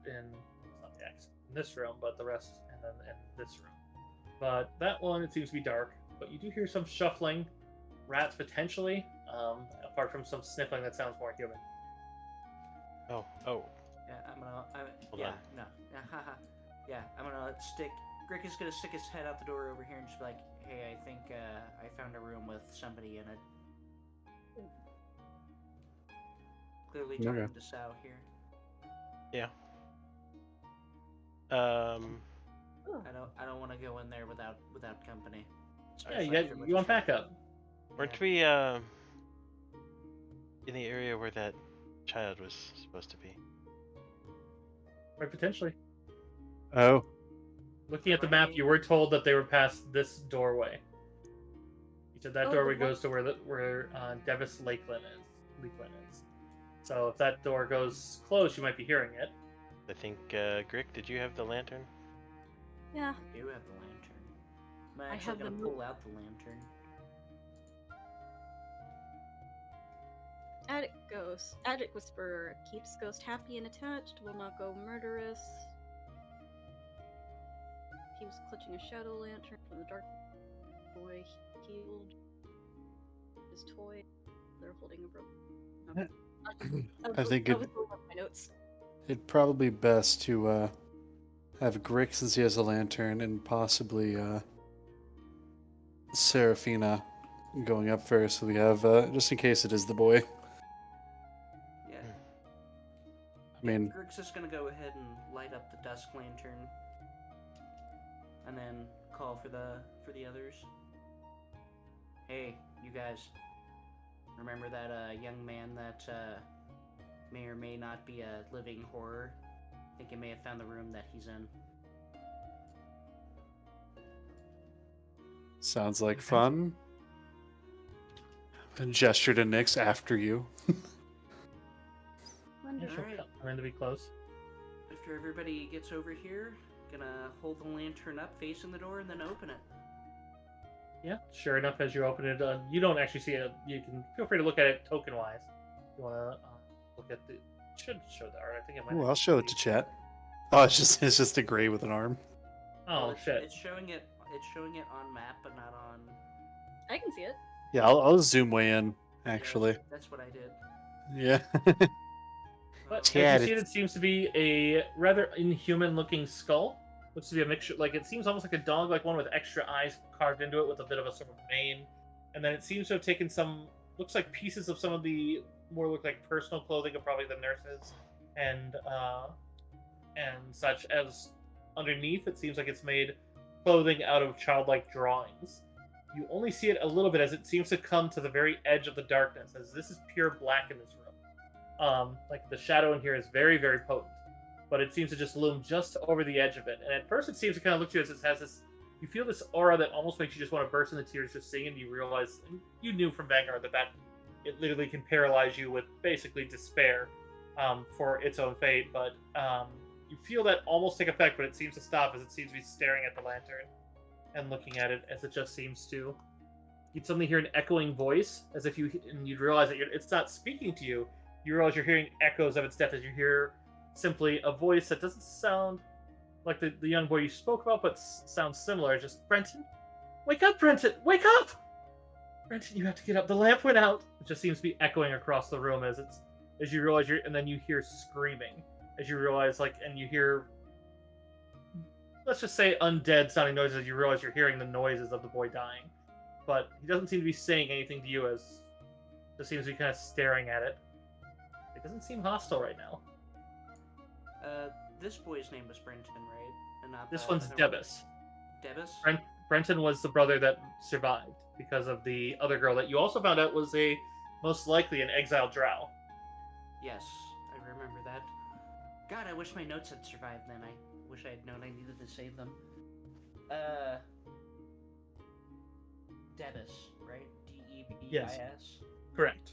in this room, but the rest, and then in this room. But that one, it seems to be dark. But you do hear some shuffling, rats potentially, apart from some sniffling that sounds more human. Oh. Yeah, Hold on. No. Yeah, I'm gonna Rick is gonna stick his head out the door over here and just be like, hey, I think I found a room with somebody in it. Clearly talking Okay. to Sal here. Yeah. I don't want to go in there without company. Yeah, Especially after you want backup. Weren't we in the area where that child was supposed to be? Right, potentially. Oh. Looking at the map, you were told that they were past this doorway. You said that Oh, doorway the one- goes to where Devis Lakeland is. So if that door goes closed, you might be hearing it. I think, Grick, did you have the lantern? Yeah. You have the lantern. I'm I actually have the gonna mo- pull out the lantern. Attic Whisperer keeps ghost happy and attached, will not go murderous. He was clutching a shadow lantern from the dark boy healed his toy. They're holding a broken. I think I it- was going off my notes. It'd probably be best to have Grick, since he has a lantern, and possibly Serafina going up first. We have, just in case it is the boy. Yeah. I mean, Grig's just gonna go ahead and light up the dusk lantern, and then call for the others. Hey, you guys. Remember that young man that may or may not be a living horror? I think he may have found the room that he's in. sounds like fun. A gesture to Nyx after you. Yeah, Wonderful. sure. Alright. I'm going to be close. After everybody gets over here, gonna hold the lantern up facing the door and then open it. Yeah, sure enough, as you open it, you don't actually see it. You can feel free to look at it token-wise. You want to look at the... Should show the art. I think it might. Ooh, I'll show it to chat. Oh, it's just a gray with an arm. Oh, it's, shit. It's showing it on map, but not on. I can see it. Yeah, I'll zoom way in, actually. Yeah, that's what I did. Yeah. But Yeah, as you see it's- it seems to be a rather inhuman-looking skull. Looks to be a mixture, like it seems almost like a dog, like one with extra eyes carved into it with a bit of a sort of mane. And then it seems to have taken some, looks like pieces of some of the more look like personal clothing of probably the nurses and such as underneath. It seems like it's made clothing out of childlike drawings. You only see it a little bit as it seems to come to the very edge of the darkness, as this is pure black in this room. Like the shadow in here is very, very potent, but it seems to just loom just over the edge of it. And at first it seems to kind of look to you as it has this, you feel this aura that almost makes you just want to burst into tears just seeing it, and you realize, and you knew from Vanguard that it literally can paralyze you with basically despair for its own fate, but you feel that almost take effect, but it seems to stop as it seems to be staring at the lantern and looking at it as it just seems to. You'd suddenly hear an echoing voice, as if you'd realize that it's not speaking to you. You realize you're hearing echoes of its death as you hear simply a voice that doesn't sound like the young boy you spoke about, but sounds similar. Just, Brenton? Wake up, Brenton! Wake up! Brenton, you have to get up. The lamp went out. It just seems to be echoing across the room as you realize and then you hear screaming as you realize, and you hear, let's just say, undead sounding noises as you realize you're hearing the noises of the boy dying. But he doesn't seem to be saying anything to you, as just seems to be kind of staring at it. It doesn't seem hostile right now. This boy's name was Brenton, right? And not This the one's other one. Debus. Debus? Brenton was the brother that survived because of the other girl that you also found out was most likely an exiled drow. Yes, I remember that. God, I wish my notes had survived then. I wish I had known I needed to save them. Debus, right? D-E-B-I-S? Yes. Correct.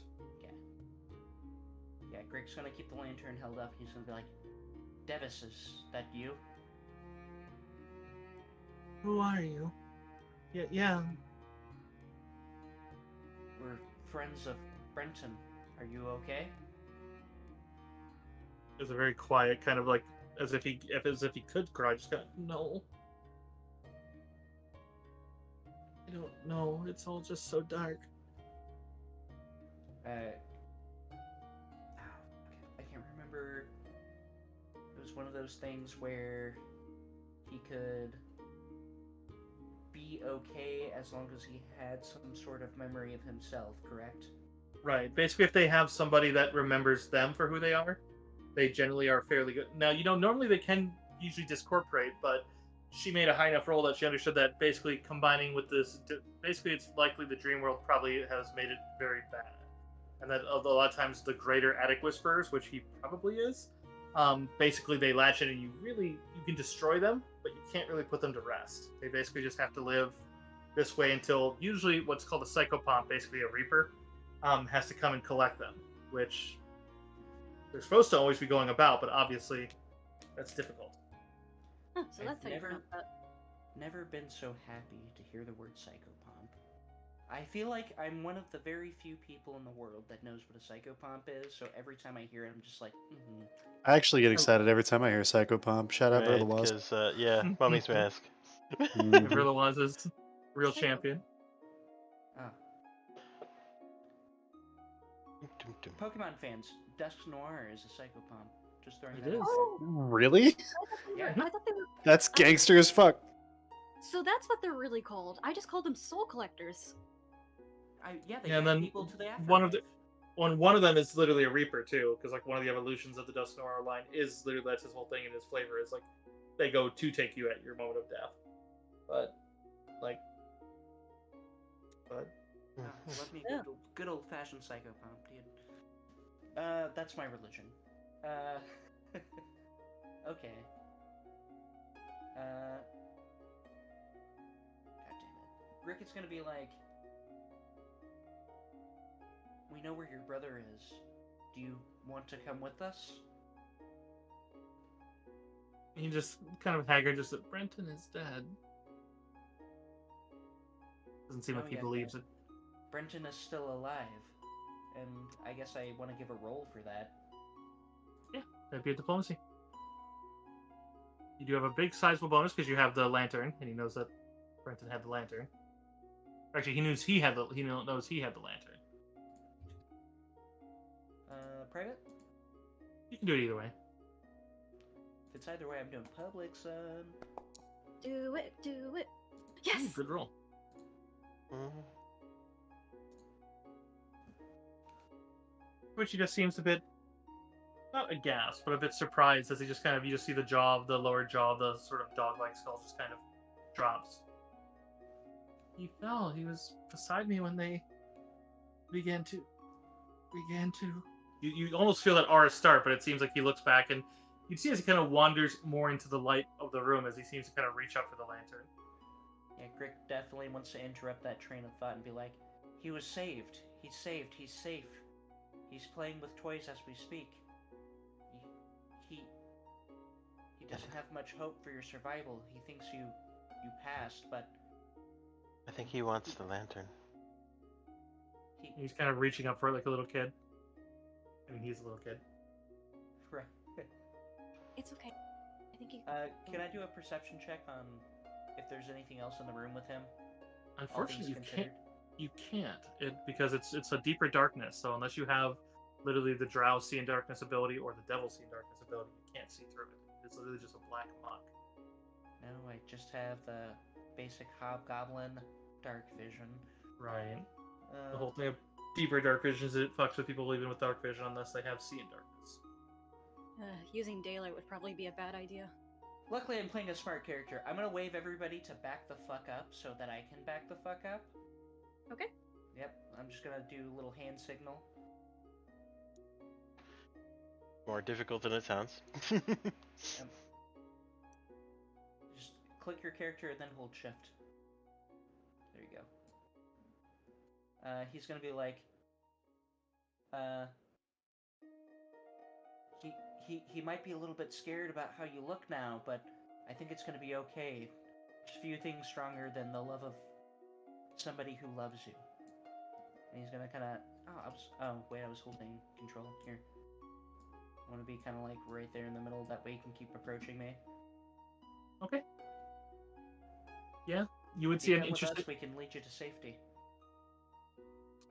Yeah, Greg's gonna keep the lantern held up. He's gonna be like, Debus, is that you? Who are you? Yeah. We're friends of Brenton. Are you okay? It was a very quiet kind of like as if he could cry. Just kind of, no. I don't know. It's all just so dark. I can't remember. It was one of those things where he could be okay as long as he had some sort of memory of himself, correct? Right. Basically, if they have somebody that remembers them for who they are, they generally are fairly good. Now, normally they can usually discorporate, but she made a high enough roll that she understood that basically combining with this, basically it's likely the dream world probably has made it very bad. And that a lot of times the greater attic whisperers, which he probably is, basically they latch in and you can destroy them, but you can't really put them to rest. They basically just have to live this way until usually what's called a psychopomp, basically a reaper, has to come and collect them, which they're supposed to always be going about, but obviously that's difficult. Huh, so I've that's how you never- pronounce that. Never been so happy to hear the word psychopomp. I feel like I'm one of the very few people in the world that knows what a psychopomp is, so every time I hear it, I'm just like, I actually get excited every time I hear Psychopomp. Shout out Right, Brother Was. because Mummy's Mask. Mhm. Gorilla was his real champion. ah. Pokemon fans, Dusk Noir is a psychopomp. Just throwing It that is. out Oh, Really? Yeah. I thought they were. That's gangster as fuck. So that's what they're really called. I just called them soul collectors. Yeah, they Yeah, and get then people to the afterlife. one of them is literally a Reaper too, because like one of the evolutions of the Dust Nora line is literally that's his whole thing, and his flavor is like they go to take you at your moment of death. But Love me Yeah. good old-fashioned psychopomp, dude. That's my religion. Okay. God damn it. Rick is gonna be like, we know where your brother is. Do you want to come with us? he just kind of haggard, just that Brenton is dead. Doesn't seem Oh, like he yeah, believes yeah. it. Brenton is still alive, and I guess I want to give a roll for that. That'd be a diplomacy. You do have a big sizable bonus because you have the lantern, and he knows that Brenton had the lantern. Actually, he knows he had the lantern. Private? You can do it either way. If it's either way, I'm doing public, son. Do it, do it. Ooh, Yes. good roll. Mhm. Which he just seems a bit, not aghast, but a bit surprised as he just kind of, you just see the jaw, the lower jaw, the sort of dog-like skull just kind of drops. He fell. He was beside me when they began to. You almost feel that aura start, but it seems like he looks back, and you see as he kind of wanders more into the light of the room as he seems to kind of reach up for the lantern. Yeah, Grick definitely wants to interrupt that train of thought and be like, he was saved. He's saved. He's safe. He's playing with toys as we speak. He doesn't have much hope for your survival. He thinks you passed, but I think he wants the lantern. He's kind of reaching up for it like a little kid. I mean, he's a little kid. Right. It's okay. I think you. Can I do a perception check on if there's anything else in the room with him? All Unfortunately, things you considered. can't because it's a deeper darkness. So unless you have literally the Drow see in darkness ability or the Devil see in darkness ability, you can't see through it. It's literally just a black muck. No, I just have the basic Hobgoblin dark vision. Right. The whole thing of deeper dark vision is it fucks with people even with dark vision unless they have see in darkness. Using daylight would probably be a bad idea. Luckily, I'm playing a smart character. I'm gonna wave everybody to back the fuck up so that I can back the fuck up. Okay. Yep, I'm just gonna do a little hand signal. More difficult than it sounds. Just click your character and then hold shift. There you go. He's gonna be like, he might be a little bit scared about how you look now, but I think it's gonna be okay. There's few things stronger than the love of somebody who loves you. And he's gonna kind of, I was holding control here. I want to be kind of like right there in the middle, that way you can keep approaching me. Okay. Yeah, you would If see you an come with interesting. us, we can lead you to safety.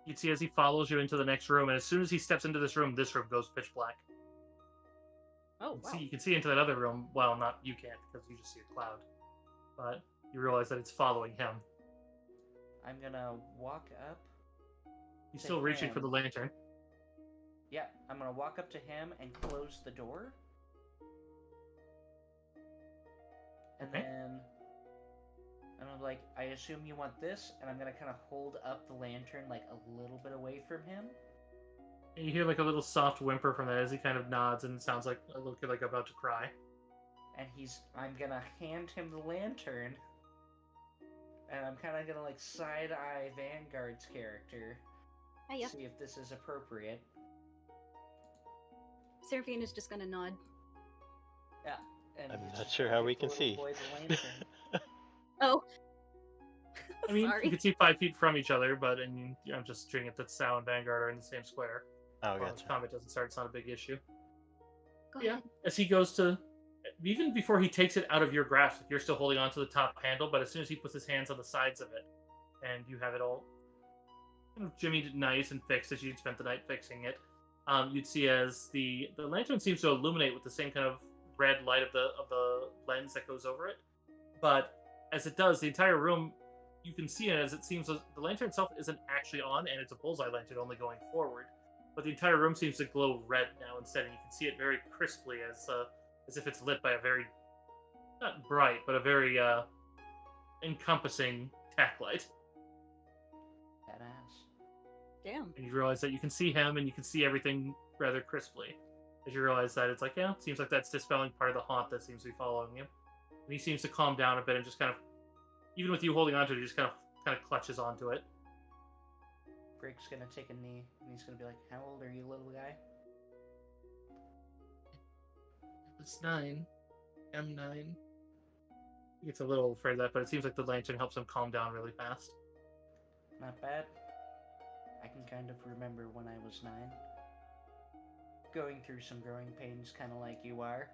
You'd see as he follows you into the next room, and as soon as he steps into this room goes pitch black. Oh wow. You can see into that other room. Well, not you can't because you just see a cloud, but you realize that it's following him. I'm gonna walk up. He's To still reaching for him. the lantern. Yeah, I'm gonna walk up to him and close the door. And Okay. then I'm like, I assume you want this, and I'm gonna kind of hold up the lantern like a little bit away from him. And you hear like a little soft whimper from that as he kind of nods and sounds like a little kid like about to cry. And I'm gonna hand him the lantern. And I'm kind of gonna like side-eye Vanguard's character. Hey, yeah. See if this is appropriate. Seraphine is just gonna nod. Yeah. And I'm he not just sure how gives we the can little see. boy the lantern. Oh. I mean, Sorry. you can see 5 feet from each other, but I'm just treating it that Sal and Vanguard are in the same square. Oh, As long as gotcha. combat doesn't start, it's not a big issue. Go Yeah, ahead. as he goes to, even before he takes it out of your grasp, you're still holding onto the top handle, but as soon as he puts his hands on the sides of it, and you have it all kind of jimmied nice and fixed as you'd spent the night fixing it, you'd see as the lantern seems to illuminate with the same kind of red light of the lens that goes over it, but as it does, the entire room, you can see it as it seems the lantern itself isn't actually on, and it's a bullseye lantern only going forward. But the entire room seems to glow red now instead, and you can see it very crisply as if it's lit by a very, not bright, but a very encompassing tack light. Badass. Damn. And you realize that you can see him and you can see everything rather crisply. As you realize that it's like, yeah, it seems like that's dispelling part of the haunt that seems to be following him. And he seems to calm down a bit and just kind of, even with you holding onto it, he just kind of clutches onto it. Greg's gonna take a knee and he's gonna be like, "How old are you, little guy?" It's 9. I'm 9. He gets a little afraid of that, but it seems like the lantern helps him calm down really fast. Not bad. I can kind of remember when I was 9. Going through some growing pains, kind of like you are.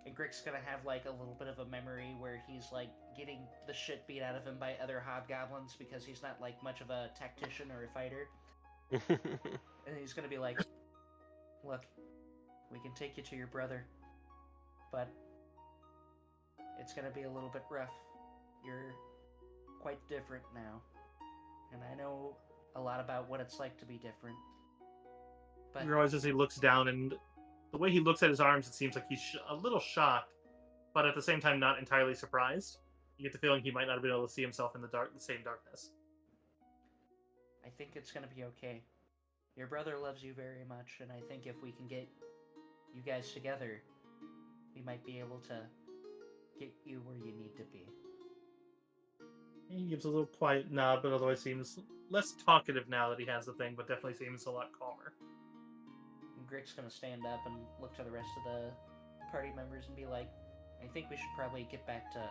And Greg's gonna have like a little bit of a memory where he's like getting the shit beat out of him by other hobgoblins because he's not like much of a tactician or a fighter. And he's gonna be like, "Look, we can take you to your brother, but it's gonna be a little bit rough. You're quite different now. And I know a lot about what it's like to be different. But You realize as he looks down, and the way he looks at his arms, it seems like he's a little shocked, but at the same time not entirely surprised. You get the feeling he might not have been able to see himself in the same darkness. I think it's gonna be okay. Your brother loves you very much, and I think if we can get you guys together, we might be able to get you where you need to be." He gives a little quiet nod, but otherwise seems less talkative now that he has the thing, but definitely seems a lot calmer. And Greg's gonna stand up and look to the rest of the party members and be like, "I think we should probably get back to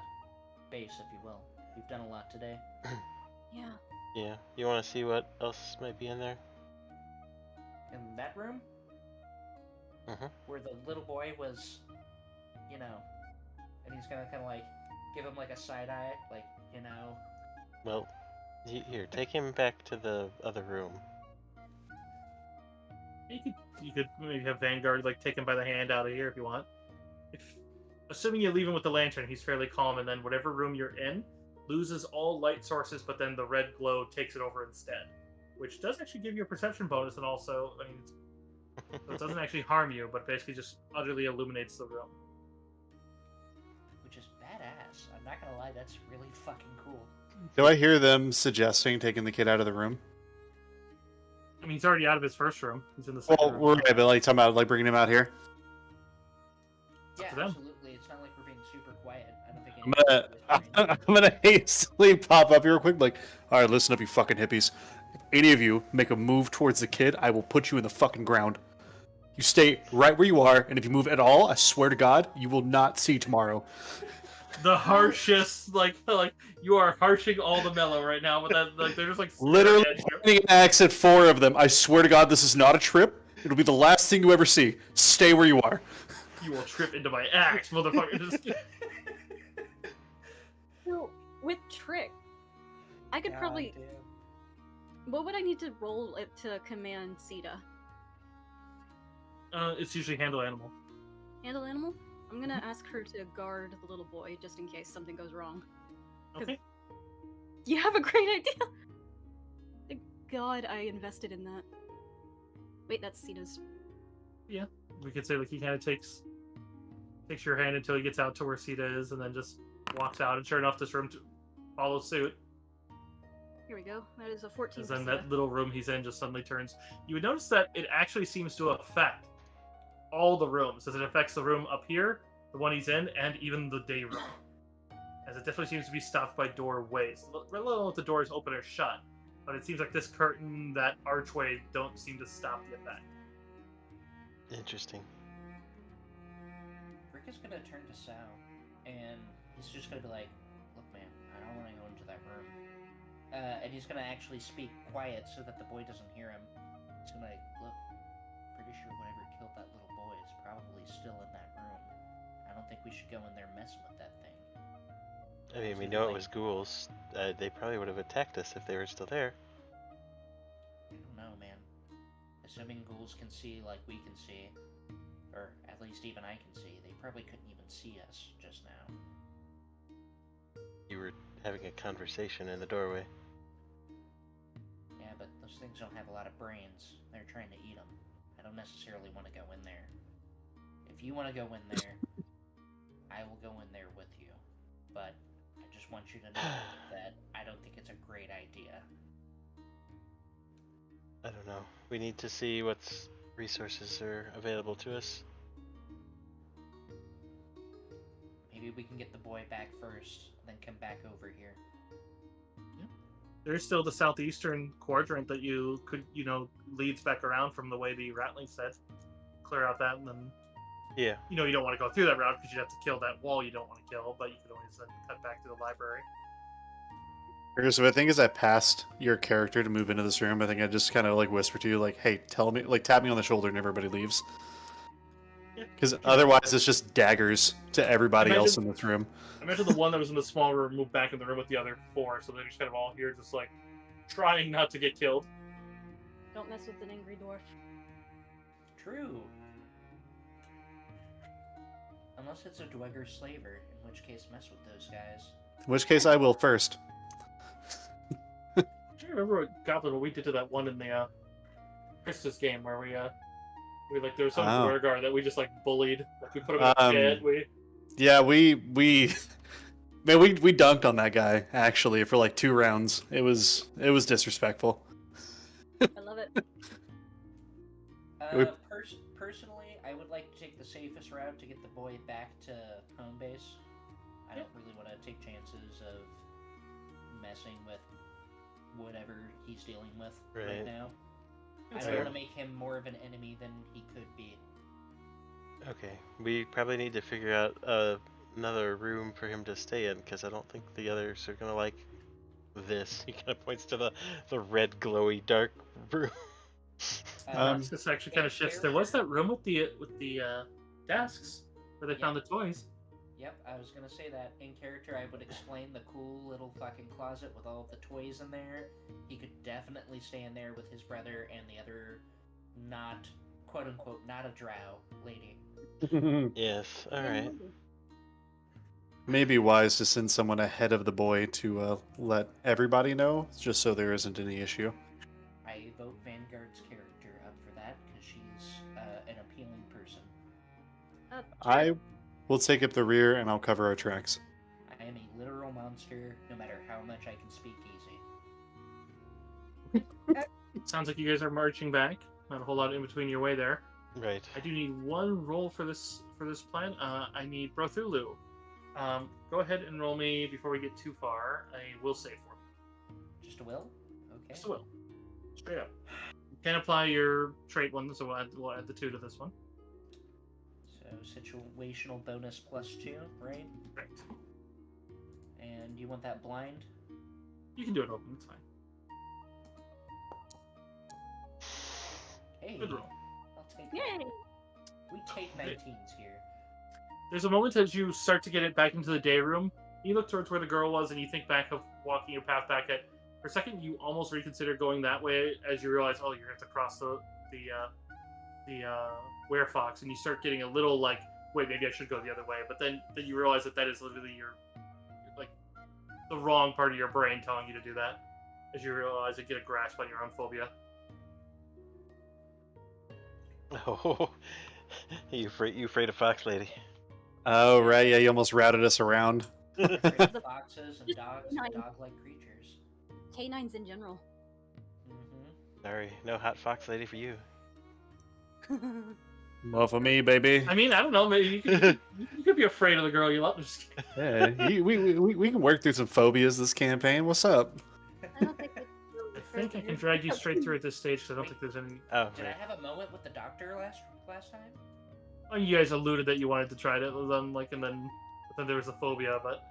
base, if you will. We've done a lot today." Yeah. Yeah. You want to see what else might be in there? In that room, Mhm. where the little boy was, you know, and he's gonna kind of like give him like a side eye, like, you know. Well, here, take him back to the other room. You could maybe have Vanguard like take him by the hand out of here if you want. Assuming you leave him with the lantern, he's fairly calm, and then whatever room you're in loses all light sources, but then the red glow takes it over instead, which does actually give you a perception bonus, and also, I mean, so it doesn't actually harm you, but basically just utterly illuminates the room. Which is badass. I'm not gonna lie, that's really fucking cool. Do I hear them suggesting taking the kid out of the room? I mean, he's already out of his first room. He's in the second Well, room. we're right, but like talking about like bringing him out here. Yeah, to them. absolutely. It's not like we're being super quiet. I don't think I'm gonna hastily pop up here real quick. Like, all right, listen up, you fucking hippies. If any of you make a move towards the kid, I will put you in the fucking ground. You stay right where you are, and if you move at all, I swear to God, you will not see tomorrow. The harshest, like you are harshing all the mellow right now, but that like they're just like staring Literally at you. pointing an axe at 4 of them. I swear to God, this is not a trip. It'll be the last thing you ever see. Stay where you are. You will trip into my axe, motherfucker. So, with Trick, I could probably... What would I need to roll it to command Sita? It's usually handle animal. Handle animal? I'm gonna ask her to guard the little boy, just in case something goes wrong. Okay. You have a great idea! Thank God I invested in that. Wait, that's Sita's. Yeah, we could say like he kind of takes your hand until he gets out to where Sita is, and then just walks out. And sure enough, this room follows suit. Here we go. That is a 14. As then that little room he's in just suddenly turns. You would notice that it actually seems to affect all the rooms, as it affects the room up here, the one he's in, and even the day room. As it definitely seems to be stopped by doorways. I don't know if the doors open or shut, but it seems like this curtain, that archway, don't seem to stop the effect. Interesting. Rick is gonna turn to Sal, and he's just gonna be like, "Look, man, I don't want to go into that room." And he's gonna actually speak quiet so that the boy doesn't hear him. He's gonna like, "Look, pretty sure whatever killed that little boy is probably still in that room. I don't think we should go in there messing with that thing." I mean, we So, know it like- was ghouls. They probably would have attacked us if they were still there. I don't know, man. Assuming ghouls can see like we can see, or at least even I can see, they probably couldn't even see us just now. You were having a conversation in the doorway. Yeah, but those things don't have a lot of brains. They're trying to eat them. I don't necessarily want to go in there. If you want to go in there, I will go in there with you. But I just want you to know that I don't think it's a great idea. I don't know. We need to see what resources are available to us. Maybe we can get the boy back first, then come back over here. There's still the southeastern quadrant that you could, leads back around from the way the Ratling said. Clear out that, and then, Yeah. you don't want to go through that route because you'd have to kill that wall you don't want to kill, but you could always then cut back to the library. So I think as I passed your character to move into this room, I think I just kind of like whisper to you, like, "Hey, tell me," like tap me on the shoulder, and everybody leaves. Because otherwise, it's just daggers to everybody else in this room. I imagine the one that was in the small room moved back in the room with the other 4, so they're just kind of all here, just like trying not to get killed. Don't mess with an angry dwarf. True. Unless it's a Dweger slaver, in which case mess with those guys. In which case, I will first. I remember what we did to that one in the Christus game where we like there was some Dwergar that we just like bullied. Like we put him in a shed. Yeah, we man, we dunked on that guy actually for like 2 rounds. It was disrespectful. I love it. Personally, I would like to take the safest route to get the boy back to home base. I don't really want to take chances of messing with whatever he's dealing with right now. I don't want to make him more of an enemy than he could be. Okay, we probably need to figure out another room for him to stay in, because I don't think the others are gonna like this. He kind of points to the red glowy dark room. This actually kind of shifts. There was that room with the desks where they found the toys. Yep, I was gonna say that. In character, I would explain the cool little fucking closet with all of the toys in there. He could definitely stay in there with his brother and the other not, quote-unquote, not a drow lady. Yes, alright. Maybe wise to send someone ahead of the boy to let everybody know, just so there isn't any issue. I vote Vanguard's character up for that, because she's an appealing person. I will take up the rear, and I'll cover our tracks. I am a literal monster, no matter how much I can speak easy. Sounds like you guys are marching back. Not a whole lot in between your way there. Right. I do need one roll for this plan. I need Brothulu. Go ahead and roll me before we get too far. A will save for me. Just a will? Okay. Just a will. Straight up. You can apply your trait one, so we'll add the 2 to this one. So situational bonus +2, right? Right. And you want that blind? You can do it open. It's fine. Hey, Good roll. I'll take Yay! that. We take 19s here. There's a moment as you start to get it back into the day room. You look towards where the girl was, and you think back of walking your path back at. For a second, you almost reconsider going that way as you realize, oh, you're going to have to cross the werefox, and you start getting a little like, wait, maybe I should go the other way. But then you realize that is literally your like the wrong part of your brain telling you to do that. As you realize you get a grasp on your own phobia. Oh, you afraid of fox lady? Oh, right, yeah, you almost routed us around. Foxes and dogs and dog-like creatures. Canines in general. Sorry, no hot fox lady for you. Well, for me, baby. I mean, I don't know. Maybe you could be afraid of the girl you love. Just kidding. Yeah, we can work through some phobias this campaign. What's up? I don't think it's really I think I can drag you straight through at this stage because I don't think there's any. Oh, Did I right. have a moment with the doctor last time? Oh, you guys alluded that you wanted to try it, and then there was a phobia, but.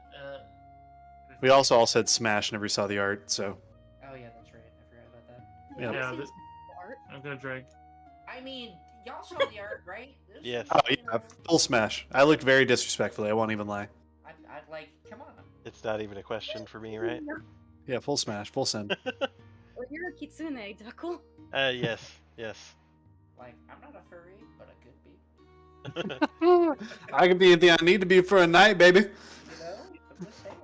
We also all said smash whenever we saw the art, so. Oh yeah, that's right. I forgot about that. Yeah. Yeah, I've but- seen art. I'm gonna drag. I mean, y'all saw the art, right? It was, Yes. Oh, you yeah, know, full smash. I looked very disrespectfully, I won't even lie. I'd like, come on. It's not even a question for me, right? Yeah, full smash, full send. Well, you're a kitsune, Duckle. Yes, yes. Like, I'm not a furry, but I could be. I can be anything I need to be for a night, baby. You know? I'm just saying.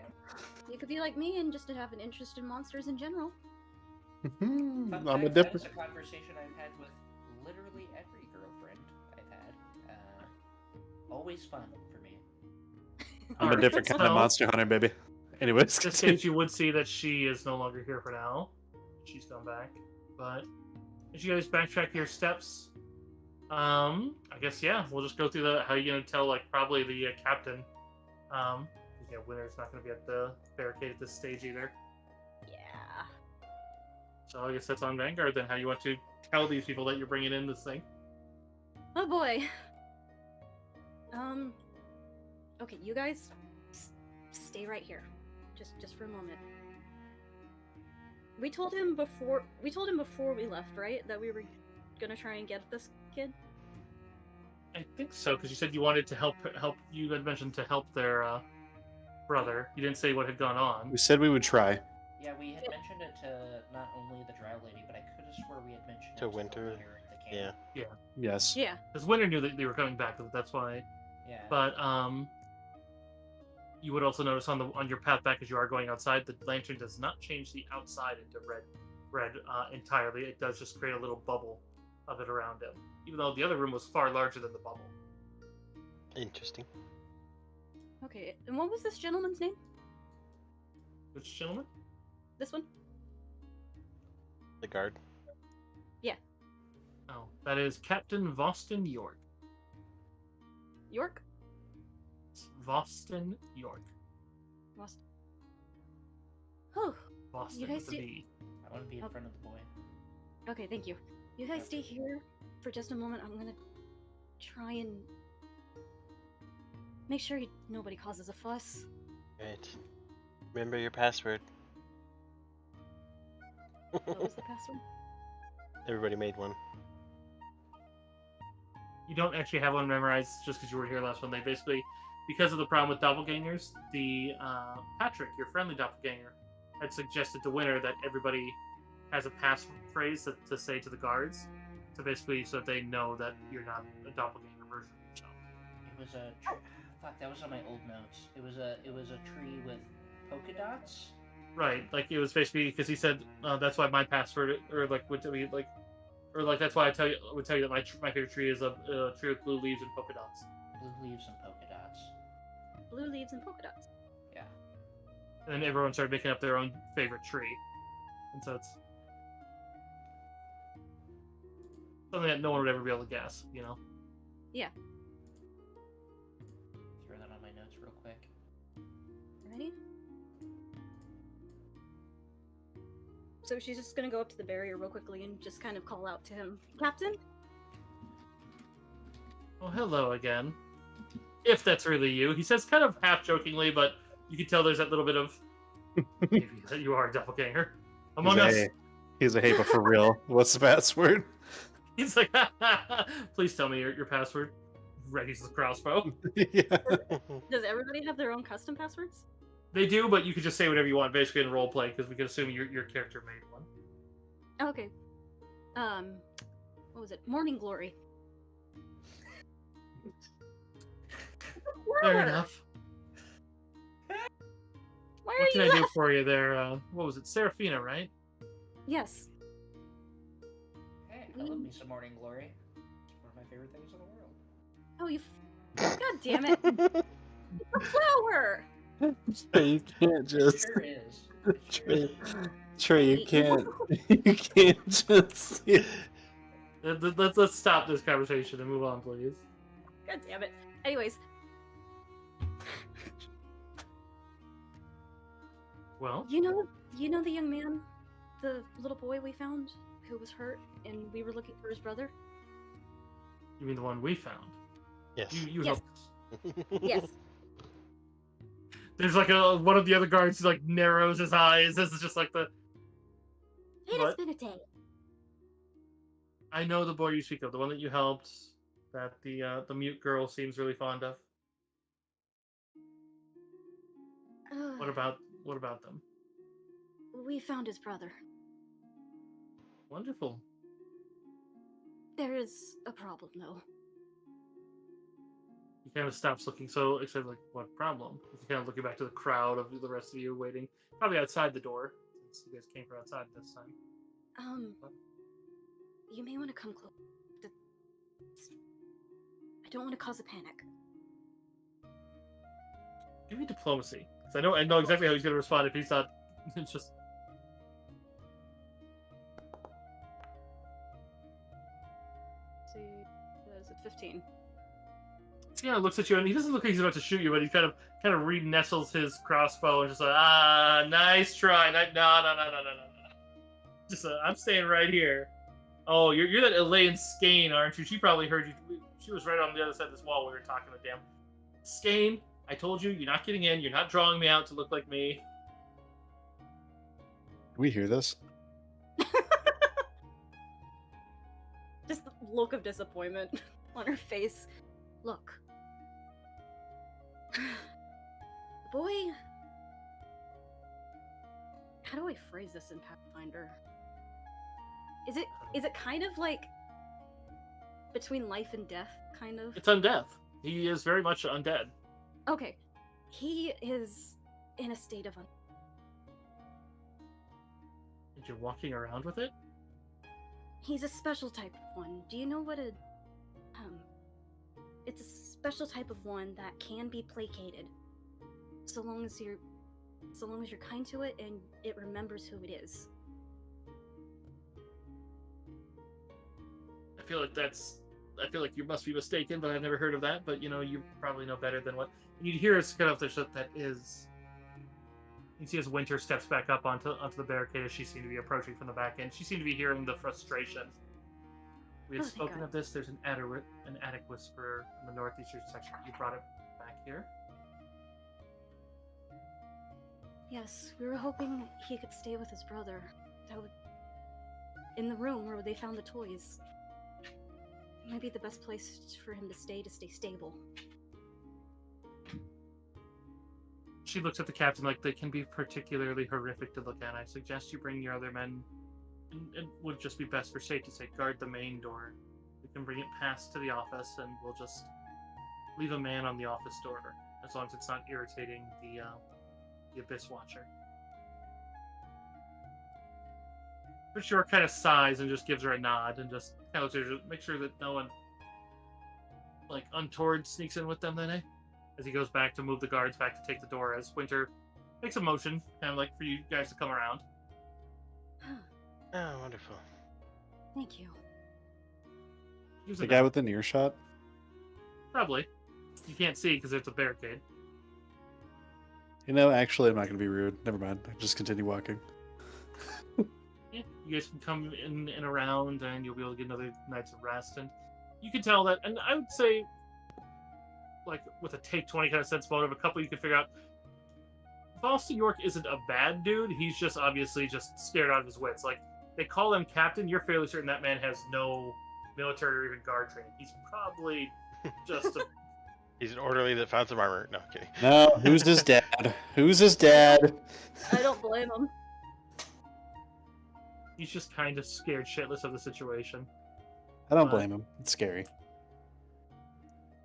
You could be like me and just to have an interest in monsters in general. Fun I'm fact, a that different. is a conversation I've had with literally every girlfriend I've had. Always fun for me. I'm a Alright, different kind of so- monster hunter, baby. Anyways, At this stage, you would see that she is no longer here for now. She's gone back. But as you guys backtrack your steps, I guess yeah, we'll just go through the how you gonna tell like probably the captain. Winter's not gonna be at the barricade at this stage either. Yeah. So I guess that's on Vanguard then. How you want to tell these people that you're bringing in this thing? Oh boy. Okay, you guys, stay right here, just for a moment. We told him before we left, right, that we were gonna try and get this kid. I think so, because you said you wanted to help. You had mentioned to help their brother. You didn't say what had gone on. we said we would try. Yeah, we had mentioned it to not only the Drow Lady, but I could have swore we had mentioned To it Winter. the Winter at the camp. Yeah. Yes. Yeah. Because Winter knew that they were coming back. That's why. Yeah. But you would also notice on your path back as you are going outside, the lantern does not change the outside into red entirely. It does just create a little bubble of it around him, even though the other room was far larger than the bubble. Interesting. Okay, and what was this gentleman's name? Which gentleman? This one? The guard. Oh, that is Captain Voston York. York? Voston York. Lost. Oh, Voston You guys with a see- V. I want to be in Oh. front of the boy. okay, thank you. You guys stay here for just a moment. I'm gonna try and make sure nobody causes a fuss. Right. Remember your password. What was the password? Everybody made one. You don't actually have one memorized just because you were here last one. They basically, because of the problem with doppelgangers, the Patrick, your friendly doppelganger, had suggested to Winter that everybody has a passphrase to say to the guards, to basically so that they know that you're not a doppelganger version of yourself. It was a fuck. That was on my old notes. It was a tree with polka dots. Right, like it was basically because he said that's why my password, or like would be like, or like that's why I would tell you that my favorite tree is a tree with blue leaves and polka dots. Blue leaves and polka dots. Blue leaves and polka dots. Yeah. And then everyone started making up their own favorite tree, and so it's something that no one would ever be able to guess, you know. Throw that on my notes real quick. Ready? So she's just gonna go up to the barrier real quickly and just kind of call out to him, Captain? Oh, hello again. If that's really you, he says, kind of half jokingly, but you can tell there's that little bit of maybe that you are a doppelganger among us. He's a hey, but for real. What's the password? He's like, please tell me your password. Readies the crossbow. Yeah. Does everybody have their own custom passwords? They do, but you can just say whatever you want, basically in roleplay, because we can assume your character made one. Okay. What was it? Morning Glory. Fair Flower! enough. Why What are can you I do for you there? What was it? Serafina, right? Yes. Hey, I love me some Morning Glory. It's one of my favorite things in the world. Oh, you. God damn it! A flower! You can't It just. sure is. It sure is. Trey, you can't. You can't just. Let's stop this conversation and move on, please. God damn it. Anyways, Well, you know the young man, the little boy we found who was hurt, and we were looking for his brother. you mean the one we found? Yes. You Yes. helped us. Yes. There's like one of the other guards who like narrows his eyes. This is just like the. It What? has been a day. I know the boy you speak of, the one that you helped, that the mute girl seems really fond of. What about them? We found his brother. Wonderful. There is a problem, though. He kind of stops looking so excited, like, what problem? He's kind of looking back to the crowd of the rest of you waiting, probably outside the door, since you guys came from outside this time. You may want to come close. I don't want to cause a panic. Give me diplomacy, because I know exactly how he's going to respond if he's not. It's just. Let's see, is it 15? He kind of looks at you, and he doesn't look like he's about to shoot you, but he kind of re-nestles his crossbow and just like, nice try. No. Just, I'm staying right here. Oh, you're that Elaine Skane, aren't you? She probably heard you. She was right on the other side of this wall when we were talking to damn Skane. I told you, you're not getting in. You're not drawing me out to look like me. Can we hear this? Just the look of disappointment on her face. Look. Boy. How do I phrase this in Pathfinder? Is it kind of like between life and death, kind of? It's undeath. He is very much undead. Okay. He is in a state of And you're walking around with it? He's a special type of one. Do you know what a it's a special type of one that can be placated. So long as you're kind to it and it remembers who it is. I feel like you must be mistaken, but I've never heard of that. But you probably know better than what. And you'd hear us kind of that is. You see as Winter steps back up onto the barricade as she seemed to be approaching from the back end. She seemed to be hearing the frustration. We had spoken of this. There's an attic whisperer in the northeastern section. You brought it back here. Yes, we were hoping he could stay with his brother. In the room where they found the toys. It might be the best place for him to stay stable. She looks at the captain like they can be particularly horrific to look at. I suggest you bring your other men. It would just be best for safety's sake. Guard the main door. We can bring it past to the office, and we'll just leave a man on the office door, as long as it's not irritating the Abyss Watcher. But sure, kind of sighs and just gives her a nod, and just kind of looks at her, make sure that no one untoward sneaks in with them. Then, as he goes back to move the guards back to take the door, as Winter makes a motion, kind of like for you guys to come around. Oh, wonderful. Thank you. The guy with the near shot? Probably. You can't see because there's a barricade. Actually, I'm not going to be rude. Never mind. I just continue walking. Yeah, you guys can come in and around, and you'll be able to get another night's of rest. And you can tell that, and I would say, with a take 20 kind of sense motive, a couple you can figure out. Boston York isn't a bad dude. He's just obviously just scared out of his wits. They call him captain. You're fairly certain that man has no military or even guard training. He's probably just a... He's an orderly that found some armor. No, kidding. No, who's his dad? Who's his dad? I don't blame him. He's just kind of scared shitless of the situation. I don't blame him. It's scary.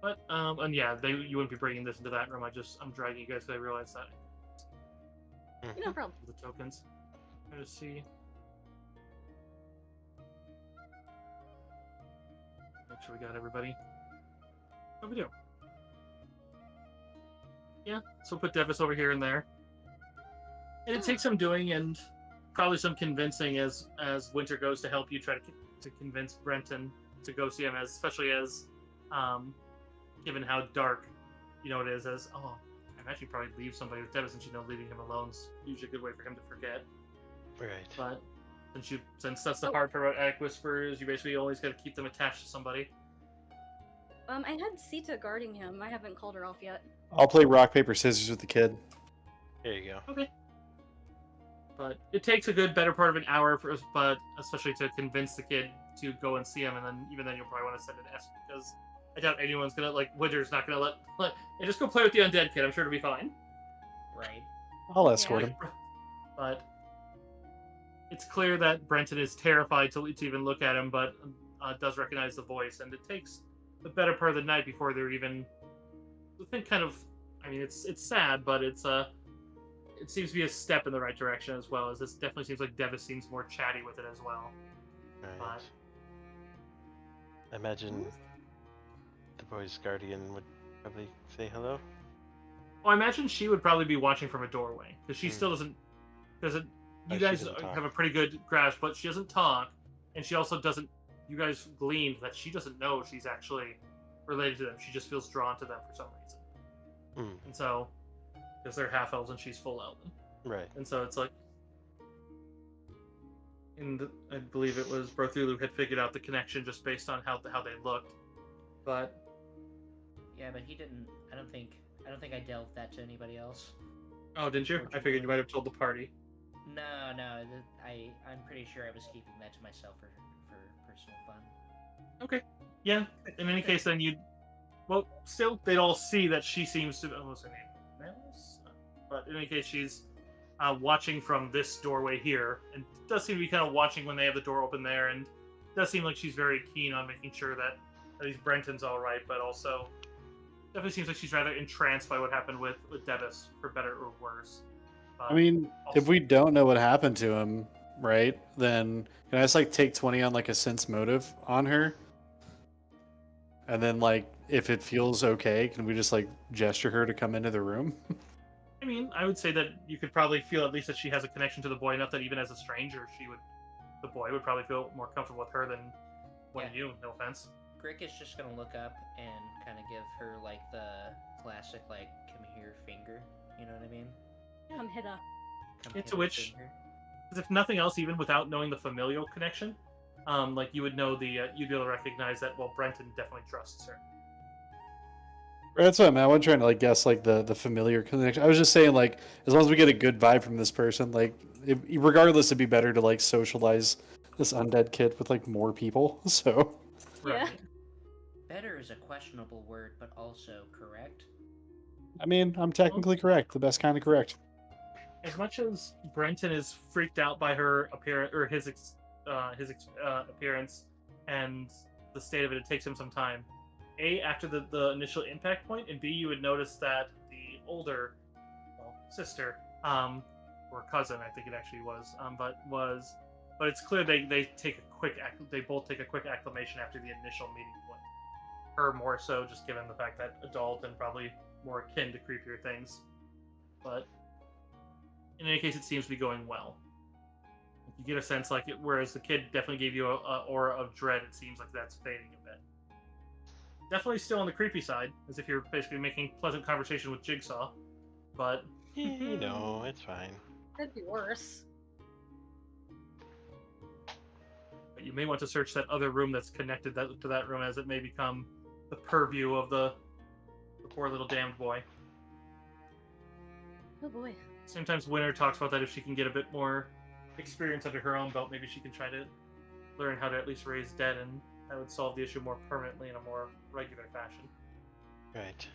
But, and yeah, you wouldn't be bringing this into that room. I'm dragging you guys because I realized that. No problem. The tokens. I'm going to see. Make sure we got everybody. What do we do? Yeah, so put Devis over here and there. And it takes some doing and probably some convincing as Winter goes to help you try to convince Brenton to go see him, especially as given how dark it is, as I imagine you probably leave somebody with Devis, since leaving him alone is usually a good way for him to forget. Right. But since that's the hard part about attic whisperers, you basically always got to keep them attached to somebody. I had Sita guarding him. I haven't called her off yet. I'll play rock, paper, scissors with the kid. There you go. Okay. But it takes a good better part of an hour but especially to convince the kid to go and see him, and then even then you'll probably want to send an escort, because I doubt anyone's gonna Winter's not gonna let hey, just go play with the undead kid. I'm sure it'll be fine. Right. I'll escort him. But it's clear that Brenton is terrified to even look at him, but does recognize the voice, and it takes the better part of the night before they're even the thing kind of, I mean, it's sad, but it seems to be a step in the right direction as well. As this definitely seems like Devis seems more chatty with it as well. Right. But I imagine the boy's guardian would probably say hello. well, I imagine she would probably be watching from a doorway because she Hmm. still doesn't. Because you she guys doesn't talk. have a pretty good grasp, but she doesn't talk, and she also doesn't. You guys gleaned that she doesn't know she's actually related to them. She just feels drawn to them for some reason, Hmm. and so because they're half elves and she's full elven, Right. and so it's like. And I believe it was Brothulu had figured out the connection just based on how they looked, but Yeah, but he didn't. I don't think I delved that to anybody else. oh, didn't you? I figured you might have told the party. No. I'm pretty sure I was keeping that to myself for personal fun. Okay. Yeah. In any case, then you'd. Well, still, they'd all see that she seems to. Oh, what's her name? Melis? But in any case, she's watching from this doorway here, and does seem to be kind of watching when they have the door open there, and does seem like she's very keen on making sure that at least Brenton's all right, but also definitely seems like she's rather entranced by what happened with Devis, for better or worse. I mean, if also- we don't know what happened to him, right, then can I just like take 20 on like a sense motive on her? And then like if it feels okay, can we just like gesture her to come into the room? I mean, I would say that you could probably feel at least that she has a connection to the boy enough that even as a stranger, the boy would probably feel more comfortable with her than one of you. No offense. Grick is just gonna look up and kind of give her like the classic like come here finger. You know what I mean? Come hither. Come Into hither which- finger. Because if nothing else, even without knowing the familial connection, like you would know you'd be able to recognize that. Well, Brenton definitely trusts her. That's what I mean. I wasn't trying to like guess like the familiar connection. I was just saying like as long as we get a good vibe from this person, like regardless, it'd be better to like socialize this undead kid with like more people. So Yeah. Better is a questionable word, but also correct. I mean, I'm technically correct, the best kind of correct. As much as Brenton is freaked out by her appearance or his appearance and the state of it, it takes him some time. A, after the initial impact point, and B, you would notice that the older sister, or cousin, I think it actually was, but it's clear they both take a quick acclimation after the initial meeting point. Her more so, just given the fact that adult and probably more akin to creepier things, but in any case, it seems to be going well. You get a sense like it, whereas the kid definitely gave you a aura of dread, it seems like that's fading a bit. Definitely still on the creepy side, as if you're basically making pleasant conversation with Jigsaw, but You know, it's fine. Could be worse. you may want to search that other room that's connected to that room, as it may become the purview of the poor little damned boy. Oh boy. Sometimes Winter talks about that if she can get a bit more experience under her own belt, maybe she can try to learn how to at least raise dead, and that would solve the issue more permanently in a more regular fashion. Right.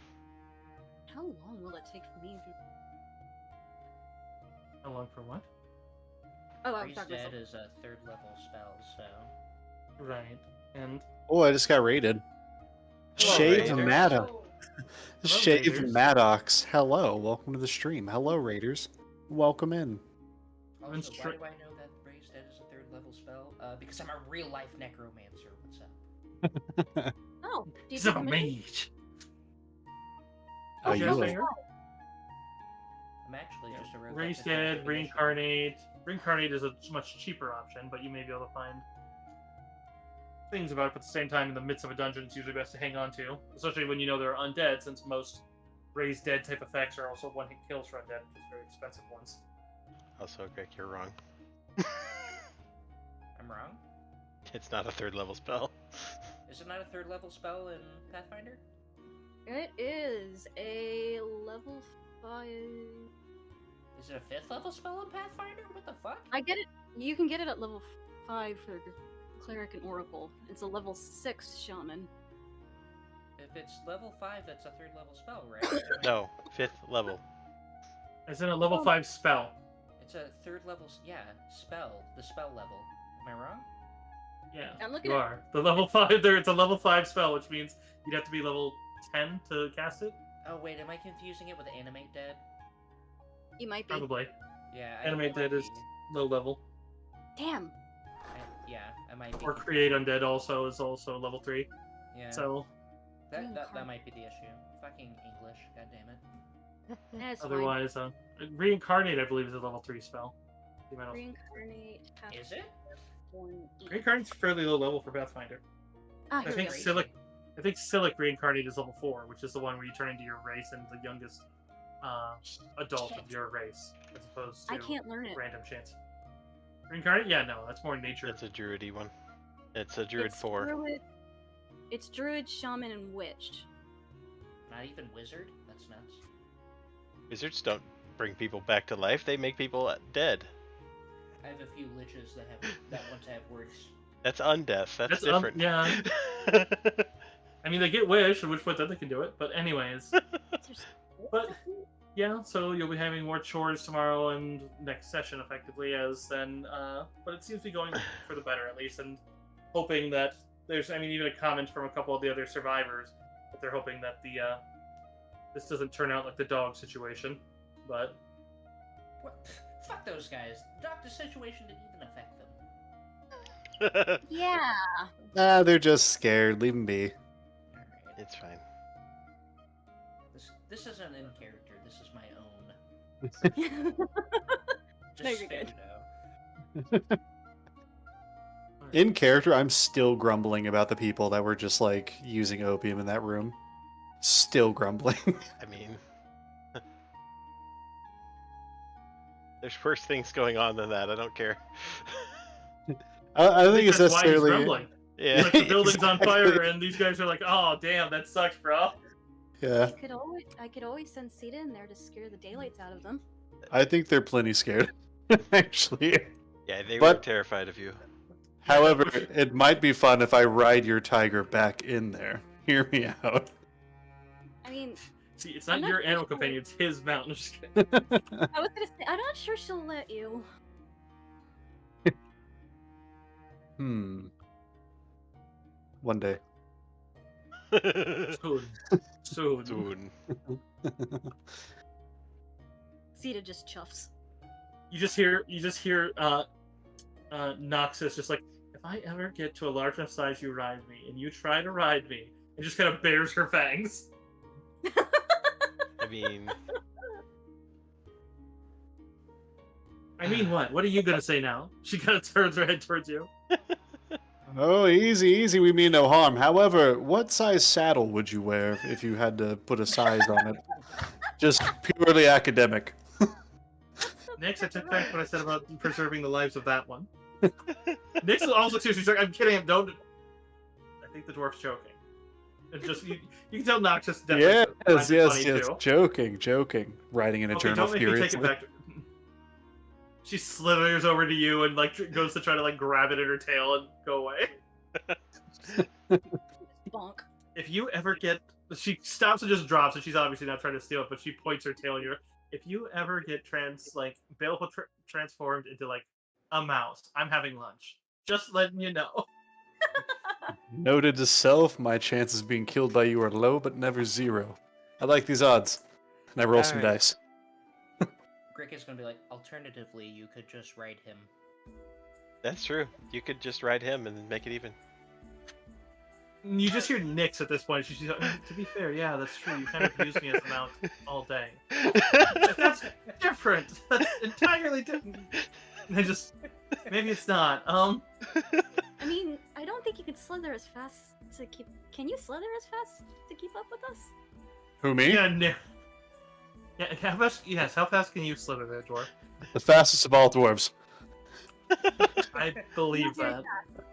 How long will it take for me to... How long for what? Oh, I was Freeze talking Dead myself. is a 3rd level spell, so Right. And Oh, I just got raided. Hello, Shave Raiders. Maddox. Hello, Shave Raiders. Maddox. Hello, welcome to the stream. Hello, Raiders. Welcome in. I'm Also, stri- why do I know that Raise Dead is a 3rd level spell? Because I'm a real life necromancer. What's up? Oh, do you he's take a a minute? mage. Oh, Yes, you I have- heard. I'm actually just a rogue. Raise that doesn't dead, take reincarnate. Reincarnate is a much cheaper option, but you may be able to find things about it. But at the same time, in the midst of a dungeon, it's usually best to hang on to, especially when you know they're undead, since most raised dead type effects are also one-hit kills for undead, which is very expensive ones. Also, Greg, you're wrong. I'm wrong. It's not a 3rd level spell. Is it not a 3rd level spell in Pathfinder? It is a level 5... Is it a 5th level spell in Pathfinder? What the fuck? I get it. You can get it at level 5 for Cleric and Oracle. It's a level 6 Shaman. If it's level 5, that's a 3rd level spell, right? No, 5th level. As in a level 5 spell. It's a 3rd level, spell. The spell level. Am I wrong? Yeah, I'm looking you at- are. The level 5 there, it's a level 5 spell, which means you'd have to be level 10 to cast it. Oh wait, am I confusing it with Animate Dead? You might be. Probably. Yeah, Animate Dead is low level. Damn. Yeah, I might be. Or Create Undead also is also level 3. Yeah. So that might be the issue. Fucking English, god damn it. That's otherwise, Reincarnate I believe is a level 3 spell. Reincarnate. Is it? Reincarnate's fairly low level for Pathfinder. Ah, I here think we go. Silic Reincarnate is level 4, which is the one where you turn into your race and the youngest adult of your race, as opposed to I can't learn it. random chance. Reincarnate? Yeah, no, that's more nature. It's a druidy one. It's a druid 4. It's druid, shaman, and witch. Not even wizard? That's nuts. Wizards don't bring people back to life; they make people dead. I have a few liches that want to have words. That's undeath. That's different. Yeah. I mean, they get wish, at which point then they can do it. But anyways, but yeah. So you'll be having more chores tomorrow and next session, effectively, as then. But it seems to be going for the better, at least, and hoping that there's. I mean, even a comment from a couple of the other survivors that they're hoping that the this doesn't turn out like the dog situation, but. What? Fuck those guys. The doctor situation didn't even affect them. Yeah. Nah, they're just scared. Leave them be. Alright. It's fine. This isn't in character. This is my own. Just No, you're so good. you know. In character, I'm still grumbling about the people that were just like using opium in that room. Still grumbling. I mean, there's worse things going on than that. I don't care. I don't think it's that's why he's necessarily. grumbling. Yeah. Like the building's on Exactly. fire, and these guys are like, "Oh, damn, that sucks, bro." Yeah, I could always send Sita in there to scare the daylights out of them. I think they're plenty scared, actually. Yeah, they were But- terrified of you. However, it might be fun if I ride your tiger back in there. Hear me out. I mean, See, it's not I'm not your sure animal she'll- companion; it's his mountain. I'm just kidding. I was gonna say, I'm not sure she'll let you. One day. Soon, soon. Soon. Sita just chuffs. You just hear Noxus just like, if I ever get to a large enough size, you ride me, and you try to ride me, and just kind of bares her fangs. I mean, I mean, what? What are you gonna say now? She kind of turns her head towards you. Oh, easy. We mean no harm. However, what size saddle would you wear if you had to put a size on it? Just purely academic. Next, I took back what I said about preserving the lives of that one. Nick's also seriously like, I'm kidding. Don't. I think the dwarf's joking. It's just you can tell Noxus definitely. finds it funny, Yes. too. Joking. Writing in a Okay, journal don't make me take furiously. it back. She slithers over to you and like goes to try to like grab it in her tail and go away. Bonk. If you ever get, she stops and just drops, and she's obviously not trying to steal it, but she points her tail at you. If you ever get Baleful transformed into like a mouse, I'm having lunch. Just letting you know. Noted to self, my chances of being killed by you are low, but never zero. I like these odds. And I roll some Alright. dice. Grick is gonna be like, alternatively, you could just ride him. that's true. You could just ride him and make it even. You just hear Nyx at this point. She's like, to be fair, yeah, that's true. You kind of used me as a mount all day. That's different. That's entirely different. And just maybe it's not. I mean, I don't think you could slither as fast to keep. Can you slither as fast to keep up with us? Who, me? Yeah, yeah. How fast? Yes. How fast can you slither there, dwarf? The fastest of all dwarves. I believe Not very that. fast.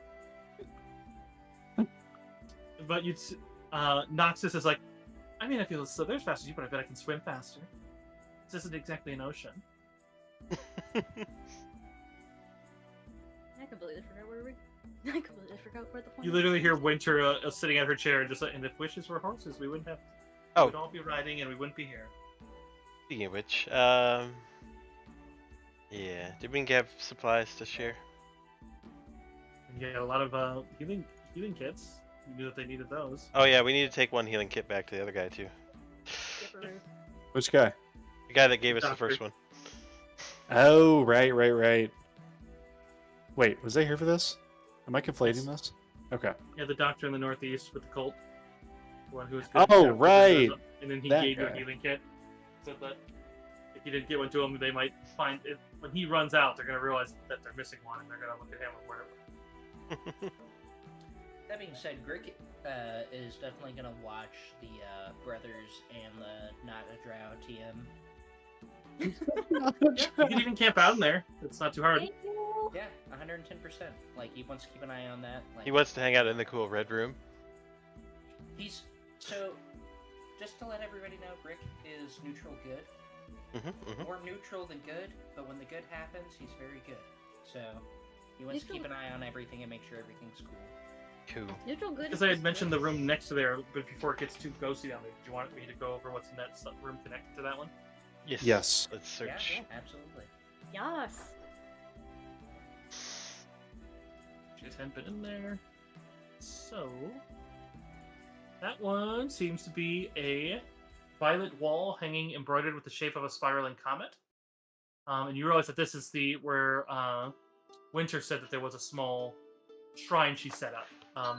But Noxus is like, I mean, I feel slither as fast as you, but I bet I can swim faster. This isn't exactly an ocean. I completely forgot where we. I completely forgot where the point. You literally hear Winter sitting at her chair and just like, and if wishes were horses, we wouldn't have. Oh. We'd all be riding, and we wouldn't be here. Speaking of which, yeah, did we have supplies to share? And you had a lot of healing kits. You knew that they needed those. Oh yeah, we need to take one healing kit back to the other guy too. True. Which guy? The guy that gave us the Doctor. first one. Oh, right. Wait, was I here for this? Am I conflating Yes. this? Okay. Yeah, the doctor in the northeast with the cult. The one who was Oh, good at right. And then he That gave you a guy. healing kit. So that if you didn't get one to him, they might find it when he runs out. They're gonna realize that they're missing one, and they're gonna look at him and whatever. That being said, Grick is definitely gonna watch the brothers and the not a drow TM. You can even camp out in there. It's not too hard. Thank you. Yeah, 110%. Like he wants to keep an eye on that. Like He wants to hang out in the cool red room. he's so. Just to let everybody know, Grick is neutral good. More neutral than good, but when the good happens, he's very good. So he wants to keep an eye on everything and make sure everything's cool. Cool. Neutral good. Because I had mentioned the room next to there, but before it gets too ghosty down there, do you want me to go over what's in that room connected to that one? Yes. Yes. Let's search. Yeah, absolutely. Yes. She hadn't been in there. So that one seems to be a violet wall hanging embroidered with the shape of a spiraling comet. And you realize that this is where Winter said that there was a small shrine she set up.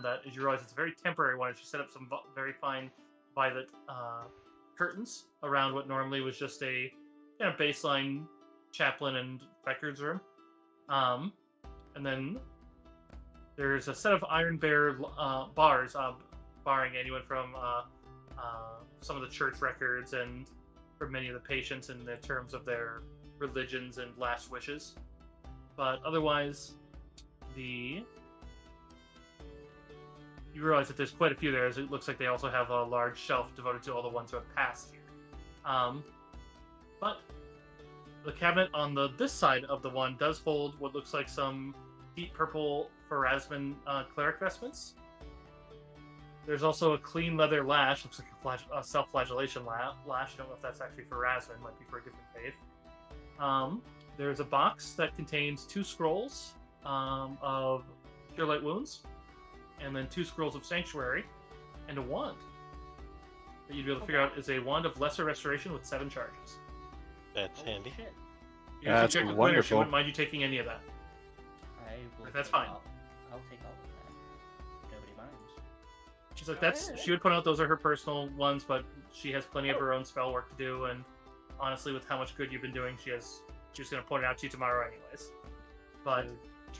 That you realize it's a very temporary one. She set up some very fine violet curtains around what normally was just a baseline chaplain and records room. And then there's a set of iron bear bars, barring anyone from some of the church records and for many of the patients in the terms of their religions and last wishes. But otherwise, you realize that there's quite a few there, as it looks like they also have a large shelf devoted to all the ones who have passed here. But the cabinet on this side of the one does hold what looks like some deep purple Pharasman cleric vestments. There's also a clean leather lash, looks like a self-flagellation lash. I don't know if that's actually Pharasman, might be for a different faith. There's a box that contains 2 scrolls of Cure Light Wounds, and then 2 scrolls of Sanctuary, and a wand that you'd be able to figure out is a wand of Lesser Restoration with 7 charges. That's Holy handy. shit. You That's can check with Winter, she wonderful. wouldn't mind you taking any of that. I will That's take fine. I'll take all of that. Nobody minds. She's like, she would point out those are her personal ones, but she has plenty of her own spell work to do, and honestly, with how much good you've been doing, she's going to point it out to you tomorrow anyways. But So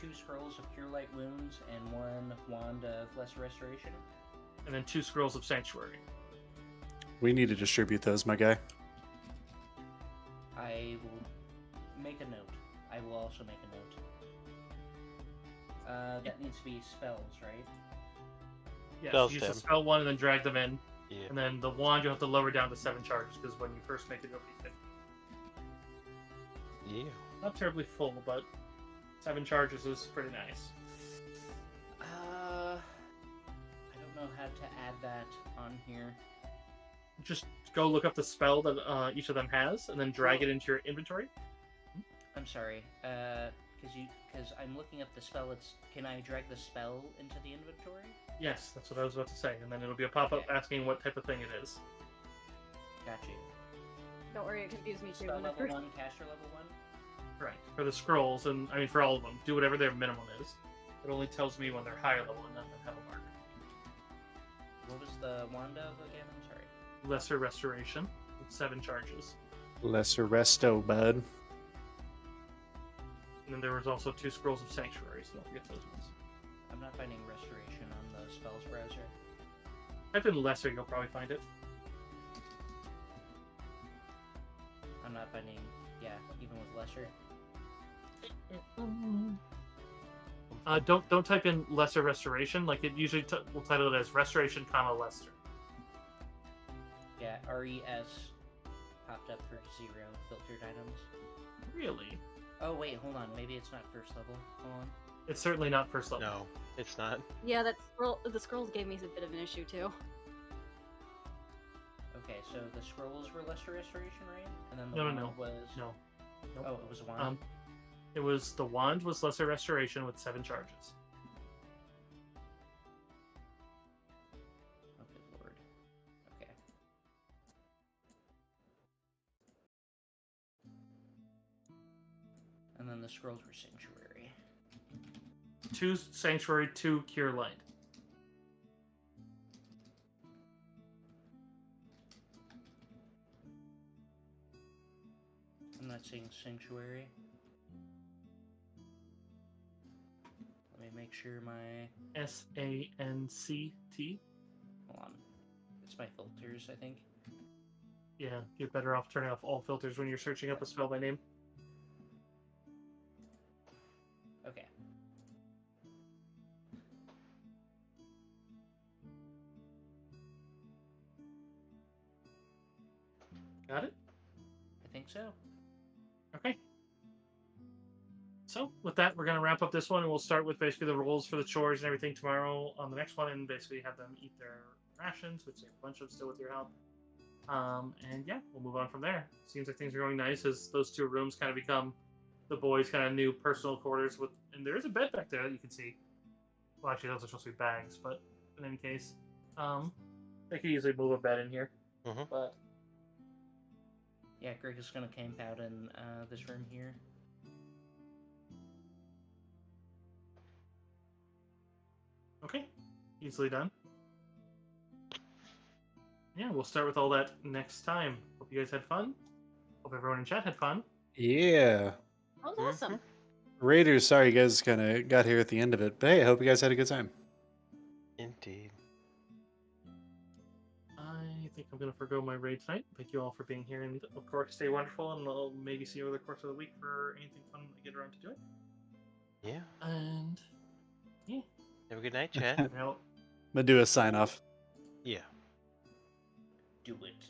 2 scrolls of Cure Light Wounds and 1 wand of Lesser Restoration. and then 2 scrolls of Sanctuary. We need to distribute those, my guy. I will make a note. I will also make a note. That needs to be spells, right? Yeah, Spell use the stem. spell one and then drag them in. Yeah. And then the wand you'll have to lower down to 7 charges, because when you first make it, it'll be 50. Yeah. Not terribly full, but 7 charges is pretty nice. I don't know how to add that on here. Just go look up the spell that each of them has, and then drag it into your inventory. I'm sorry. Because I'm looking up the spell. Can I drag the spell into the inventory? Yes, that's what I was about to say. And then it'll be a pop-up Okay. asking what type of thing it is. Got you. Don't worry, it confused me too. Spell When I level first... 1, caster level 1. Right. For the scrolls, and I mean for all of them, do whatever their minimum is. It only tells me when they're higher level and not have a mark. What was the wand of again? I'm sorry. Lesser Restoration with 7 charges. Lesser resto, bud. And then there was also 2 scrolls of Sanctuary, so don't forget those ones. I'm not finding restoration on the spells browser. Type in Lesser, you'll probably find it. I'm not finding. Yeah, even with lesser. Don't type in Lesser Restoration. Like it usually will title it as Restoration, Lesser. Yeah, RES popped up for 0 filtered items. Really? Oh wait, hold on. Maybe it's not first level. Hold on. It's certainly not first level. No, it's not. Yeah, the scrolls gave me a bit of an issue too. Okay, so the scrolls were lesser restoration, right? And then the No, wand no. was. No. Nope. Oh, it was a wand. It was the wand was Lesser Restoration with 7 charges. Oh, good lord. Okay. the scrolls were sanctuary. 2 sanctuary, 2 cure light. I'm not seeing sanctuary. Let me make sure my... SANCT. Hold on. It's my filters, I think. Yeah, you're better off turning off all filters when you're searching up a spell by name. Okay. Got it? I think so. Okay. So, with that, we're going to wrap up this one, and we'll start with basically the rules for the chores and everything tomorrow on the next one, and basically have them eat their rations, which they have a bunch of still with your help. And yeah, we'll move on from there. Seems like things are going nice as those 2 rooms kind of become the boys' kind of new personal quarters with, and there is a bed back there that you can see. Well, actually, those are supposed to be bags, but in any case, they could easily move a bed in here. Mhm. But Yeah, Greg is gonna camp out in this room here. okay, easily done. Yeah, we'll start with all that next time. Hope you guys had fun. Hope everyone in chat had fun. Yeah. That was awesome. Raiders, sorry you guys kind of got here at the end of it, but hey, I hope you guys had a good time. Indeed. I think I'm going to forgo my raid tonight. Thank you all for being here, and of course, stay wonderful, and I'll maybe see you over the course of the week for anything fun I get around to doing. Yeah. And yeah, Have a good night, chat. now I'm gonna do a sign off. Yeah. Do it.